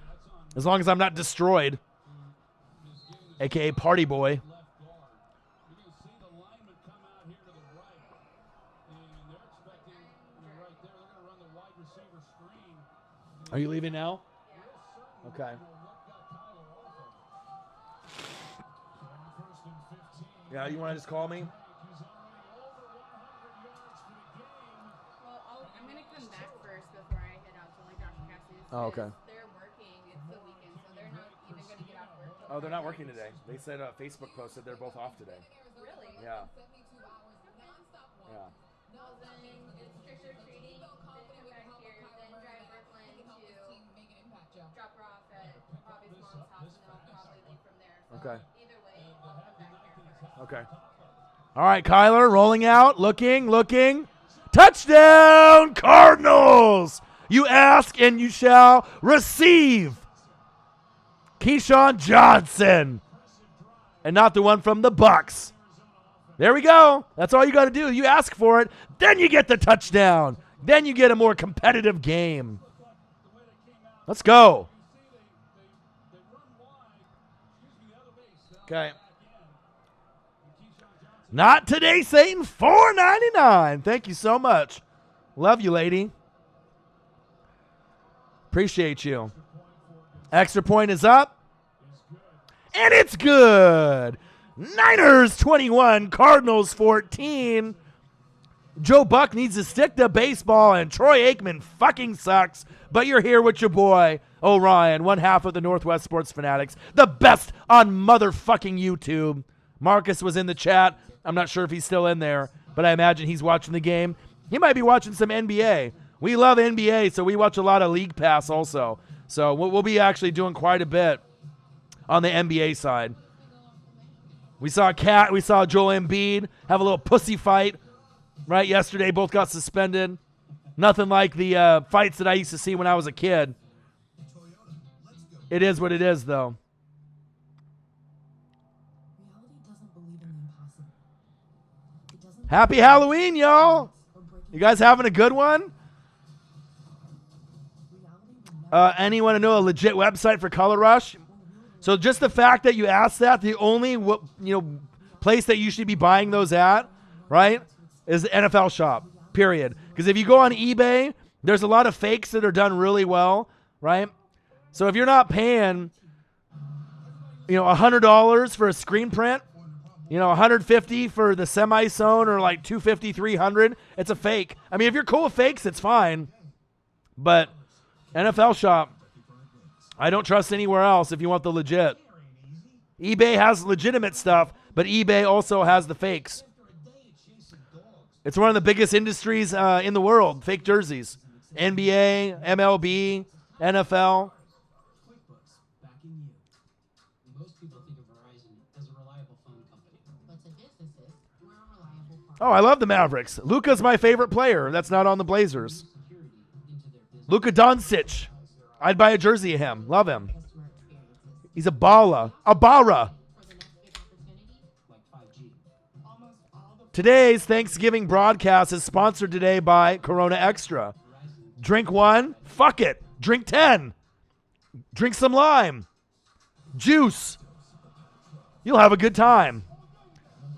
as long as I'm not destroyed, a.k.a. Party Boy. Are you leaving now? Okay. Yeah, you want to just call me? Oh, okay. They're working. It's the weekend, so they're not even going to get out of work. Oh, they're not working today. They said Facebook posted they're both off today. Really? Yeah. Yeah. Well, then it's trick or treating. Then come back here. Then drive Brooklyn to drop her off at Bobby's mom's house, and then I'll probably leave from there. So Okay. either way, I'll come back here. Okay. All right, Kyler rolling out, looking. Touchdown, Cardinals! You ask and you shall receive. Keyshawn Johnson. And not the one from the Bucks. There we go. That's all you got to do. You ask for it, then you get the touchdown. Then you get a more competitive game. Let's go. Okay. Not today, Satan. $4.99. Thank you so much. Love you, lady. Appreciate you. Extra point is up. And it's good. Niners 21, Cardinals 14. Joe Buck needs to stick to baseball, and Troy Aikman fucking sucks. But you're here with your boy, Orion, one half of the Northwest Sports Fanatics, the best on motherfucking YouTube. Marcus was in the chat. I'm not sure if he's still in there, but I imagine he's watching the game. He might be watching some NBA. We love NBA, so we watch a lot of League Pass also. So we'll be actually doing quite a bit on the NBA side. We saw Joel Embiid have a little pussy fight right yesterday. Both got suspended. Nothing like the fights that I used to see when I was a kid. It is what it is, though. Happy Halloween, y'all. You guys having a good one? Anyone know a legit website for Color Rush? So just the fact that you asked that, the only place that you should be buying those at, right, is the NFL shop, period. Because if you go on eBay, there's a lot of fakes that are done really well, right? So if you're not paying, $100 for a screen print, $150 for the semi-sewn, or like $250, $300, it's a fake. I mean, if you're cool with fakes, it's fine. But NFL shop, I don't trust anywhere else if you want the legit. eBay has legitimate stuff, but eBay also has the fakes. It's one of the biggest industries in the world, fake jerseys. NBA, MLB, NFL. Oh, I love the Mavericks. Luka's my favorite player. That's not on the Blazers. Luka Doncic. I'd buy a jersey of him. Love him. He's a baller. A barra. Today's Thanksgiving broadcast is sponsored today by Corona Extra. Drink 1, fuck it. Drink 10. Drink some lime. Juice. You'll have a good time.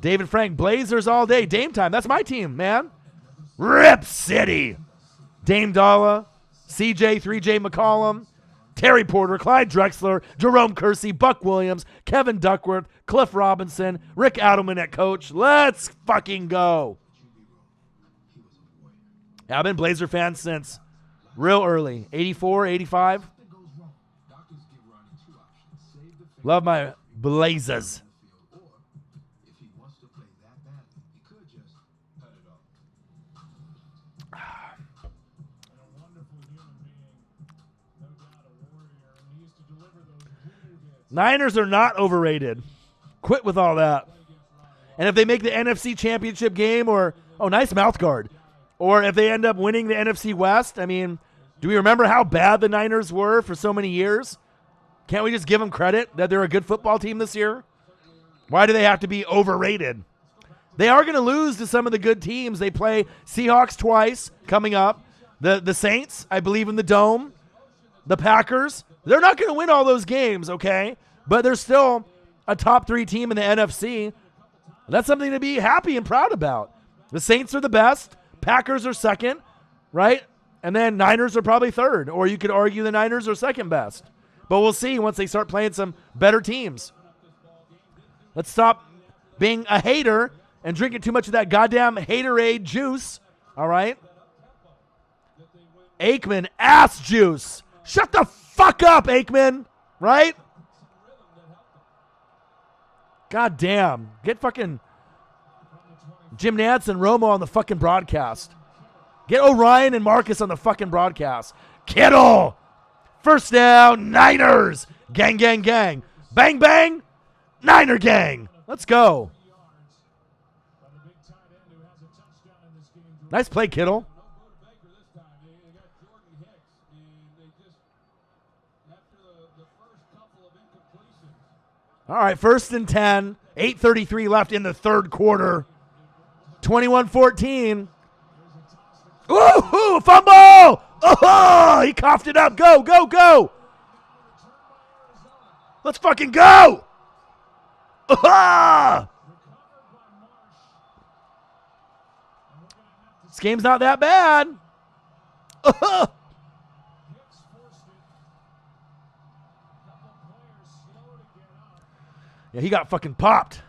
David Frank, Blazers all day. Dame time. That's my team, man. Rip City. Dame Dalla, CJ, 3J McCollum, Terry Porter, Clyde Drexler, Jerome Kersey, Buck Williams, Kevin Duckworth, Cliff Robinson, Rick Adelman at coach. Let's fucking go. Yeah, I've been Blazer fan since real early. 84, 85. Love my Blazers. Niners are not overrated. Quit with all that. And if they make the NFC Championship game nice mouth guard. Or if they end up winning the NFC West, I mean, do we remember how bad the Niners were for so many years? Can't we just give them credit that they're a good football team this year? Why do they have to be overrated? They are going to lose to some of the good teams. They play Seahawks twice coming up. The Saints, I believe, in the Dome. The Packers. They're not going to win all those games, okay? But they're still a top 3 team in the NFC. That's something to be happy and proud about. The Saints are the best. Packers are second, right? And then Niners are probably third. Or you could argue the Niners are second best. But we'll see once they start playing some better teams. Let's stop being a hater and drinking too much of that goddamn haterade juice, all right? Aikman, ass juice. Shut the fuck up, Aikman, right? God damn. Get fucking Jim Nantz and Romo on the fucking broadcast. Get Orion and Marcus on the fucking broadcast. Kittle. First down, Niners. Gang, gang, gang. Bang, bang. Niner gang. Let's go. Nice play, Kittle. All right, 1st and 10. 8:33 left in the third quarter. 21-14. Ooh, fumble! Oh, he coughed it up. Go, go, go. Let's fucking go. This game's not that bad. Yeah, he got fucking popped.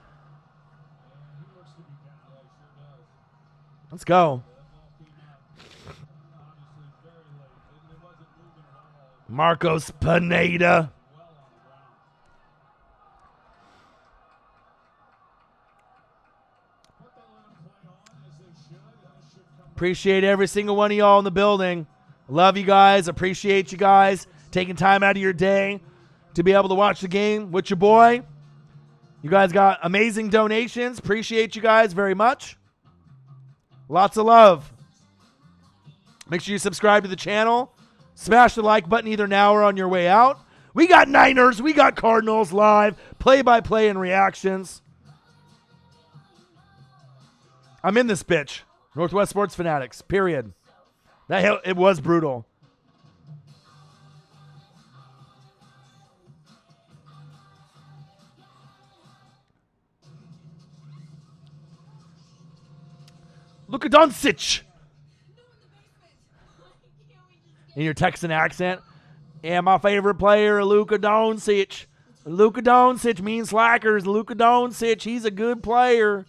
Let's go. Marcos Pineda. Appreciate every single one of y'all in the building. Love you guys. Appreciate you guys taking time out of your day to be able to watch the game with your boy. You guys got amazing donations. Appreciate you guys very much. Lots of love. Make sure you subscribe to the channel. Smash the like button either now or on your way out. We got Niners. We got Cardinals live. Play-by-play and reactions. I'm in this bitch. Northwest Sports Fanatics. Period. It was brutal. Luka Doncic. In your Texan accent. Yeah, my favorite player, Luka Doncic. Luka Doncic means slackers. Luka Doncic, he's a good player.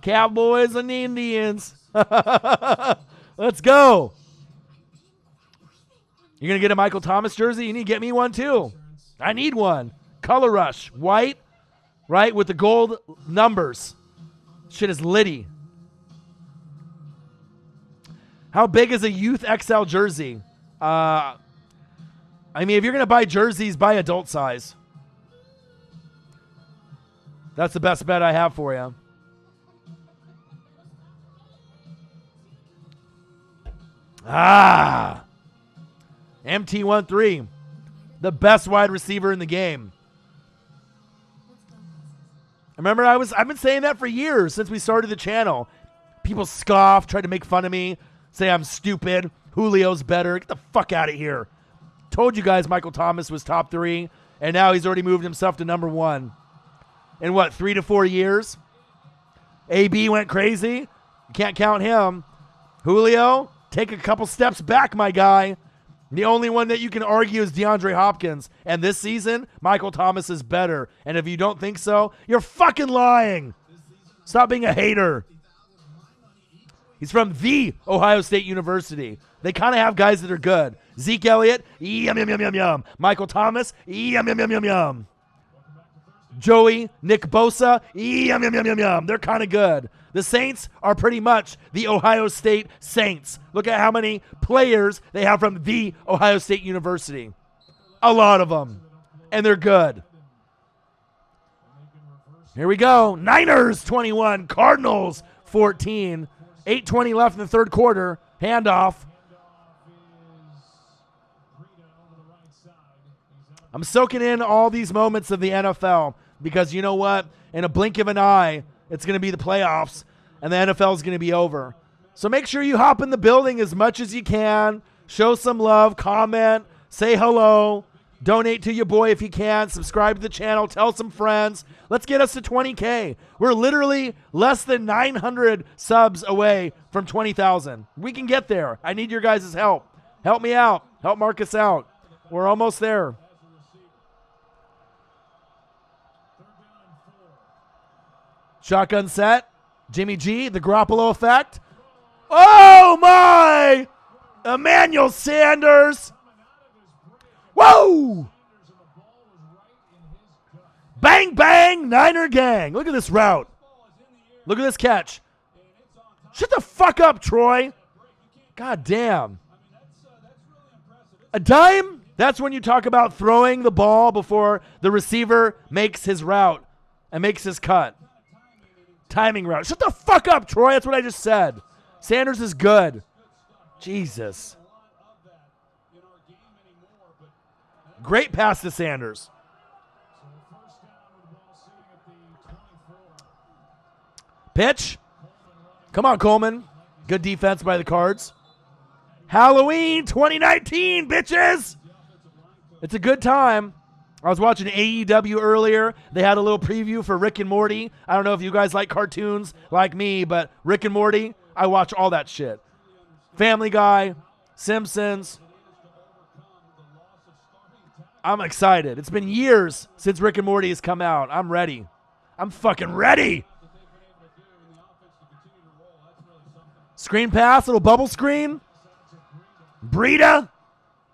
Cowboys and Indians. Let's go. You're going to get a Michael Thomas jersey? You need to get me one too. I need one. Color Rush. White, right, with the gold numbers. Shit is litty. How big is a Youth XL jersey? I mean, if you're going to buy jerseys, buy adult size. That's the best bet I have for you. MT13, the best wide receiver in the game. Remember, I've been saying that for years since we started the channel. People scoff, try to make fun of me, say I'm stupid. Julio's better. Get the fuck out of here. Told you guys Michael Thomas was top 3, and now he's already moved himself to number 1. In what, 3 to 4 years? AB went crazy. You can't count him. Julio, take a couple steps back, my guy. The only one that you can argue is DeAndre Hopkins. And this season, Michael Thomas is better. And if you don't think so, you're fucking lying. Stop being a hater. He's from the Ohio State University. They kind of have guys that are good. Zeke Elliott, yum, yum, yum, yum, yum. Michael Thomas, yum, yum, yum, yum, yum. Joey, Nick Bosa, yum, yum, yum, yum, yum. They're kind of good. The Saints are pretty much the Ohio State Saints. Look at how many players they have from the Ohio State University. A lot of them. And they're good. Here we go. Niners 21, Cardinals 14. 8:20 left in the third quarter. Handoff. I'm soaking in all these moments of the NFL because you know what? In a blink of an eye, it's going to be the playoffs, and the NFL is going to be over. So make sure you hop in the building as much as you can. Show some love, comment, say hello, donate to your boy if you can, subscribe to the channel, tell some friends. Let's get us to 20K. We're literally less than 900 subs away from 20,000. We can get there. I need your guys' help. Help me out. Help Marcus out. We're almost there. Shotgun set. Jimmy G, the Garoppolo effect. Oh, my! Emmanuel Sanders. Whoa! Bang, bang, Niner gang. Look at this route. Look at this catch. Shut the fuck up, Troy. God damn. A dime? That's when you talk about throwing the ball before the receiver makes his route and makes his cut. Timing route. Shut the fuck up, Troy. That's what I just said. Sanders is good. Jesus. Great pass to Sanders. Pitch. Come on, Coleman. Good defense by the Cards. Halloween 2019, bitches. It's a good time. I was watching AEW earlier. They had a little preview for Rick and Morty. I don't know if you guys like cartoons like me, but Rick and Morty, I watch all that shit. Family Guy, Simpsons. I'm excited. It's been years since Rick and Morty has come out. I'm ready. I'm fucking ready. Screen pass, little bubble screen. Breida.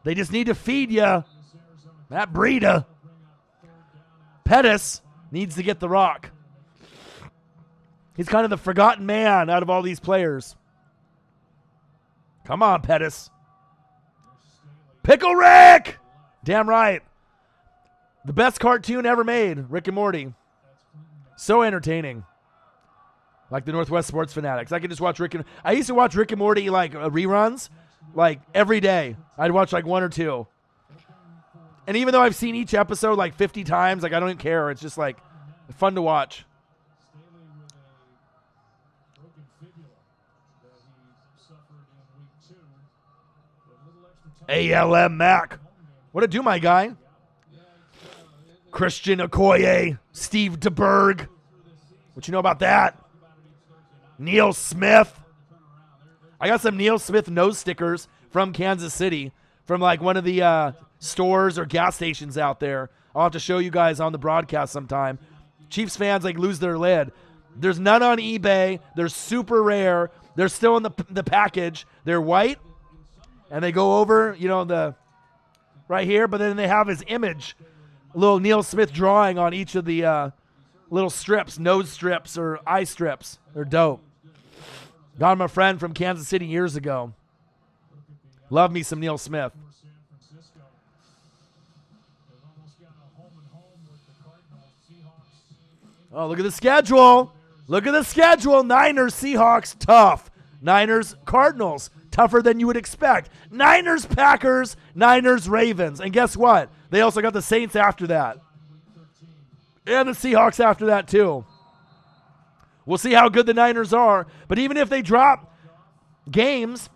They just need to feed you. Matt Breida. Pettis needs to get the rock. He's kind of the forgotten man out of all these players. Come on, Pettis. Pickle Rick! Damn right. The best cartoon ever made, Rick and Morty. So entertaining. Like the Northwest Sports Fanatics. I could just watch I used to watch Rick and Morty like reruns like every day. I'd watch like 1 or 2. And even though I've seen each episode like 50 times, like I don't even care. It's just like fun to watch. ALM Mac. What it do, my guy? Christian Okoye, Steve DeBerg. What you know about that? Neil Smith. I got some Neil Smith nose stickers from Kansas City from like one of the stores or gas stations out there. I'll have to show you guys on the broadcast sometime. Chiefs fans like lose their lid. There's none on eBay. They're super rare. They're still in the package. They're white, and they go over, you know, the right here. But then they have his image, a little Neil Smith drawing on each of the little strips, nose strips or eye strips. They're dope. Got him a friend from Kansas City years ago. Love me some Neil Smith. Oh, look at the schedule. Look at the schedule. Niners, Seahawks, tough. Niners, Cardinals, tougher than you would expect. Niners, Packers, Niners, Ravens. And guess what? They also got the Saints after that. And the Seahawks after that too. We'll see how good the Niners are. But even if they drop games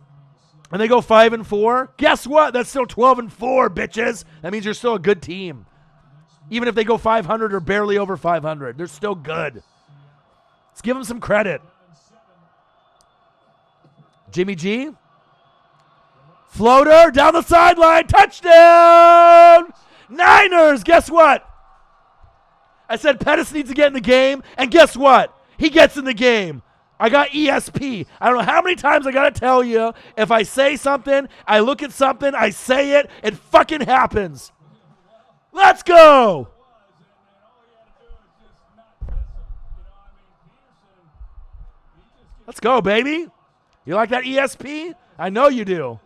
and they go 5-4, guess what? That's still 12-4, bitches. That means you're still a good team. Even if they go 500 or barely over 500, they're still good. Let's give them some credit. Jimmy G. Floater down the sideline. Touchdown! Niners, guess what? I said Pettis needs to get in the game, and guess what? He gets in the game. I got ESP. I don't know how many times I got to tell you, if I say something, I look at something, I say it, it fucking happens. Let's go! Let's go, baby. You like that ESP? I know you do.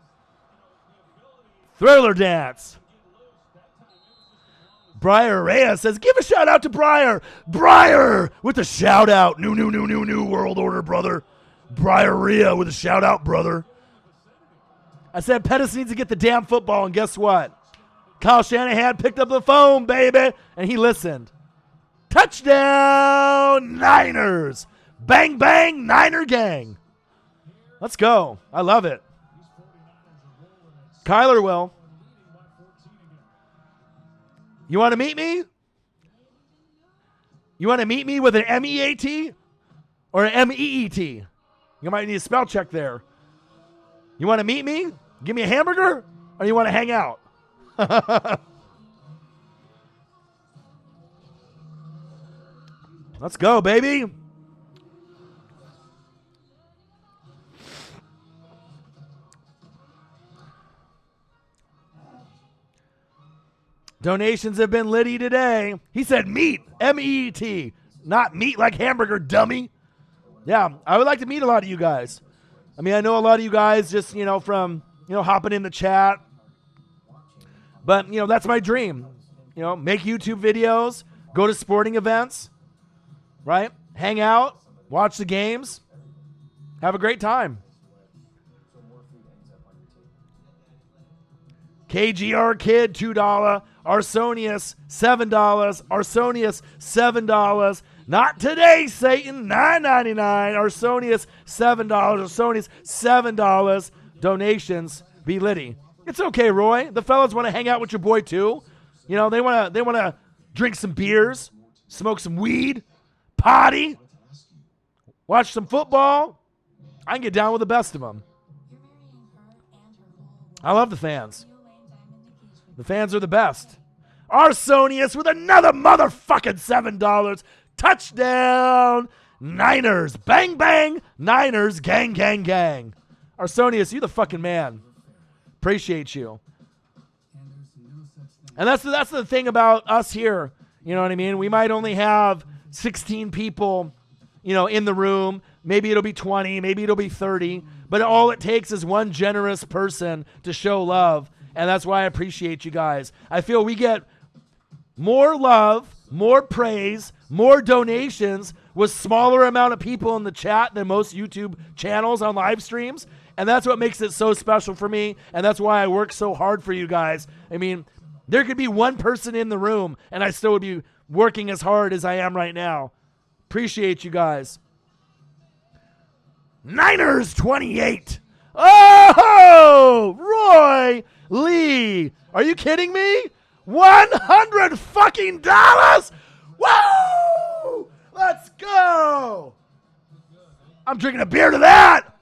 Thriller dance. Briar Reyes says, give a shout out to Briar. Briar with a shout out. New world order, brother. Briar Rhea with a shout out, brother. I said Pettis needs to get the damn football, and guess what? Kyle Shanahan picked up the phone, baby, and he listened. Touchdown, Niners. Bang, bang, Niner gang. Let's go. I love it. Kyler will. You want to meet me? You want to meet me with an M-E-A-T or an M-E-E-T? You might need a spell check there. You want to meet me? Give me a hamburger? Or you want to hang out? Let's go, baby. Donations have been litty today. He said meat, M-E-E-T, not meat like hamburger, dummy. Yeah, I would like to meet a lot of you guys. I mean, I know a lot of you guys just, from, hopping in the chat. But, that's my dream. Make YouTube videos, go to sporting events, right? Hang out, watch the games, have a great time. KGR Kid, $2. Arsonius, $7. Arsonius, $7. Not today, Satan, $9.99. Arsonius, $7. Arsonius, $7. Donations, be litty. It's okay, Roy. The fellas want to hang out with your boy too. They want to drink some beers, smoke some weed, potty, watch some football. I can get down with the best of them. I love the fans. The fans are the best. Arsonius with another motherfucking $7. Touchdown. Niners. Bang, bang. Niners. Gang, gang, gang. Arsonius, you the fucking man. Appreciate you. And that's the thing about us here. You know what I mean? We might only have 16 people, in the room. Maybe it'll be 20. Maybe it'll be 30. But all it takes is one generous person to show love. And that's why I appreciate you guys. I feel we get more love, more praise, more donations with smaller amount of people in the chat than most YouTube channels on live streams. And that's what makes it so special for me. And that's why I work so hard for you guys. I mean, there could be one person in the room and I still would be working as hard as I am right now. Appreciate you guys. Niners 28. Oh, Roy Lee. Are you kidding me? $100 fucking dollars? Woo! Let's go. I'm drinking a beer to that.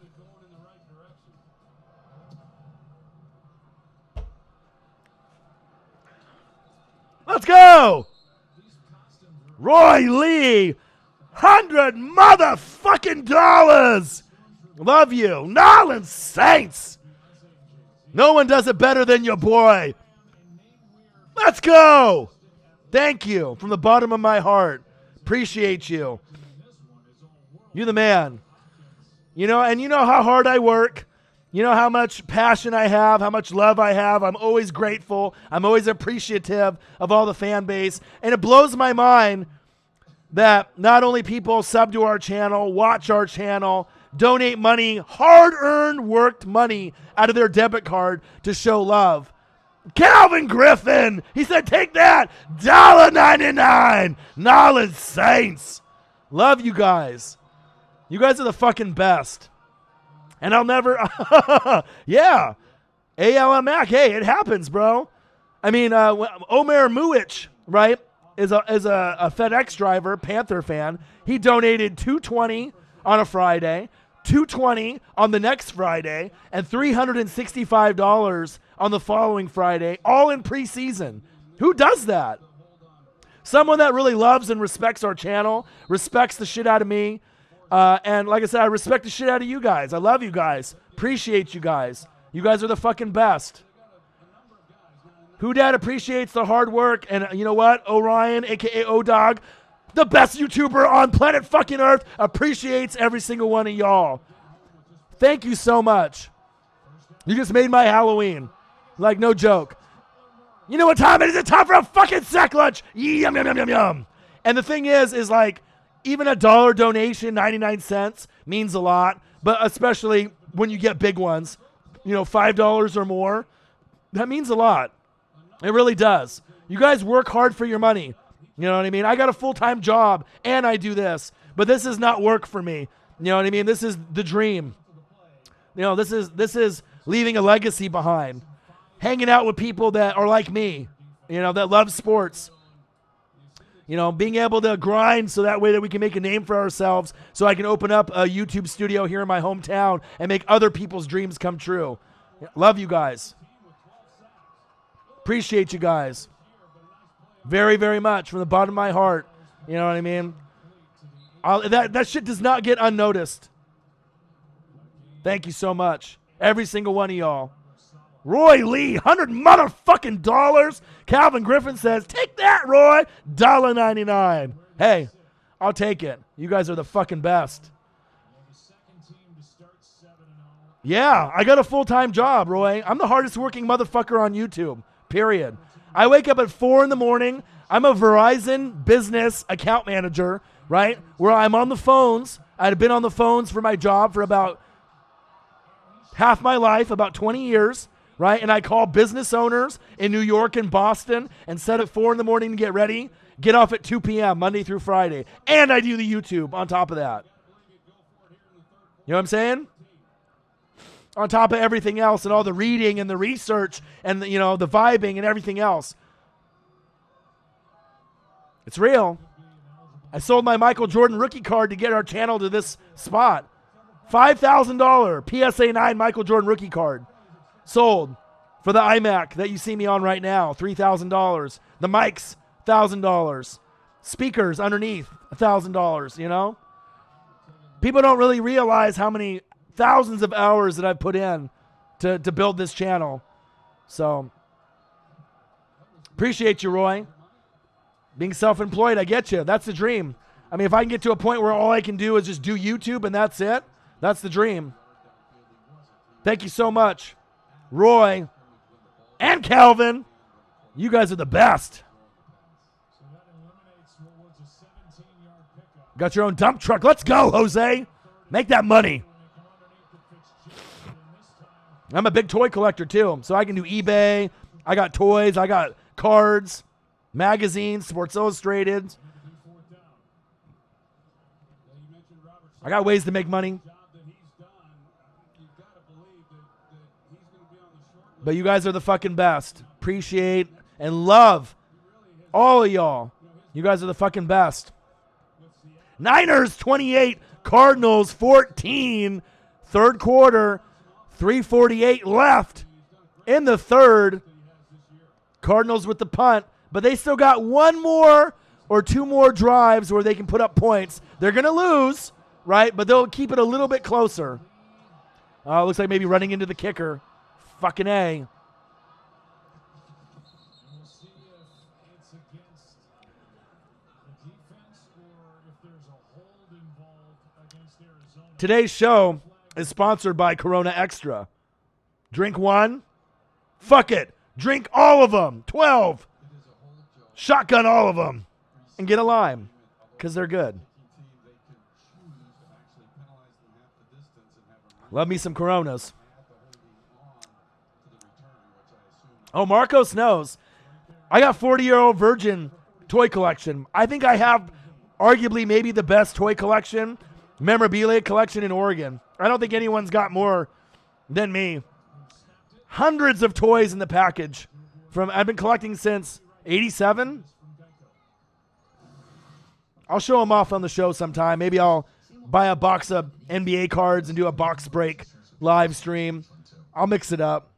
Let's go. Roy Lee. $100 motherfucking dollars. Love you. Nolan Saints. No one does it better than your boy. Let's go. Thank you from the bottom of my heart. Appreciate you. You're the man. And you know how hard I work. You know how much passion I have, how much love I have. I'm always grateful. I'm always appreciative of all the fan base. And it blows my mind that not only people sub to our channel, watch our channel, donate money, hard-earned, worked money out of their debit card to show love. Calvin Griffin. He said, take that. $1.99. Knowledge Saints. Love you guys. You guys are the fucking best. And I'll never, yeah. ALM Mac, hey, it happens, bro. I mean, Omer Muich, right, is a FedEx driver, Panther fan. He donated $220 on a Friday, $220 on the next Friday, and $365 on the following Friday, all in preseason. Who does that? Someone that really loves and respects our channel, respects the shit out of me. And like I said, I respect the shit out of you guys. I love you guys. Appreciate you guys. You guys are the fucking best. Who Dad appreciates the hard work. And you know what? Orion, a.k.a. O-Dog, the best YouTuber on planet fucking Earth, appreciates every single one of y'all. Thank you so much. You just made my Halloween. Like, no joke. You know what time it is? It's time for a fucking sack lunch. Yum, yum, yum, yum, yum. And the thing is like, even a $1 donation, 99 cents, means a lot. But especially when you get big ones, you know, $5 or more, that means a lot. It really does. You guys work hard for your money. You know what I mean? I got a full-time job, and I do this. But this is not work for me. You know what I mean? This is the dream. You know, this is leaving a legacy behind. Hanging out with people that are like me, you know, that love sports. You know, being able to grind so that way that we can make a name for ourselves, so I can open up a YouTube studio here in my hometown and make other people's dreams come true. Love you guys. Appreciate you guys. Very, very much from the bottom of my heart. You know what I mean? That shit does not get unnoticed. Thank you so much. Every single one of y'all. Roy Lee, $100 motherfucking dollars. Calvin Griffin says, take that, Roy. $1.99. Hey, I'll take it. You guys are the fucking best. Yeah, I got a full-time job, Roy. I'm the hardest working motherfucker on YouTube, period. I wake up at 4 in the morning. I'm a Verizon business account manager, right, where I'm on the phones. I'd been on the phones for my job for about half my life, about 20 years. Right? And I call business owners in New York and Boston and set at 4 in the morning to get ready, get off at 2 p.m. Monday through Friday. And I do the YouTube on top of that. You know what I'm saying? On top of everything else and all the reading and the research and the, you know, the vibing and everything else. It's real. I sold my Michael Jordan rookie card to get our channel to this spot. $5,000 PSA 9 Michael Jordan rookie card. Sold for the iMac that you see me on right now, $3,000. The mics, $1,000. Speakers underneath, $1,000, you know? People don't really realize how many thousands of hours that I've put in to build this channel. So, appreciate you, Roy. Being self-employed, I get you. That's the dream. I mean, if I can get to a point where all I can do is just do YouTube and that's it, that's the dream. Thank you so much. Roy, and Calvin, you guys are the best. Got your own dump truck. Let's go, Jose. Make that money. I'm a big toy collector, too, so I can do eBay. I got toys. I got cards, magazines, Sports Illustrated. I got ways to make money. But you guys are the fucking best. Appreciate and love all of y'all. You guys are the fucking best. Niners 28, Cardinals 14. Third quarter, 3:48 left in the third. Cardinals with the punt, but they still got one more or two more drives where they can put up points. They're going to lose, right? But they'll keep it a little bit closer. Looks like maybe running into the kicker. Fucking A. Today's show is sponsored by Corona Extra. Drink one. Fuck it. Drink all of them. 12. Shotgun all of them. And get a lime. Because they're good. Love me some Coronas. Oh, Marcos knows. I got 40-year-old virgin toy collection. I think I have arguably maybe the best toy collection, memorabilia collection in Oregon. I don't think anyone's got more than me. Hundreds of toys in the package. I've been collecting since 87. I'll show them off on the show sometime. Maybe I'll buy a box of NBA cards and do a box break live stream. I'll mix it up.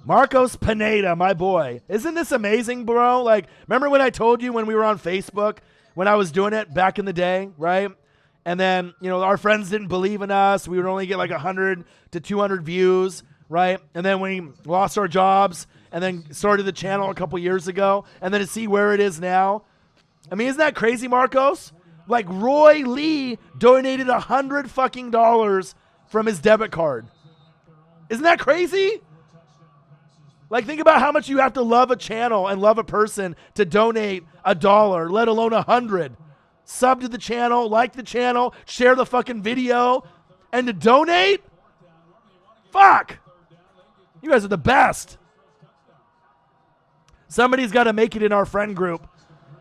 Marcos Pineda, my boy. Isn't this amazing, bro? Like, remember when I told you when we were on Facebook, when I was doing it back in the day, right? And then, our friends didn't believe in us. We would only get like 100 to 200 views, right? And then we lost our jobs and then started the channel a couple years ago. And then to see where it is now. I mean, isn't that crazy, Marcos? Like, Roy Lee donated $100 fucking from his debit card. Isn't that crazy? Like, think about how much you have to love a channel and love a person to donate $1, let alone 100. Sub to the channel, like the channel, share the fucking video, and to donate? Fuck. You guys are the best. Somebody's got to make it in our friend group.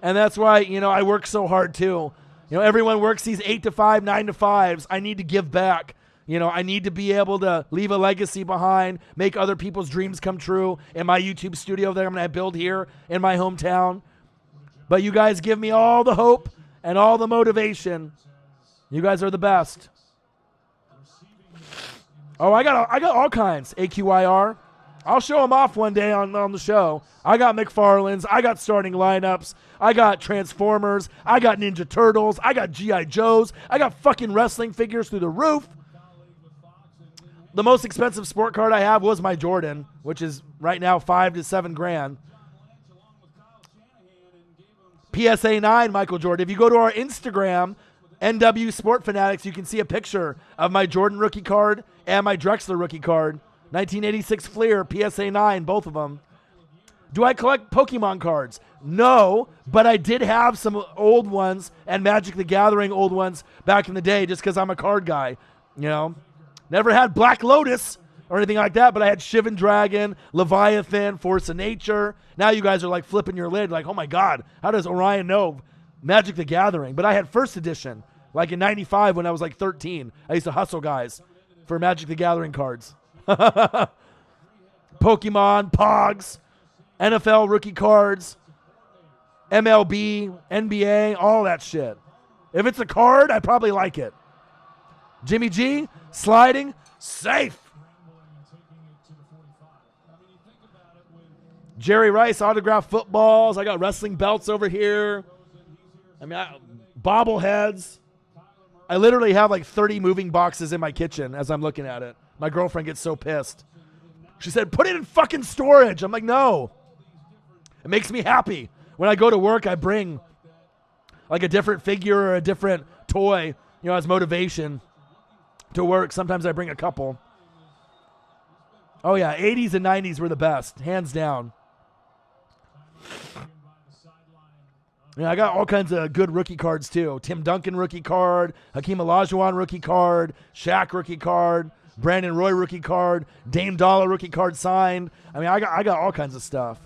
And that's why, I work so hard too. Everyone works these 8 to 5, 9 to 5s. I need to give back. I need to be able to leave a legacy behind, make other people's dreams come true in my YouTube studio that I'm going to build here in my hometown. But you guys give me all the hope and all the motivation. You guys are the best. Oh, I got all kinds. AQIR. I'll show them off one day on the show. I got McFarlane's. I got starting lineups. I got Transformers. I got Ninja Turtles. I got G.I. Joes. I got fucking wrestling figures through the roof. The most expensive sport card I have was my Jordan, which is right now $5 to $7 grand. PSA 9, Michael Jordan. If you go to our Instagram, NW Sport Fanatics, you can see a picture of my Jordan rookie card and my Drexler rookie card. 1986 Fleer, PSA 9, both of them. Do I collect Pokemon cards? No, but I did have some old ones and Magic the Gathering old ones back in the day just because I'm a card guy, Never had Black Lotus or anything like that, but I had Shivan Dragon, Leviathan, Force of Nature. Now you guys are like flipping your lid like, oh my God, how does Orion know Magic the Gathering? But I had first edition, like in 95 when I was like 13. I used to hustle guys for Magic the Gathering cards. Pokemon, Pogs, NFL rookie cards, MLB, NBA, all that shit. If it's a card, I probably like it. Jimmy G, sliding, safe. Jerry Rice, autographed footballs. I got wrestling belts over here. Bobbleheads. I literally have like 30 moving boxes in my kitchen as I'm looking at it. My girlfriend gets so pissed. She said, put it in fucking storage. I'm like, no. It makes me happy. When I go to work, I bring like a different figure or a different toy, as motivation to work. Sometimes I bring a couple. Oh yeah, 80s and 90s were the best, hands down. I got all kinds of good rookie cards too. Tim Duncan rookie card, Hakeem Olajuwon rookie card, Shaq rookie card, Brandon Roy rookie card, Dame Dollar rookie card signed. I got all kinds of stuff.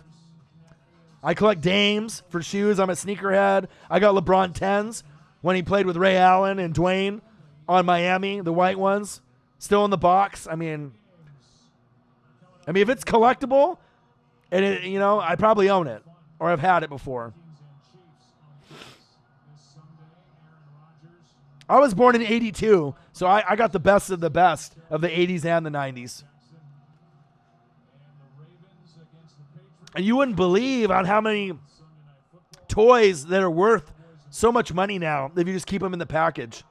I collect Dames for shoes. I'm a sneakerhead. I got LeBron 10s when he played with Ray Allen and Dwayne on Miami, the white ones, still in the box. I mean, if it's collectible, and I probably own it or I've had it before. I was born in 82, so I got the best of the 80s and the 90s. And you wouldn't believe on how many toys that are worth so much money now if you just keep them in the package.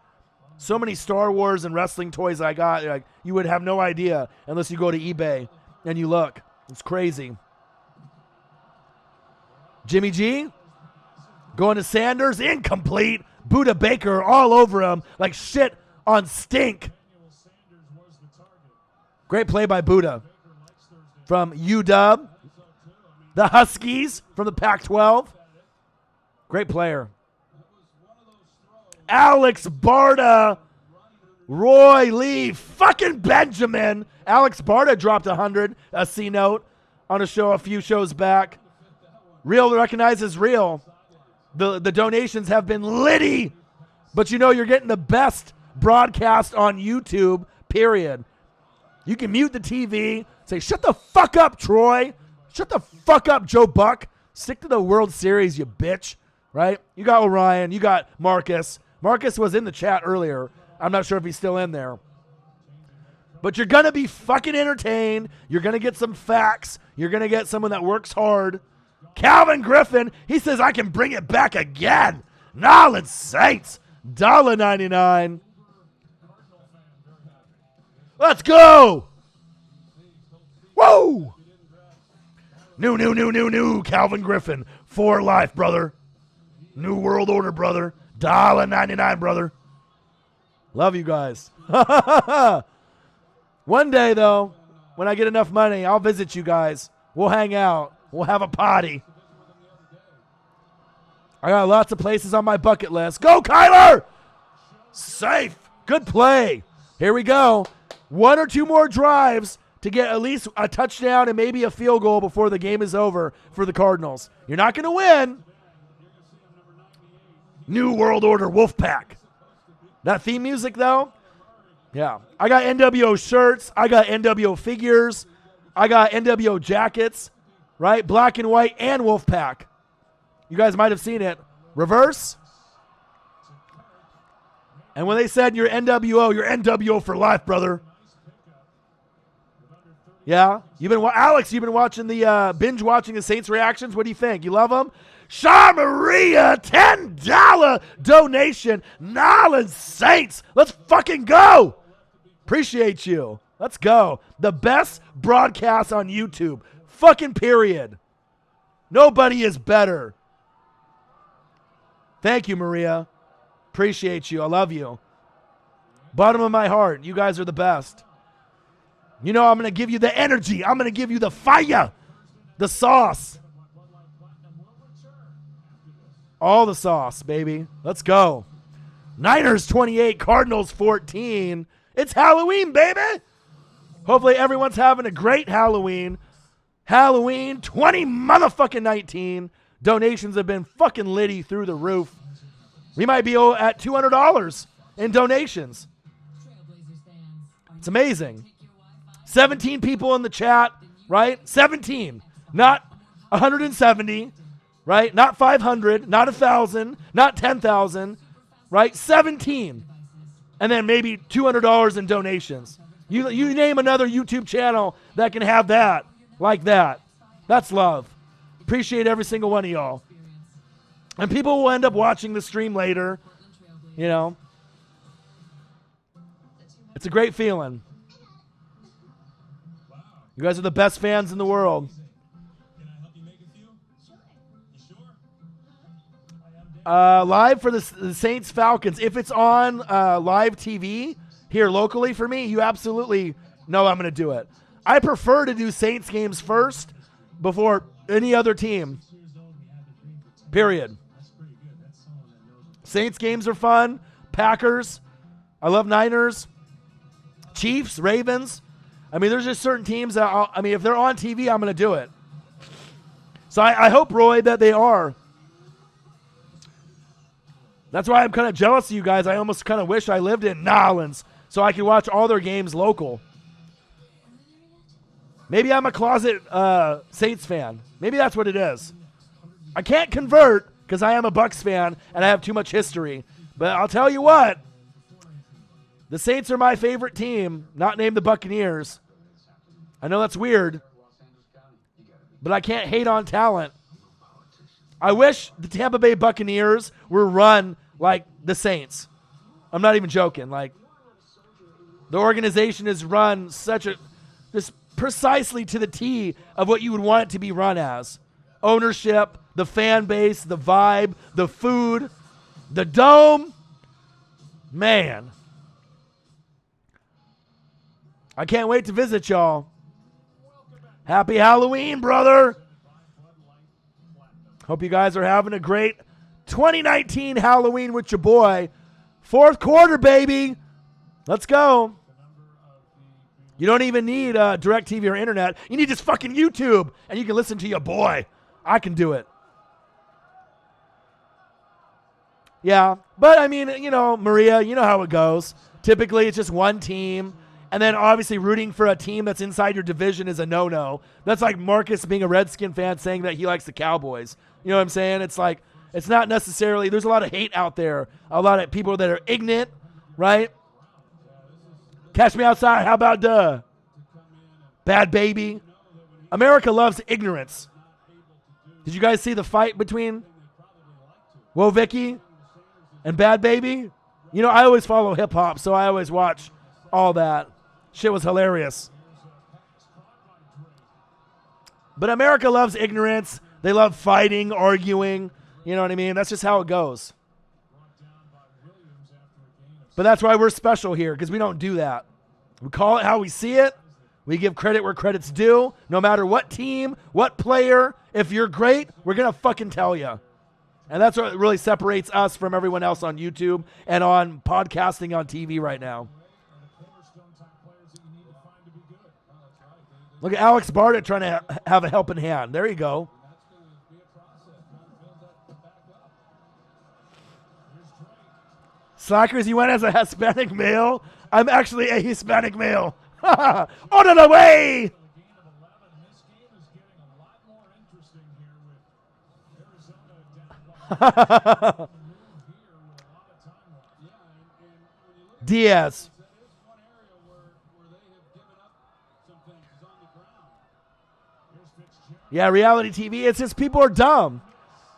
So many Star Wars and wrestling toys I got, like, you would have no idea unless you go to eBay and you look. It's crazy. Jimmy G, going to Sanders, incomplete. Buda Baker all over him like shit on stink. Great play by Buda. From UW, the Huskies from the Pac-12. Great player. Alex Barta Roy Lee, fucking Benjamin. Alex Barta dropped 100, a C note on a show a few shows back. Real recognizes real. The donations have been litty, but you know you're getting the best broadcast on YouTube, period. You can mute the TV, say, shut the fuck up, Troy. Shut the fuck up, Joe Buck. Stick to the World Series, you bitch, right? You got Orion, you got Marcus. Marcus was in the chat earlier. I'm not sure if he's still in there. But you're going to be fucking entertained. You're going to get some facts. You're going to get someone that works hard. Calvin Griffin, he says, I can bring it back again. Nolans Saints, $1.99. Let's go. Whoa. New, Calvin Griffin. For life, brother. New World Order, brother. $1.99, brother. Love you guys. One day, though, when I get enough money, I'll visit you guys. We'll hang out. We'll have a party. I got lots of places on my bucket list. Go, Kyler! Safe. Good play. Here we go. 1 or 2 more drives to get at least a touchdown and maybe a field goal before the game is over for the Cardinals. You're not going to win. New World Order Wolfpack. That theme music, though, yeah. I got NWO shirts. I got NWO figures. I got NWO jackets, right? Black and white and Wolfpack. You guys might have seen it. Reverse. And when they said you're NWO for life, brother. Yeah? Alex, you've been watching the binge watching the Saints reactions. What do you think? You love them? Sean Maria, $10 donation. Nolans Saints. Let's fucking go. Appreciate you. Let's go. The best broadcast on YouTube. Fucking period. Nobody is better. Thank you, Maria. Appreciate you. I love you. Bottom of my heart. You guys are the best. You know I'm going to give you the energy. I'm going to give you the fire. The sauce. All the sauce, baby. Let's go. Niners 28, Cardinals 14. It's Halloween, baby. Hopefully everyone's having a great Halloween. Halloween 20 motherfucking 19. Donations have been fucking litty through the roof. We might be at $200 in donations. It's amazing. 17 people in the chat, right? 17. Not 170. Right? Not 500, not 1,000, not 10,000, right? 17. And then maybe $200 in donations. You name another YouTube channel that can have that, like that. That's love. Appreciate every single one of y'all. And people will end up watching the stream later, you know. It's a great feeling. You guys are the best fans in the world. Live for the Saints Falcons. If it's on live TV here locally for me, you absolutely know I'm going to do it. I prefer to do Saints games first before any other team. Period. Saints games are fun. Packers. I love Niners. Chiefs, Ravens. I mean, there's just certain teams that, if they're on TV, I'm going to do it. So I hope, Roy, that they are. That's why I'm kind of jealous of you guys. I almost kind of wish I lived in Nolans so I could watch all their games local. Maybe I'm a closet Saints fan. Maybe that's what it is. I can't convert because I am a Bucs fan and I have too much history. But I'll tell you what. The Saints are my favorite team, not named the Buccaneers. I know that's weird, but I can't hate on talent. I wish the Tampa Bay Buccaneers were run like the Saints. I'm not even joking. Like, the organization is run just precisely to the T of what you would want it to be run as. Ownership, the fan base, the vibe, the food, the dome. Man. I can't wait to visit y'all. Happy Halloween, brother. Hope you guys are having a great 2019 Halloween with your boy. Fourth quarter, baby. Let's go. You don't even need DirecTV or internet. You need just fucking YouTube, and you can listen to your boy. I can do it. Yeah, but I mean, you know, Maria, you know how it goes. Typically, it's just one team, and then obviously rooting for a team that's inside your division is a no-no. That's like Marcus being a Redskin fan saying that he likes the Cowboys. You know what I'm saying? It's like, it's not necessarily, there's a lot of hate out there. A lot of people that are ignorant, right? Catch me outside. How about Bad Baby? America loves ignorance. Did you guys see the fight between Vicky and Bad Baby? You know, I always follow hip-hop, so I always watch all that. Shit was hilarious. But America loves ignorance. They love fighting, arguing. You know what I mean? That's just how it goes. But that's why we're special here, because we don't do that. We call it how we see it. We give credit where credit's due. No matter what team, what player, if you're great, we're going to fucking tell you. And that's what really separates us from everyone else on YouTube and on podcasting on TV right now. Look at Alex Barnett trying to have a helping hand. There you go. Slackers, you went as a Hispanic male? I'm actually a Hispanic male. On the way! Diaz. Yeah, reality TV, it's just people are dumb.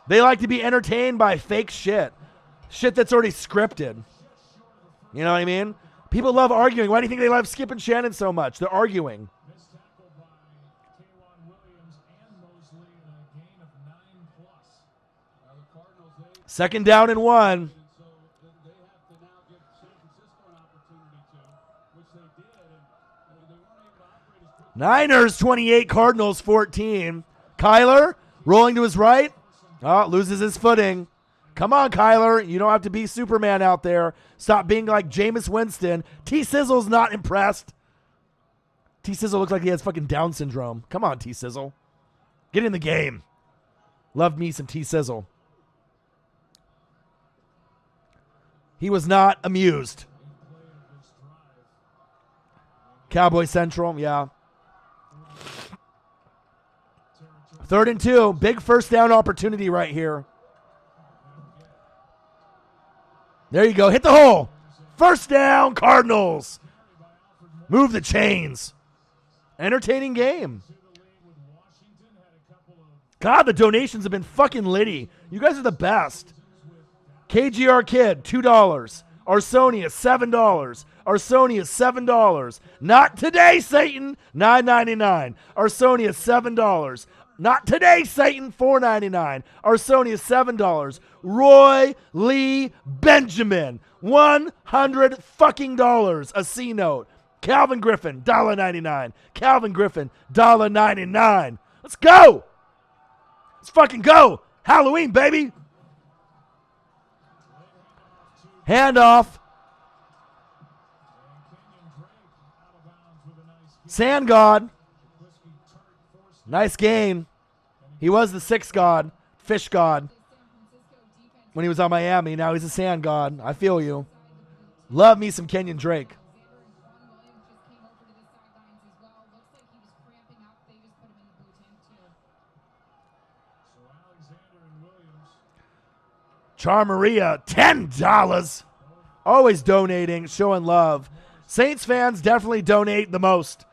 They like to be entertained by fake shit. Shit that's already scripted. You know what I mean? People love arguing. Why do you think they love Skip and Shannon so much? They're arguing. Second down and 1. Niners 28, Cardinals 14. Kyler rolling to his right. Oh, loses his footing. Come on, Kyler. You don't have to be Superman out there. Stop being like Jameis Winston. T-Sizzle's not impressed. T-Sizzle looks like he has fucking Down syndrome. Come on, T-Sizzle. Get in the game. Love me some T-Sizzle. He was not amused. Cowboy Central, yeah. 3rd and 2. Big first down opportunity right here. There you go. Hit the hole. First down, Cardinals. Move the chains. Entertaining game. God, the donations have been fucking litty. You guys are the best. KGR Kid, $2. Arsonia, $7. Arsonia, $7. Not today, Satan. $9.99. Arsonia, $7. Not today, Satan. $4.99. Arsonia, $7. Roy Lee Benjamin, $100 fucking dollars. A C note. Calvin Griffin, $1.99. Calvin Griffin, $1.99. Let's go. Let's fucking go. Halloween, baby. Handoff. Sand God. Nice gain. He was the 6th God, fish God. When he was on Miami, now he's a sand god. I feel you. Love me some Kenyon Drake. Char Maria, $10. Always donating, showing love. Saints fans definitely donate the most.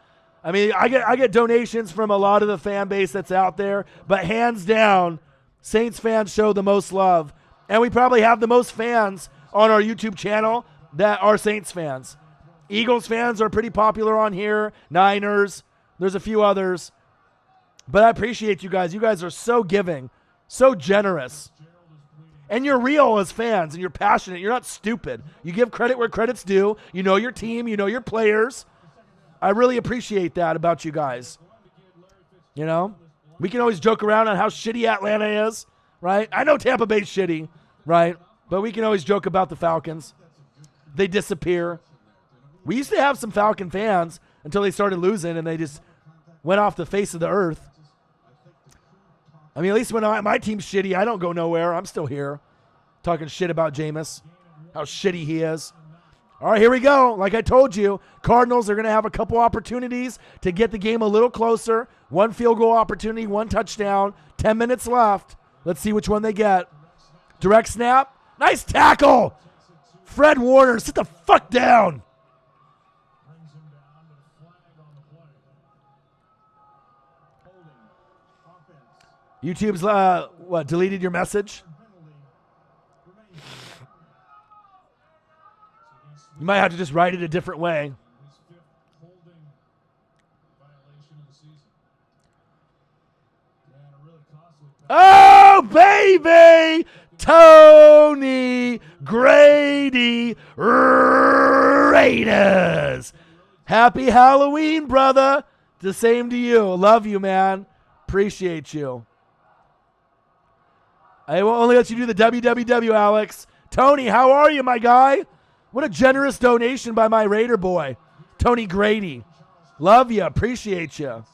I mean, I get donations from a lot of the fan base that's out there, but hands down, Saints fans show the most love. And we probably have the most fans on our YouTube channel that are Saints fans. Eagles fans are pretty popular on here. Niners. There's a few others. But I appreciate you guys. You guys are so giving, so generous. And you're real as fans, and you're passionate. You're not stupid. You give credit where credit's due. You know your team. You know your players. I really appreciate that about you guys. You know? We can always joke around on how shitty Atlanta is, right? I know Tampa Bay's shitty, right? But we can always joke about the Falcons. They disappear. We used to have some Falcon fans until they started losing and they just went off the face of the earth. I mean, at least when my team's shitty, I don't go nowhere. I'm still here talking shit about Jameis, how shitty he is. All right, here we go. Like I told you, Cardinals are going to have a couple opportunities to get the game a little closer. 1 field goal opportunity, 1 touchdown, 10 minutes left. Let's see which one they get. Direct snap. Nice tackle. Fred Warner, sit the fuck down. YouTube's, deleted your message? You might have to just write it a different way. Oh, baby! Tony Grady Raiders. Happy Halloween, brother. The same to you. Love you, man. Appreciate you. I will only let you do the WWW, Alex. Tony, how are you, my guy? What a generous donation by my Raider boy, Tony Grady. Love you. Appreciate you.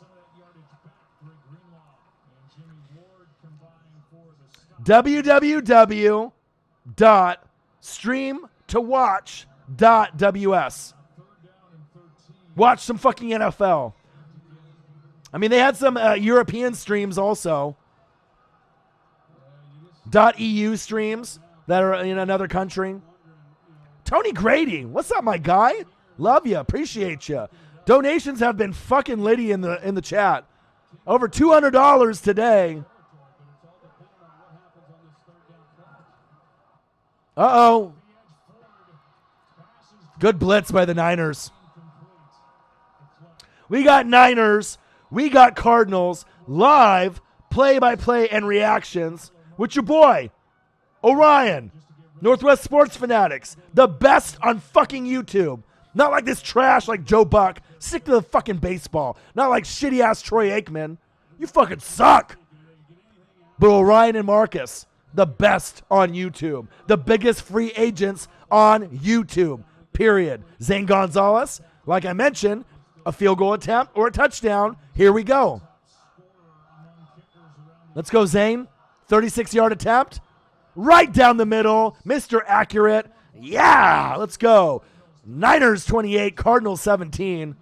www.streamtowatch.ws. Watch some fucking NFL. I mean, they had some European streams also. .eu streams that are in another country. Tony Grady, what's up, my guy? Love you, appreciate you. Donations have been fucking litty in the chat. Over $200 today. Uh-oh. Good blitz by the Niners. We got Niners. We got Cardinals. Live play-by-play and reactions with your boy, Orion. Northwest Sports Fanatics. The best on fucking YouTube. Not like this trash like Joe Buck. Stick to the fucking baseball. Not like shitty-ass Troy Aikman. You fucking suck. But Orion and Marcus, the best on YouTube. The biggest free agents on YouTube. Period. Zane Gonzalez, like I mentioned, a field goal attempt or a touchdown. Here we go. Let's go, Zane. 36-yard attempt. Right down the middle. Mr. Accurate. Yeah, let's go. Niners 28, Cardinals 17.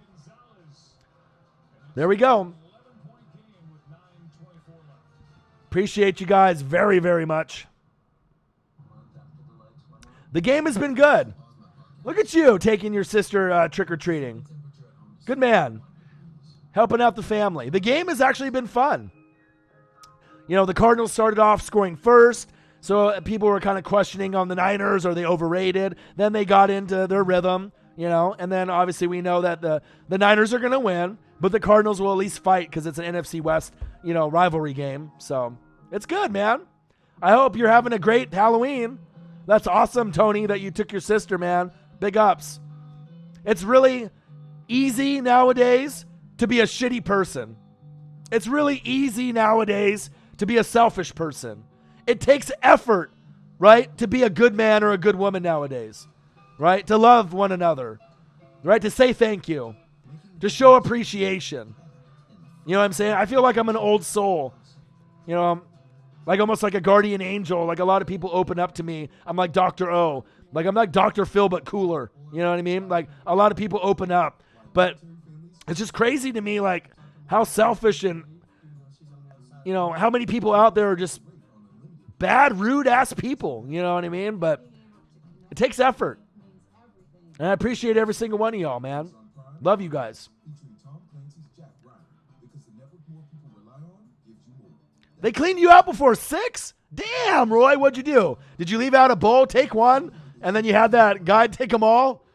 There we go. Appreciate you guys very, very much. The game has been good. Look at you taking your sister trick-or-treating. Good man. Helping out the family. The game has actually been fun. You know, the Cardinals started off scoring first, so people were kind of questioning on the Niners. Are they overrated? Then they got into their rhythm, you know, and then obviously we know that the Niners are going to win, but the Cardinals will at least fight because it's an NFC West, you know, rivalry game. So it's good, man. I hope you're having a great Halloween. That's awesome, Tony, that you took your sister, man. Big ups. It's really easy nowadays to be a shitty person. It's really easy nowadays to be a selfish person. It takes effort, right, to be a good man or a good woman nowadays, right? To love one another, right? To say thank you, to show appreciation. You know what I'm saying? I feel like I'm an old soul, you know, like almost like a guardian angel. Like a lot of people open up to me. I'm like Dr. O. Like I'm like Dr. Phil, but cooler. You know what I mean? Like a lot of people open up, but it's just crazy to me, like how selfish and, you know, how many people out there are just bad, rude-ass people, you know what I mean? But it takes effort. And I appreciate every single one of y'all, man. Love you guys. They cleaned you out before 6? Damn, Roy, what'd you do? Did you leave out a bowl, take one, and then you had that guy take them all?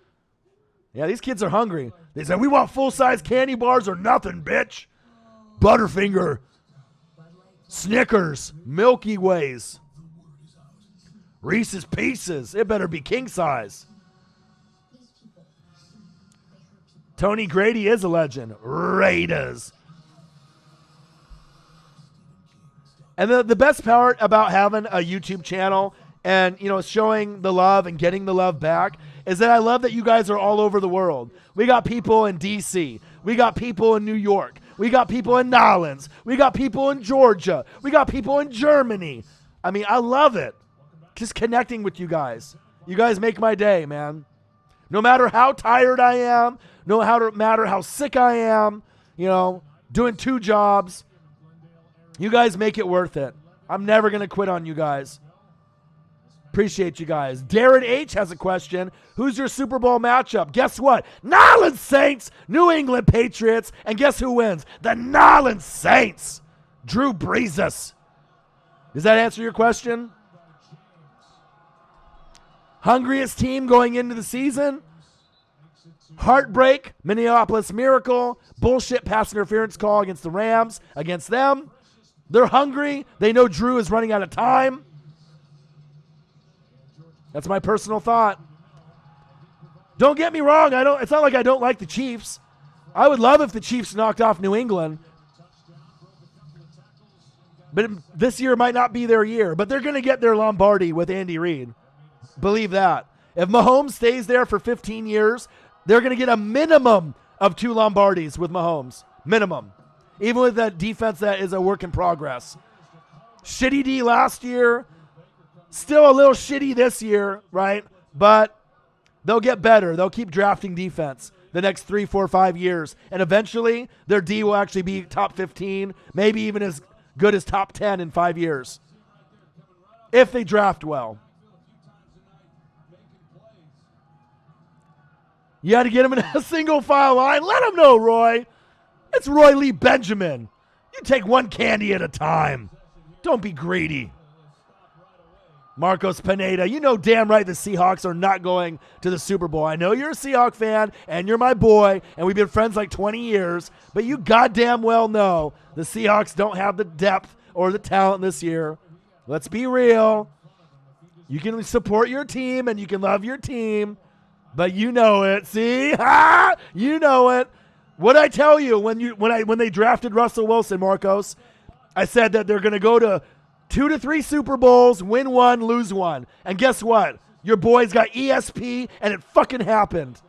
Yeah, these kids are hungry. They said, we want full-size candy bars or nothing, bitch. Butterfinger. Snickers, Milky Ways, Reese's Pieces. It better be king size. Tony Grady is a legend. Raiders. And the best part about having a YouTube channel and, you know, showing the love and getting the love back is that I love that you guys are all over the world. We got people in D.C. We got people in New York. We got people in Nolens. We got people in Georgia. We got people in Germany. I mean, I love it. Just connecting with you guys. You guys make my day, man. No matter how tired I am, no matter how sick I am, doing 2 jobs, you guys make it worth it. I'm never going to quit on you guys. Appreciate you guys. Darren H. has a question. Who's your Super Bowl matchup? Guess what? Nolens Saints, New England Patriots, and guess who wins? The Nolens Saints. Drew Brees. Does that answer your question? Hungriest team going into the season? Heartbreak, Minneapolis Miracle, bullshit pass interference call against the Rams, against them. They're hungry. They know Drew is running out of time. That's my personal thought. Don't get me wrong. It's not like I don't like the Chiefs. I would love if the Chiefs knocked off New England. But this year might not be their year. But they're going to get their Lombardi with Andy Reid. Believe that. If Mahomes stays there for 15 years, they're going to get a minimum of 2 Lombardis with Mahomes. Minimum. Even with that defense that is a work in progress. Shitty D last year. Still a little shitty this year, right? But they'll get better. They'll keep drafting defense the next 3, 4, 5 years. And eventually, their D will actually be top 15, maybe even as good as top 10 in 5 years. If they draft well. You had to get him in a single file line. Let him know, Roy. It's Roy Lee Benjamin. You take one candy at a time. Don't be greedy. Marcos Pineda, you know damn right the Seahawks are not going to the Super Bowl. I know you're a Seahawk fan, and you're my boy, and we've been friends like 20 years, but you goddamn well know the Seahawks don't have the depth or the talent this year. Let's be real. You can support your team, and you can love your team, but you know it. See? You know it. What'd I tell you when they drafted Russell Wilson, Marcos? I said that they're going to go to 2 to 3 Super Bowls, win 1, lose 1. And guess what? Your boys got ESP, and it fucking happened.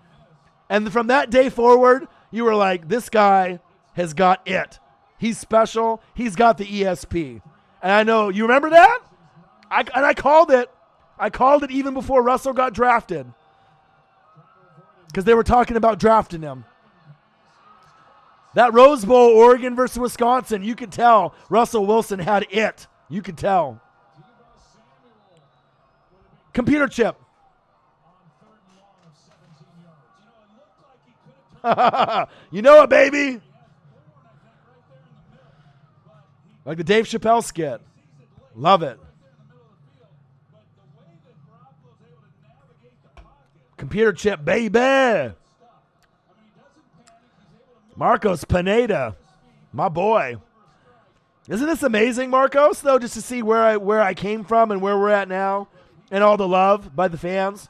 And from that day forward, you were like, this guy has got it. He's special. He's got the ESP. And I know, you remember that? I called it. I called it even before Russell got drafted. Because they were talking about drafting him. That Rose Bowl, Oregon versus Wisconsin, you could tell Russell Wilson had it. You could tell. Computer chip. You know it, baby. Like the Dave Chappelle skit. Love it. Computer chip, baby. Marcos Pineda. My boy. Isn't this amazing, Marcos, though, just to see where I came from and where we're at now and all the love by the fans?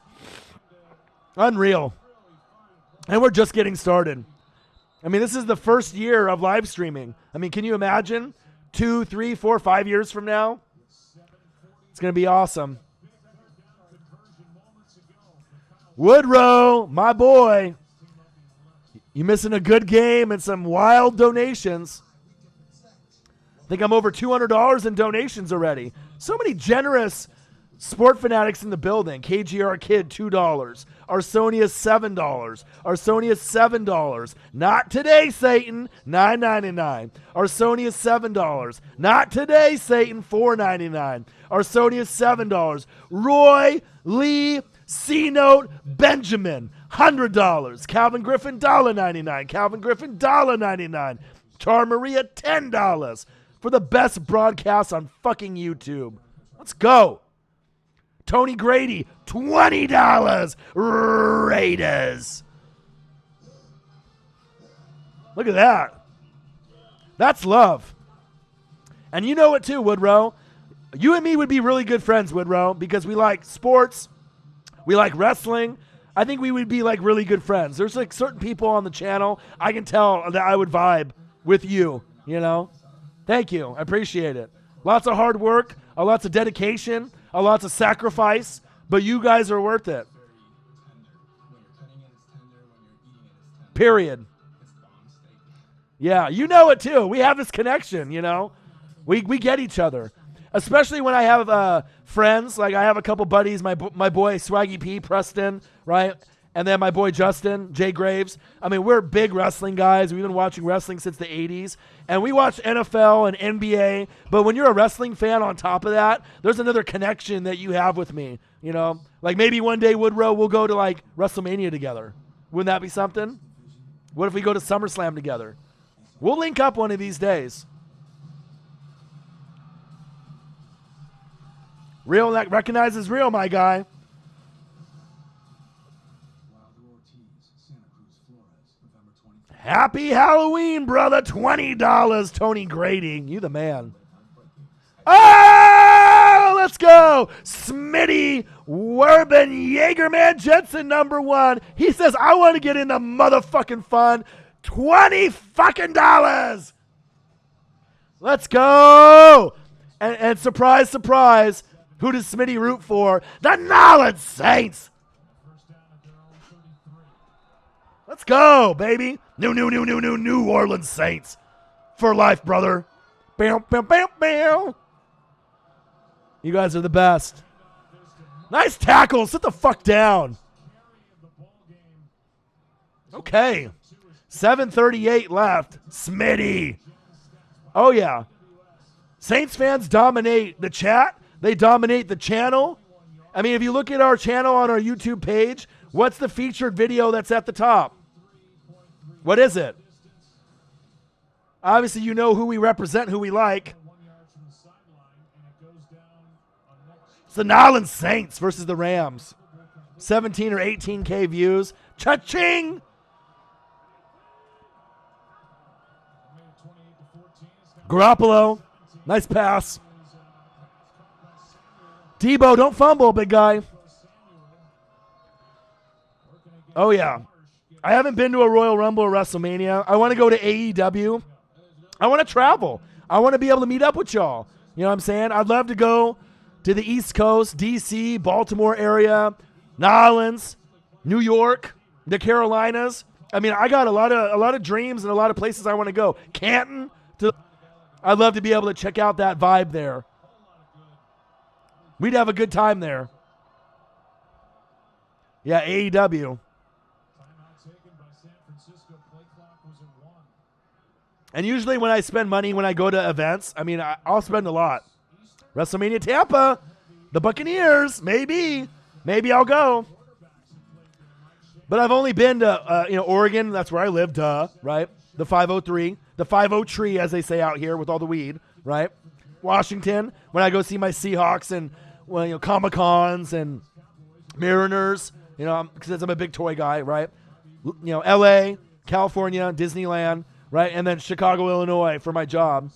Unreal. And we're just getting started. I mean, this is the first year of live streaming. I mean, can you imagine 2, 3, 4, 5 years from now? It's going to be awesome. Woodrow, my boy. You missing a good game and some wild donations. I think I'm over $200 in donations already. So many generous sport fanatics in the building. KGR Kid, $2. Arsonia, $7. Arsonia, $7. Not today, Satan, $9.99. Arsonia, $7. Not today, Satan, $4.99. Arsonia, $7. Roy Lee C-Note Benjamin, $100. Calvin Griffin, $1.99. Calvin Griffin, $1.99. Char Maria, $10. For the best broadcast on fucking YouTube. Let's go. Tony Grady, $20. Raiders. Look at that. That's love. And you know it too, Woodrow. You and me would be really good friends, Woodrow, because we like sports. We like wrestling. I think we would be like really good friends. There's like certain people on the channel I can tell that I would vibe with you, you know? Thank you. I appreciate it. Lots of hard work, lots of dedication, lots of sacrifice, but you guys are worth it. Period. Yeah, you know it too. We have this connection, you know. We get each other. Especially when I have friends. Like I have a couple buddies, my boy Swaggy P, Preston, right? And then my boy Justin, Jay Graves. I mean, we're big wrestling guys. We've been watching wrestling since the 80s. And we watch NFL and NBA. But when you're a wrestling fan on top of that, there's another connection that you have with me, you know? Like maybe one day, Woodrow, we'll go to like WrestleMania together. Wouldn't that be something? What if we go to SummerSlam together? We'll link up one of these days. Real that recognizes real, my guy. Happy Halloween, brother. $20, Tony Grady. You the man. Oh, let's go. Smitty Werben Jaegerman Jetson #1. He says, I want to get in the motherfucking fun. $20 fucking dollars. Let's go. And surprise, surprise. Who does Smitty root for? The Knowledge Saints. Let's go, baby. New Orleans Saints. For life, brother. Bam, bam, bam, bam. You guys are the best. Nice tackle. Sit the fuck down. Okay. 7:38 left. Smitty. Oh, yeah. Saints fans dominate the chat. They dominate the channel. I mean, if you look at our channel on our YouTube page, what's the featured video that's at the top? What is it? Obviously, you know who we represent, who we like. It's the Nolans Saints versus the Rams. 17 or 18K views. Cha-ching! Garoppolo. Nice pass. Debo, don't fumble, big guy. Oh, yeah. I haven't been to a Royal Rumble or WrestleMania. I want to go to AEW. I want to travel. I want to be able to meet up with y'all. You know what I'm saying? I'd love to go to the East Coast, D.C., Baltimore area, Nolans, New York, the Carolinas. I mean, I got a lot of dreams and a lot of places I want to go. Canton. I'd love to be able to check out that vibe there. We'd have a good time there. Yeah, AEW. And usually when I spend money when I go to events, I mean, I'll spend a lot. WrestleMania Tampa, the Buccaneers, maybe I'll go. But I've only been to Oregon. That's where I live, right? The 503, the 50 tree, as they say out here, with all the weed, right? Washington, when I go see my Seahawks and Comic-Cons and Mariners, because I'm a big toy guy, right? L.A., California, Disneyland, right? And then Chicago, Illinois for my job.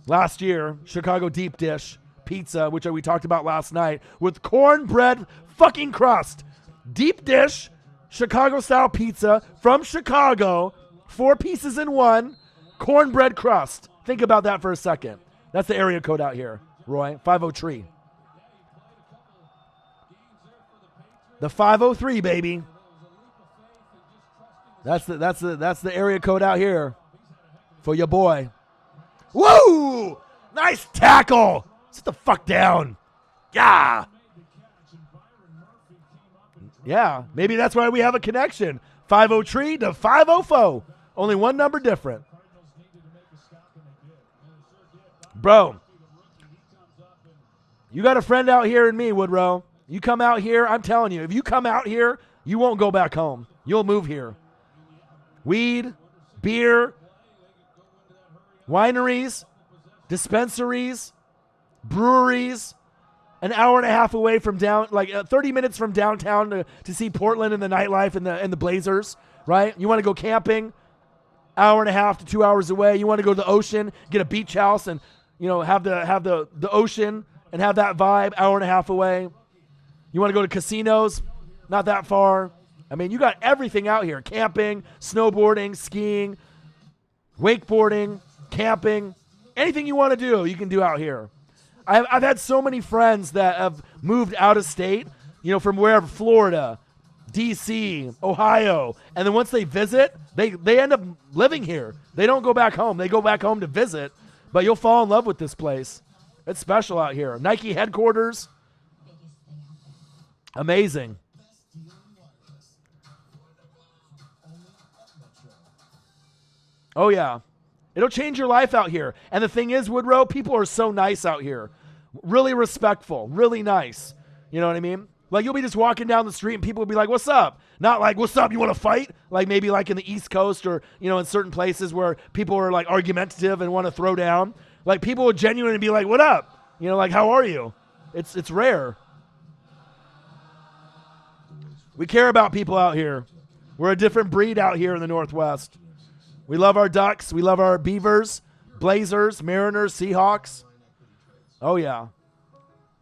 Last year, Chicago deep dish pizza, which we talked about last night, with cornbread fucking crust. Deep dish, Chicago-style pizza from Chicago, 4 pieces in one, cornbread crust. Think about that for a second. That's the area code out here, Roy. 503. The 503, baby. That's the area code out here for your boy. Woo! Nice tackle. Sit the fuck down. Yeah. Yeah, maybe that's why we have a connection. 503 to 504. Only one number different. Bro, you got a friend out here in me, Woodrow. You come out here, I'm telling you, if you come out here, you won't go back home. You'll move here. Weed, beer, wineries, dispensaries, breweries, an hour and a half away from 30 minutes from downtown to see Portland and the nightlife and the Blazers, right? You want to go camping, hour and a half to 2 hours away. You want to go to the ocean, get a beach house and, have the ocean and have that vibe, hour and a half away. You want to go to casinos, not that far. I mean, you got everything out here. Camping, snowboarding, skiing, wakeboarding, camping. Anything you want to do, you can do out here. I've had so many friends that have moved out of state, from wherever, Florida, D.C., Ohio. And then once they visit, they end up living here. They don't go back home. They go back home to visit. But you'll fall in love with this place. It's special out here. Nike headquarters. Amazing. Oh, yeah. It'll change your life out here. And the thing is, Woodrow, people are so nice out here. Really respectful. Really nice. You know what I mean? Like, you'll be just walking down the street and people will be like, what's up? Not like, what's up, you want to fight? Like maybe like in the East Coast or, in certain places where people are like argumentative and want to throw down. Like people would genuinely be like, what up? Like, how are you? It's rare. We care about people out here. We're a different breed out here in the Northwest. We love our Ducks. We love our Beavers, Blazers, Mariners, Seahawks. Oh, yeah.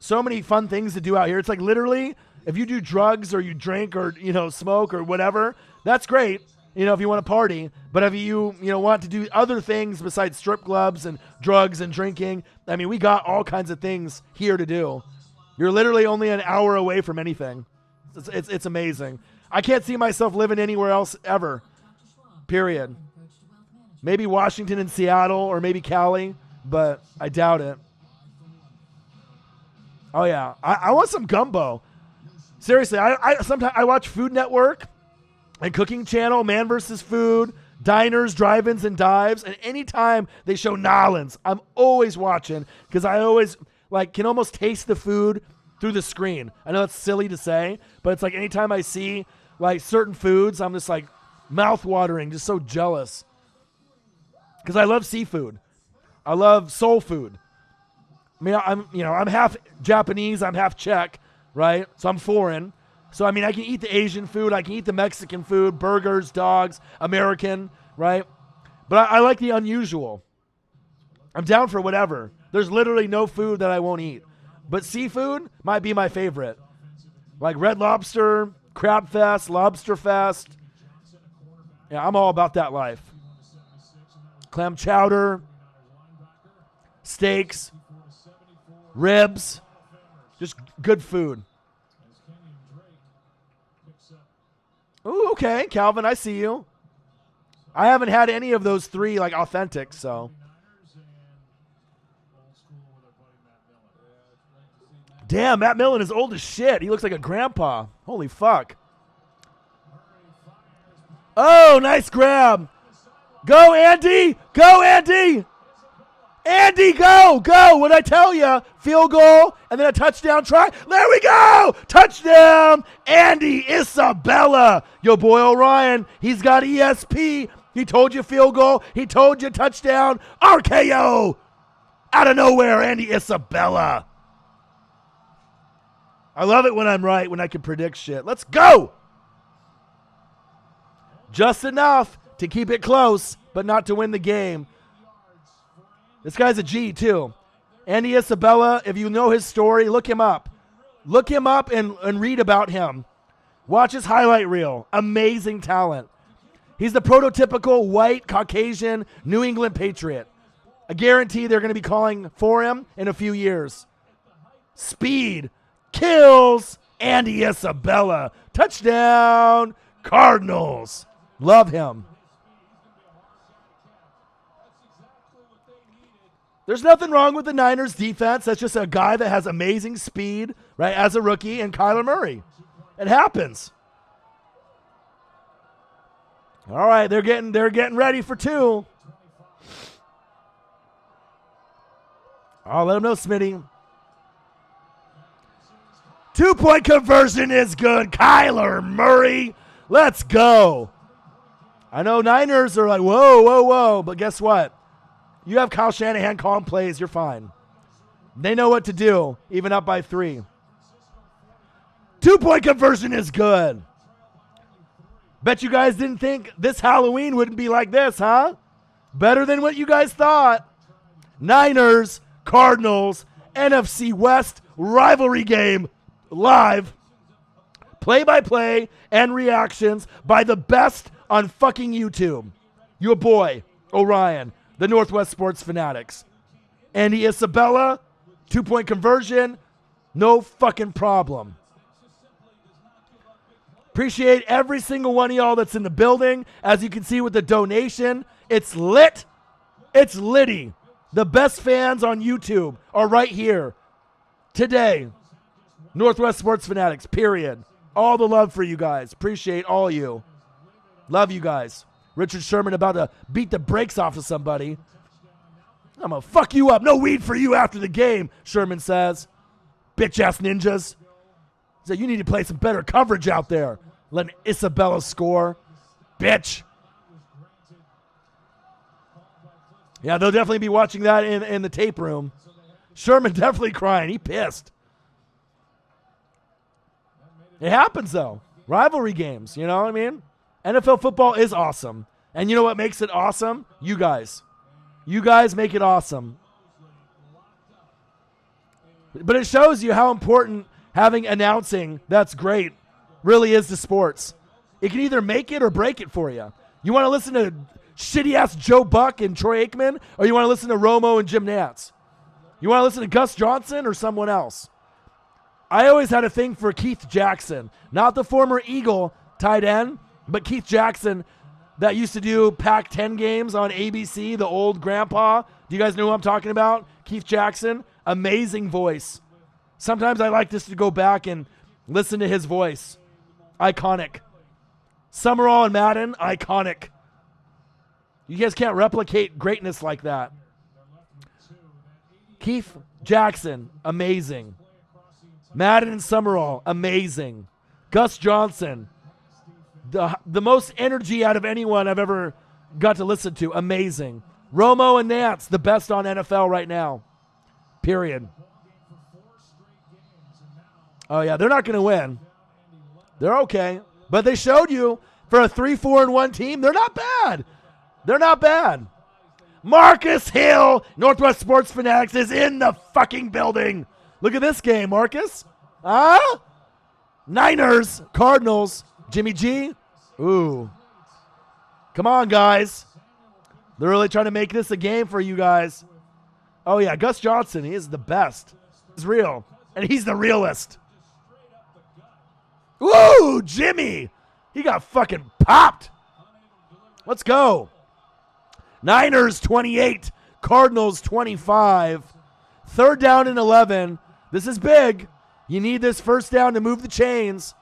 So many fun things to do out here. It's like literally, if you do drugs or you drink or, smoke or whatever, that's great, if you want to party. But if you, want to do other things besides strip clubs and drugs and drinking, I mean, we got all kinds of things here to do. You're literally only an hour away from anything. It's amazing. I can't see myself living anywhere else ever, period. Maybe Washington and Seattle or maybe Cali, but I doubt it. Oh, yeah. I want some gumbo. Seriously, I sometimes I watch Food Network and Cooking Channel, Man vs. Food, diners, drive-ins, and dives. And anytime they show Nolans, I'm always watching because I always can almost taste the food through the screen. I know it's silly to say, but it's like anytime I see certain foods, I'm just mouth-watering, just so jealous. Because I love seafood. I love soul food. I mean, I'm half Japanese, I'm half Czech, right? So I'm foreign. So, I mean, I can eat the Asian food, I can eat the Mexican food, burgers, dogs, American, right? But I like the unusual. I'm down for whatever. There's literally no food that I won't eat. But seafood might be my favorite. Like Red Lobster, Crab Fest, Lobster Fest. Yeah, I'm all about that life. Clam chowder, steaks, ribs, just good food. Ooh, okay, Calvin, I see you. I haven't had any of those three authentic, so. Damn, Matt Millen is old as shit. He looks like a grandpa. Holy fuck. Oh, nice grab. Go, Andy. Go, Andy. Andy, go. Go. What'd I tell you? Field goal and then a touchdown try. There we go. Touchdown. Andy Isabella. Yo, boy O'Ryan, he's got ESP. He told you field goal. He told you touchdown. RKO. Out of nowhere, Andy Isabella. I love it when I'm right, when I can predict shit. Let's go. Just enough to keep it close, but not to win the game. This guy's a G, too. Andy Isabella, if you know his story, look him up. Look him up and read about him. Watch his highlight reel. Amazing talent. He's the prototypical white, Caucasian, New England Patriot. I guarantee they're going to be calling for him in a few years. Speed. Kills. Andy Isabella. Touchdown. Cardinals. Love him. There's nothing wrong with the Niners defense. That's just a guy that has amazing speed, right, as a rookie, and Kyler Murray. It happens. All right, they're getting ready for two. I'll let them know, Smitty. 2-point conversion is good. Kyler Murray. Let's go. I know Niners are like, whoa, whoa, whoa. But guess what? You have Kyle Shanahan calling plays. You're fine. They know what to do, even up by 3. 2-point conversion is good. Bet you guys didn't think this Halloween wouldn't be like this, huh? Better than what you guys thought. Niners, Cardinals, NFC West rivalry game live. Play-by-play and reactions by the best on fucking YouTube. Your boy, Orion, the Northwest Sports Fanatics. Andy Isabella, 2-point conversion, no fucking problem. Appreciate every single one of y'all that's in the building. As you can see with the donation, it's lit. It's litty. The best fans on YouTube are right here today. Northwest Sports Fanatics, period. All the love for you guys. Appreciate all you. Love you guys. Richard Sherman about to beat the brakes off of somebody. I'm going to fuck you up. No weed for you after the game, Sherman says. Bitch-ass ninjas. So you need to play some better coverage out there. Letting Isabella score. Bitch. Yeah, they'll definitely be watching that in the tape room. Sherman definitely crying. He pissed. It happens, though. Rivalry games, you know what I mean? NFL football is awesome. And you know what makes it awesome? You guys. You guys make it awesome. But it shows you how important having announcing that's great really is to sports. It can either make it or break it for you. You want to listen to shitty-ass Joe Buck and Troy Aikman, or you want to listen to Romo and Jim Nantz? You want to listen to Gus Johnson or someone else? I always had a thing for Keith Jackson, not the former Eagle tight end, but Keith Jackson that used to do Pac-10 games on ABC, the old grandpa. Do you guys know who I'm talking about? Keith Jackson, amazing voice. Sometimes I like just to go back and listen to his voice. Iconic. Summerall and Madden, iconic. You guys can't replicate greatness like that. Keith Jackson, amazing. Madden and Summerall, amazing. Gus Johnson, the most energy out of anyone I've ever got to listen to, amazing. Romo and Nantz, the best on NFL right now. Period. Oh, yeah, they're not going to win. They're okay. But they showed you for a 3-4-1 team, they're not bad. They're not bad. Marcus Hill, Northwest Sports Fanatics, is in the fucking building. Look at this game, Marcus. Huh? Niners, Cardinals, Jimmy G. Ooh. Come on, guys. They're really trying to make this a game for you guys. Oh, yeah, Gus Johnson, he is the best. He's real, and he's the realest. Ooh, Jimmy. He got fucking popped. Let's go. Niners 28, Cardinals 25. Third down and 11. This is big. You need this first down to move the chains.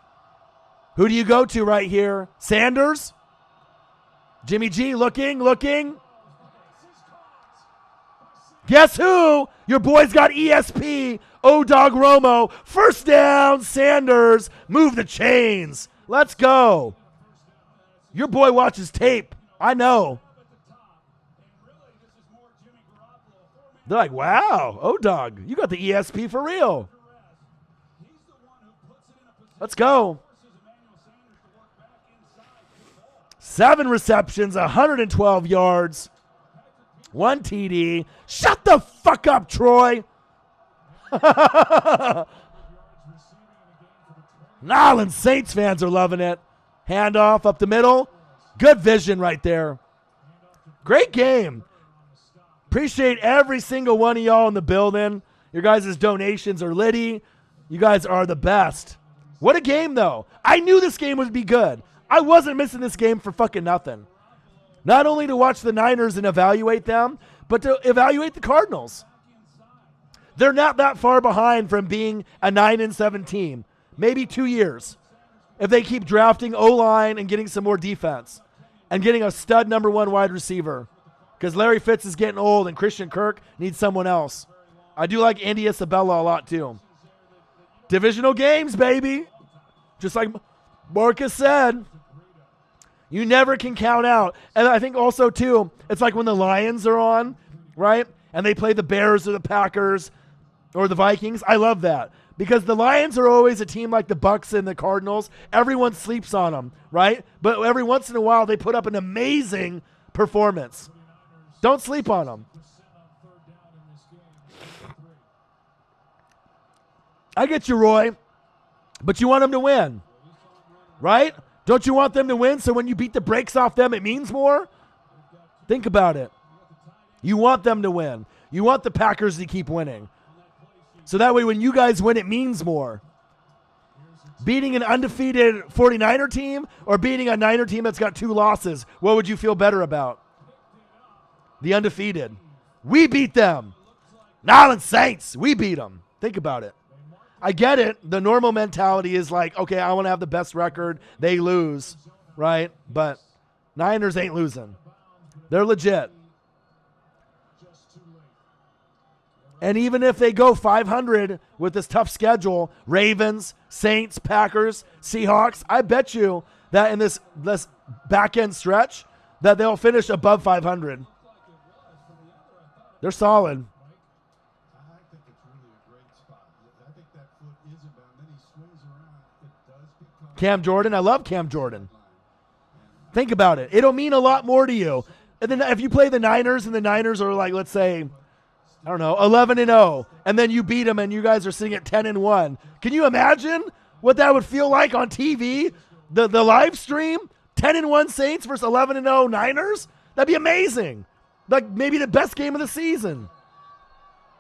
Who do you go to right here? Sanders? Jimmy G looking. Guess who? Your boy's got ESP. O-Dog Romo. First down, Sanders. Move the chains. Let's go. Your boy watches tape. I know. They're like, wow, O-Dog, you got the ESP for real. Let's go. 7 receptions, 112 yards, 1 TD. Shut the fuck up, Troy. Nolans Saints fans are loving it. Handoff up the middle. Good vision right there. Great game. Appreciate every single one of y'all in the building. Your guys' donations are litty. You guys are the best. What a game, though. I knew this game would be good. I wasn't missing this game for fucking nothing. Not only to watch the Niners and evaluate them, but to evaluate the Cardinals. They're not that far behind from being a 9-7 team. Maybe 2 years. If they keep drafting O-line and getting some more defense. And getting a stud number 1 wide receiver. Because Larry Fitz is getting old and Christian Kirk needs someone else. I do like Andy Isabella a lot too. Divisional games, baby. Just like Marcus said. You never can count out. And I think also too, it's like when the Lions are on, right? And they play the Bears or the Packers or the Vikings. I love that. Because the Lions are always a team like the Bucks and the Cardinals. Everyone sleeps on them, right? But every once in a while they put up an amazing performance. Don't sleep on them. I get you, Roy. But you want them to win, right? Don't you want them to win so when you beat the brakes off them, it means more? Think about it. You want them to win. You want the Packers to keep winning. So that way when you guys win, it means more. Beating an undefeated 49er team or beating a Niner team that's got 2 losses? What would you feel better about? The undefeated. We beat them. New Orleans Saints, we beat them. Think about it. I get it. The normal mentality is like, okay, I want to have the best record. They lose, right? But Niners ain't losing. They're legit. And even if they go 500 with this tough schedule, Ravens, Saints, Packers, Seahawks, I bet you that in this back-end stretch that they'll finish above 500. They're solid. I think it's really a great spot. I think that foot is about, then he swings around. It does become Cam Jordan, I love Cam Jordan. Think about it. It'll mean a lot more to you. And then if you play the Niners and the Niners are like, let's say, I don't know, 11-0, and then you beat them and you guys are sitting at 10-1. Can you imagine what that would feel like on TV? The live stream, 10-1 Saints versus 11-0 Niners? That'd be amazing. Like maybe the best game of the season.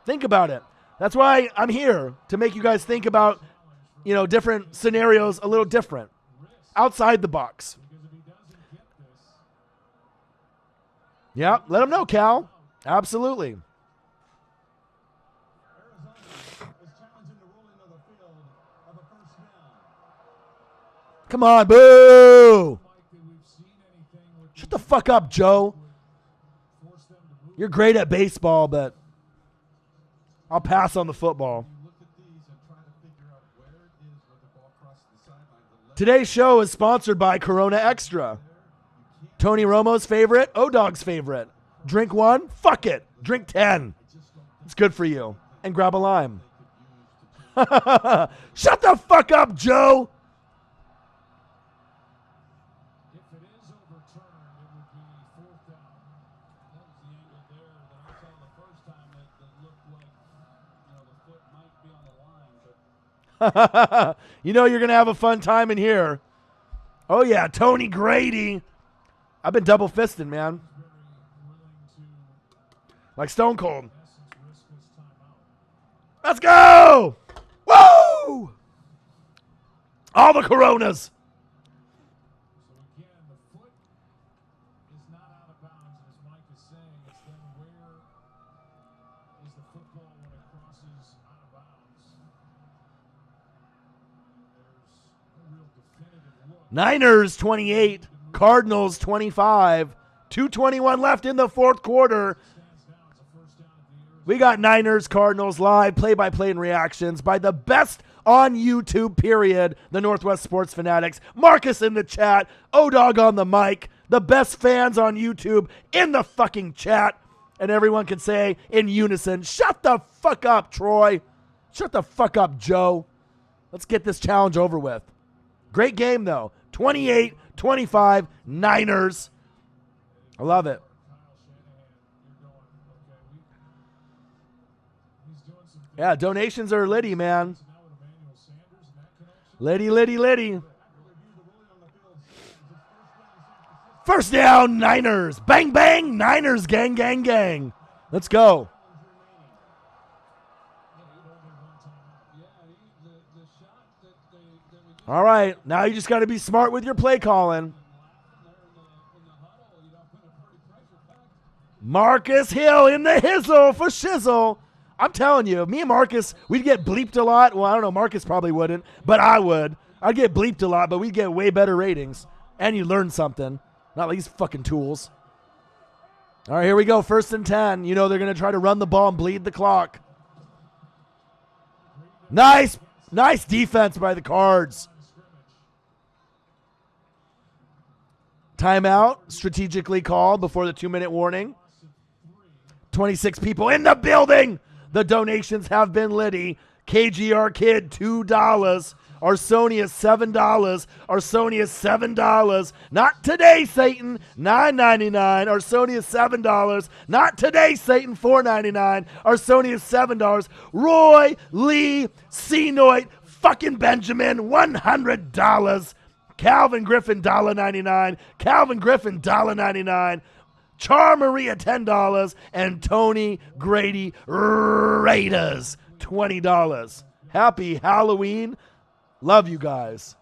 Think about it. That's why I'm here, to make you guys think about, different scenarios a little different, outside the box. Yeah, let them know, Cal. Absolutely. Come on, boo! Shut the fuck up, Joe. You're great at baseball, but I'll pass on the football. Today's show is sponsored by Corona Extra. Tony Romo's favorite, O-Dog's favorite. Drink 1, fuck it. Drink 10. It's good for you. And grab a lime. Shut the fuck up, Joe! You know you're going to have a fun time in here. Oh, yeah, Tony Grady. I've been double fisting, man. Like Stone Cold. Let's go! Woo! All the Coronas. Niners 28, Cardinals 25, 2:21 left in the fourth quarter. We got Niners, Cardinals live, play-by-play and reactions by the best on YouTube, period, the Northwest Sports Fanatics. Marcus in the chat, O-Dog on the mic, the best fans on YouTube in the fucking chat. And everyone can say in unison, shut the fuck up, Troy. Shut the fuck up, Joe. Let's get this challenge over with. Great game, though. 28-25, Niners. I love it. Yeah, donations are litty, man. Litty. First down, Niners. Bang, bang, Niners, gang, gang, gang. Let's go. All right, now you just got to be smart with your play calling. Marcus Hill in the hizzle for shizzle. I'm telling you, me and Marcus, we'd get bleeped a lot. Well, I don't know, Marcus probably wouldn't, but I would. I'd get bleeped a lot, but we'd get way better ratings. And you learn something. Not like these fucking tools. All right, here we go, 1st and 10. You know they're going to try to run the ball and bleed the clock. Nice defense by the Cards. Timeout, strategically called before the 2-minute warning. 26 people in the building. The donations have been litty. KGR Kid, $2. Arsonia, $7. Arsonia, $7. Not today, Satan. $9.99. Arsonia, $7. Not today, Satan. $4.99. Arsonia, $7. Roy Lee Senoit, fucking Benjamin, $100. Calvin Griffin, $1.99. Calvin Griffin, $1.99. Char Maria, $10. And Tony Grady Raiders, $20. Happy Halloween. Love you guys.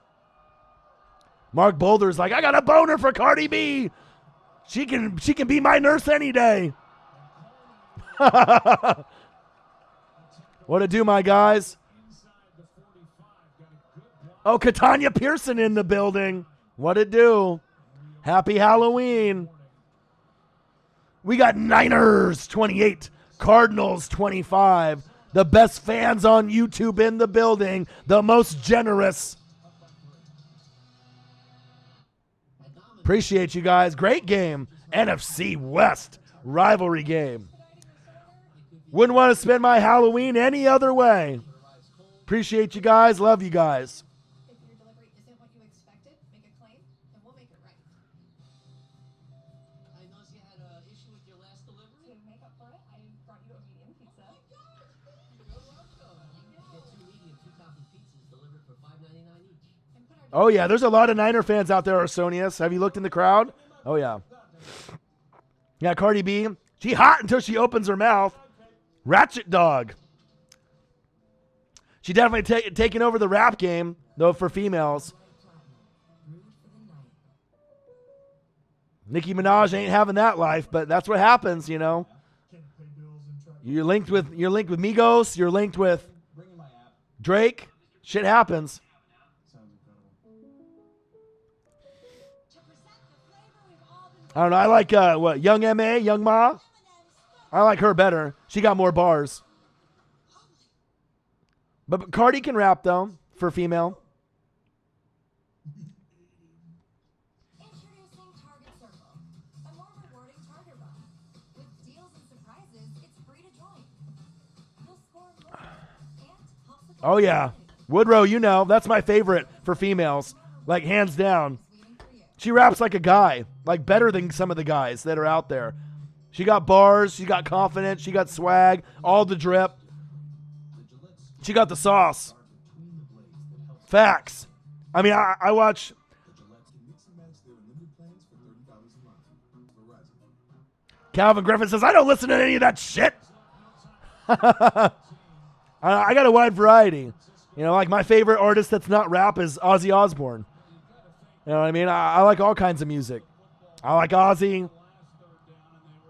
Mark Boulder's like, I got a boner for Cardi B. She can be my nurse any day. What to do, my guys? Oh, Katanya Pearson in the building. What to do? Happy Halloween. We got Niners 28, Cardinals 25. The best fans on YouTube in the building. The most generous. Appreciate you guys. Great game. NFC West rivalry game. Wouldn't want to spend my Halloween any other way. Appreciate you guys. Love you guys. If your delivery isn't what you expected, make a claim, and we'll make it right. I noticed you had an issue with your last delivery. To make up for it, I brought you a medium pizza. You're welcome. Get 2 medium, 2 topping pizzas delivered for $5.99 each. And put our Oh, yeah. There's a lot of Niner fans out there, Arsonius. Have you looked in the crowd? Oh, yeah. Yeah, Cardi B. She hot until she opens her mouth. Ratchet dog. She definitely taking over the rap game, though, for females. Nicki Minaj ain't having that life, but that's what happens, you know. You're linked with Migos. You're linked with Drake. Shit happens. I don't know. I like Young M.A., Young Ma. I like her better. She got more bars. But Cardi can rap, though, for female. Introducing Target Circle, a more rewarding Target run. With deals and surprises, it's free to join. You'll score more and help support Oh, yeah. Woodrow, you know. That's my favorite for females. Like, hands down. waiting for you. She raps like a guy. Like, better than some of the guys that are out there. She got bars. She got confidence. She got swag. All the drip. She got the sauce. Facts. I mean, I watch. Calvin Griffin says, I don't listen to any of that shit. I got a wide variety. You know, like my favorite artist that's not rap is Ozzy Osbourne. You know what I mean? I like all kinds of music. I like Ozzy.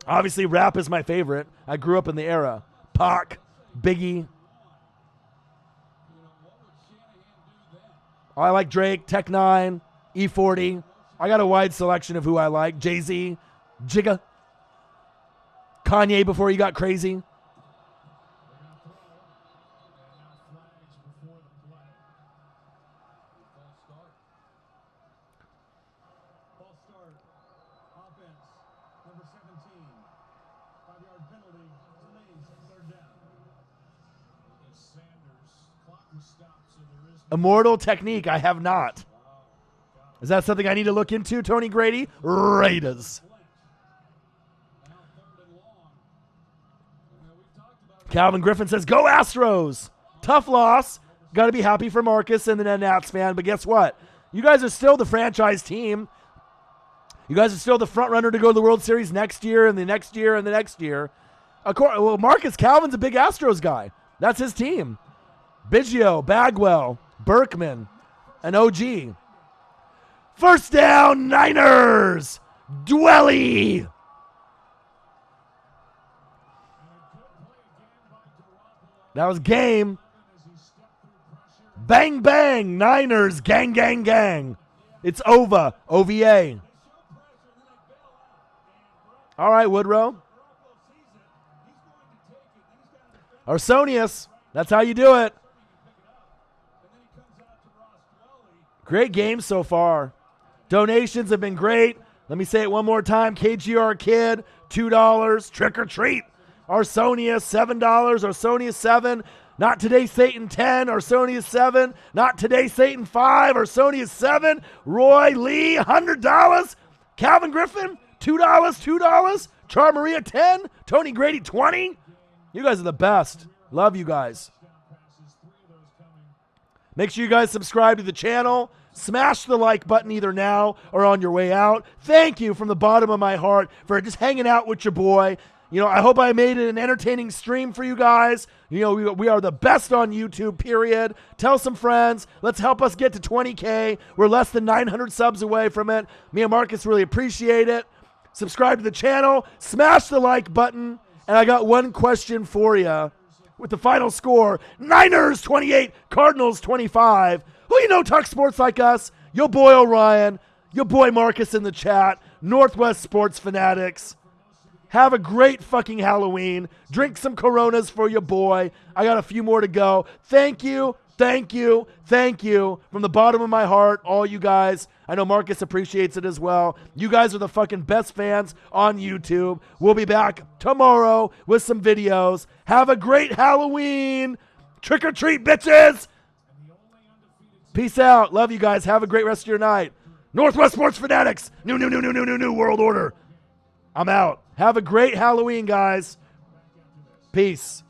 Obviously, rap is my favorite. I grew up in the era. Pac, Biggie. I like Drake, Tech 9, E40. I got a wide selection of who I like. Jay-Z, Jigga, Kanye before he got crazy. Immortal Technique, I have not. Is that something I need to look into, Tony Grady? Raiders. Calvin Griffin says, go Astros. Tough loss. Got to be happy for Marcus and the Nats fan, but guess what? You guys are still the franchise team. You guys are still the front runner to go to the World Series next year and the next year and the next year. Of course, well, Marcus Calvin's a big Astros guy. That's his team. Biggio, Bagwell, Berkman, and OG. First down, Niners. Dwelly. That was game. Bang, bang. Niners, gang, gang, gang. It's OVA. OVA. All right, Woodrow. Arsonius. That's how you do it. Great game so far. Donations have been great. Let me say it one more time. KGR Kid, $2. Trick or treat. Arsonius, $7. Arsonius, 7. Not Today Satan, 10. Arsonius, 7. Not Today Satan, 5. Arsonius, 7. Roy Lee, $100. Calvin Griffin, $2. $2. Char Maria, 10. Tony Grady, 20. You guys are the best. Love you guys. Make sure you guys subscribe to the channel. Smash the like button either now or on your way out. Thank you from the bottom of my heart for just hanging out with your boy. You know, I hope I made it an entertaining stream for you guys. You know, we are the best on YouTube, period. Tell some friends. Let's help us get to 20K. We're less than 900 subs away from it. Me and Marcus really appreciate it. Subscribe to the channel. Smash the like button. And I got one question for you. With the final score, Niners 28, Cardinals 25. Who you know talk sports like us? Your boy Orion. Your boy Marcus in the chat. Northwest Sports Fanatics. Have a great fucking Halloween. Drink some Coronas for your boy. I got a few more to go. Thank you, thank you, thank you from the bottom of my heart, all you guys. I know Marcus appreciates it as well. You guys are the fucking best fans on YouTube. We'll be back tomorrow with some videos. Have a great Halloween. Trick or treat, bitches. Peace out. Love you guys. Have a great rest of your night. Northwest Sports Fanatics. New world order. I'm out. Have a great Halloween, guys. Peace.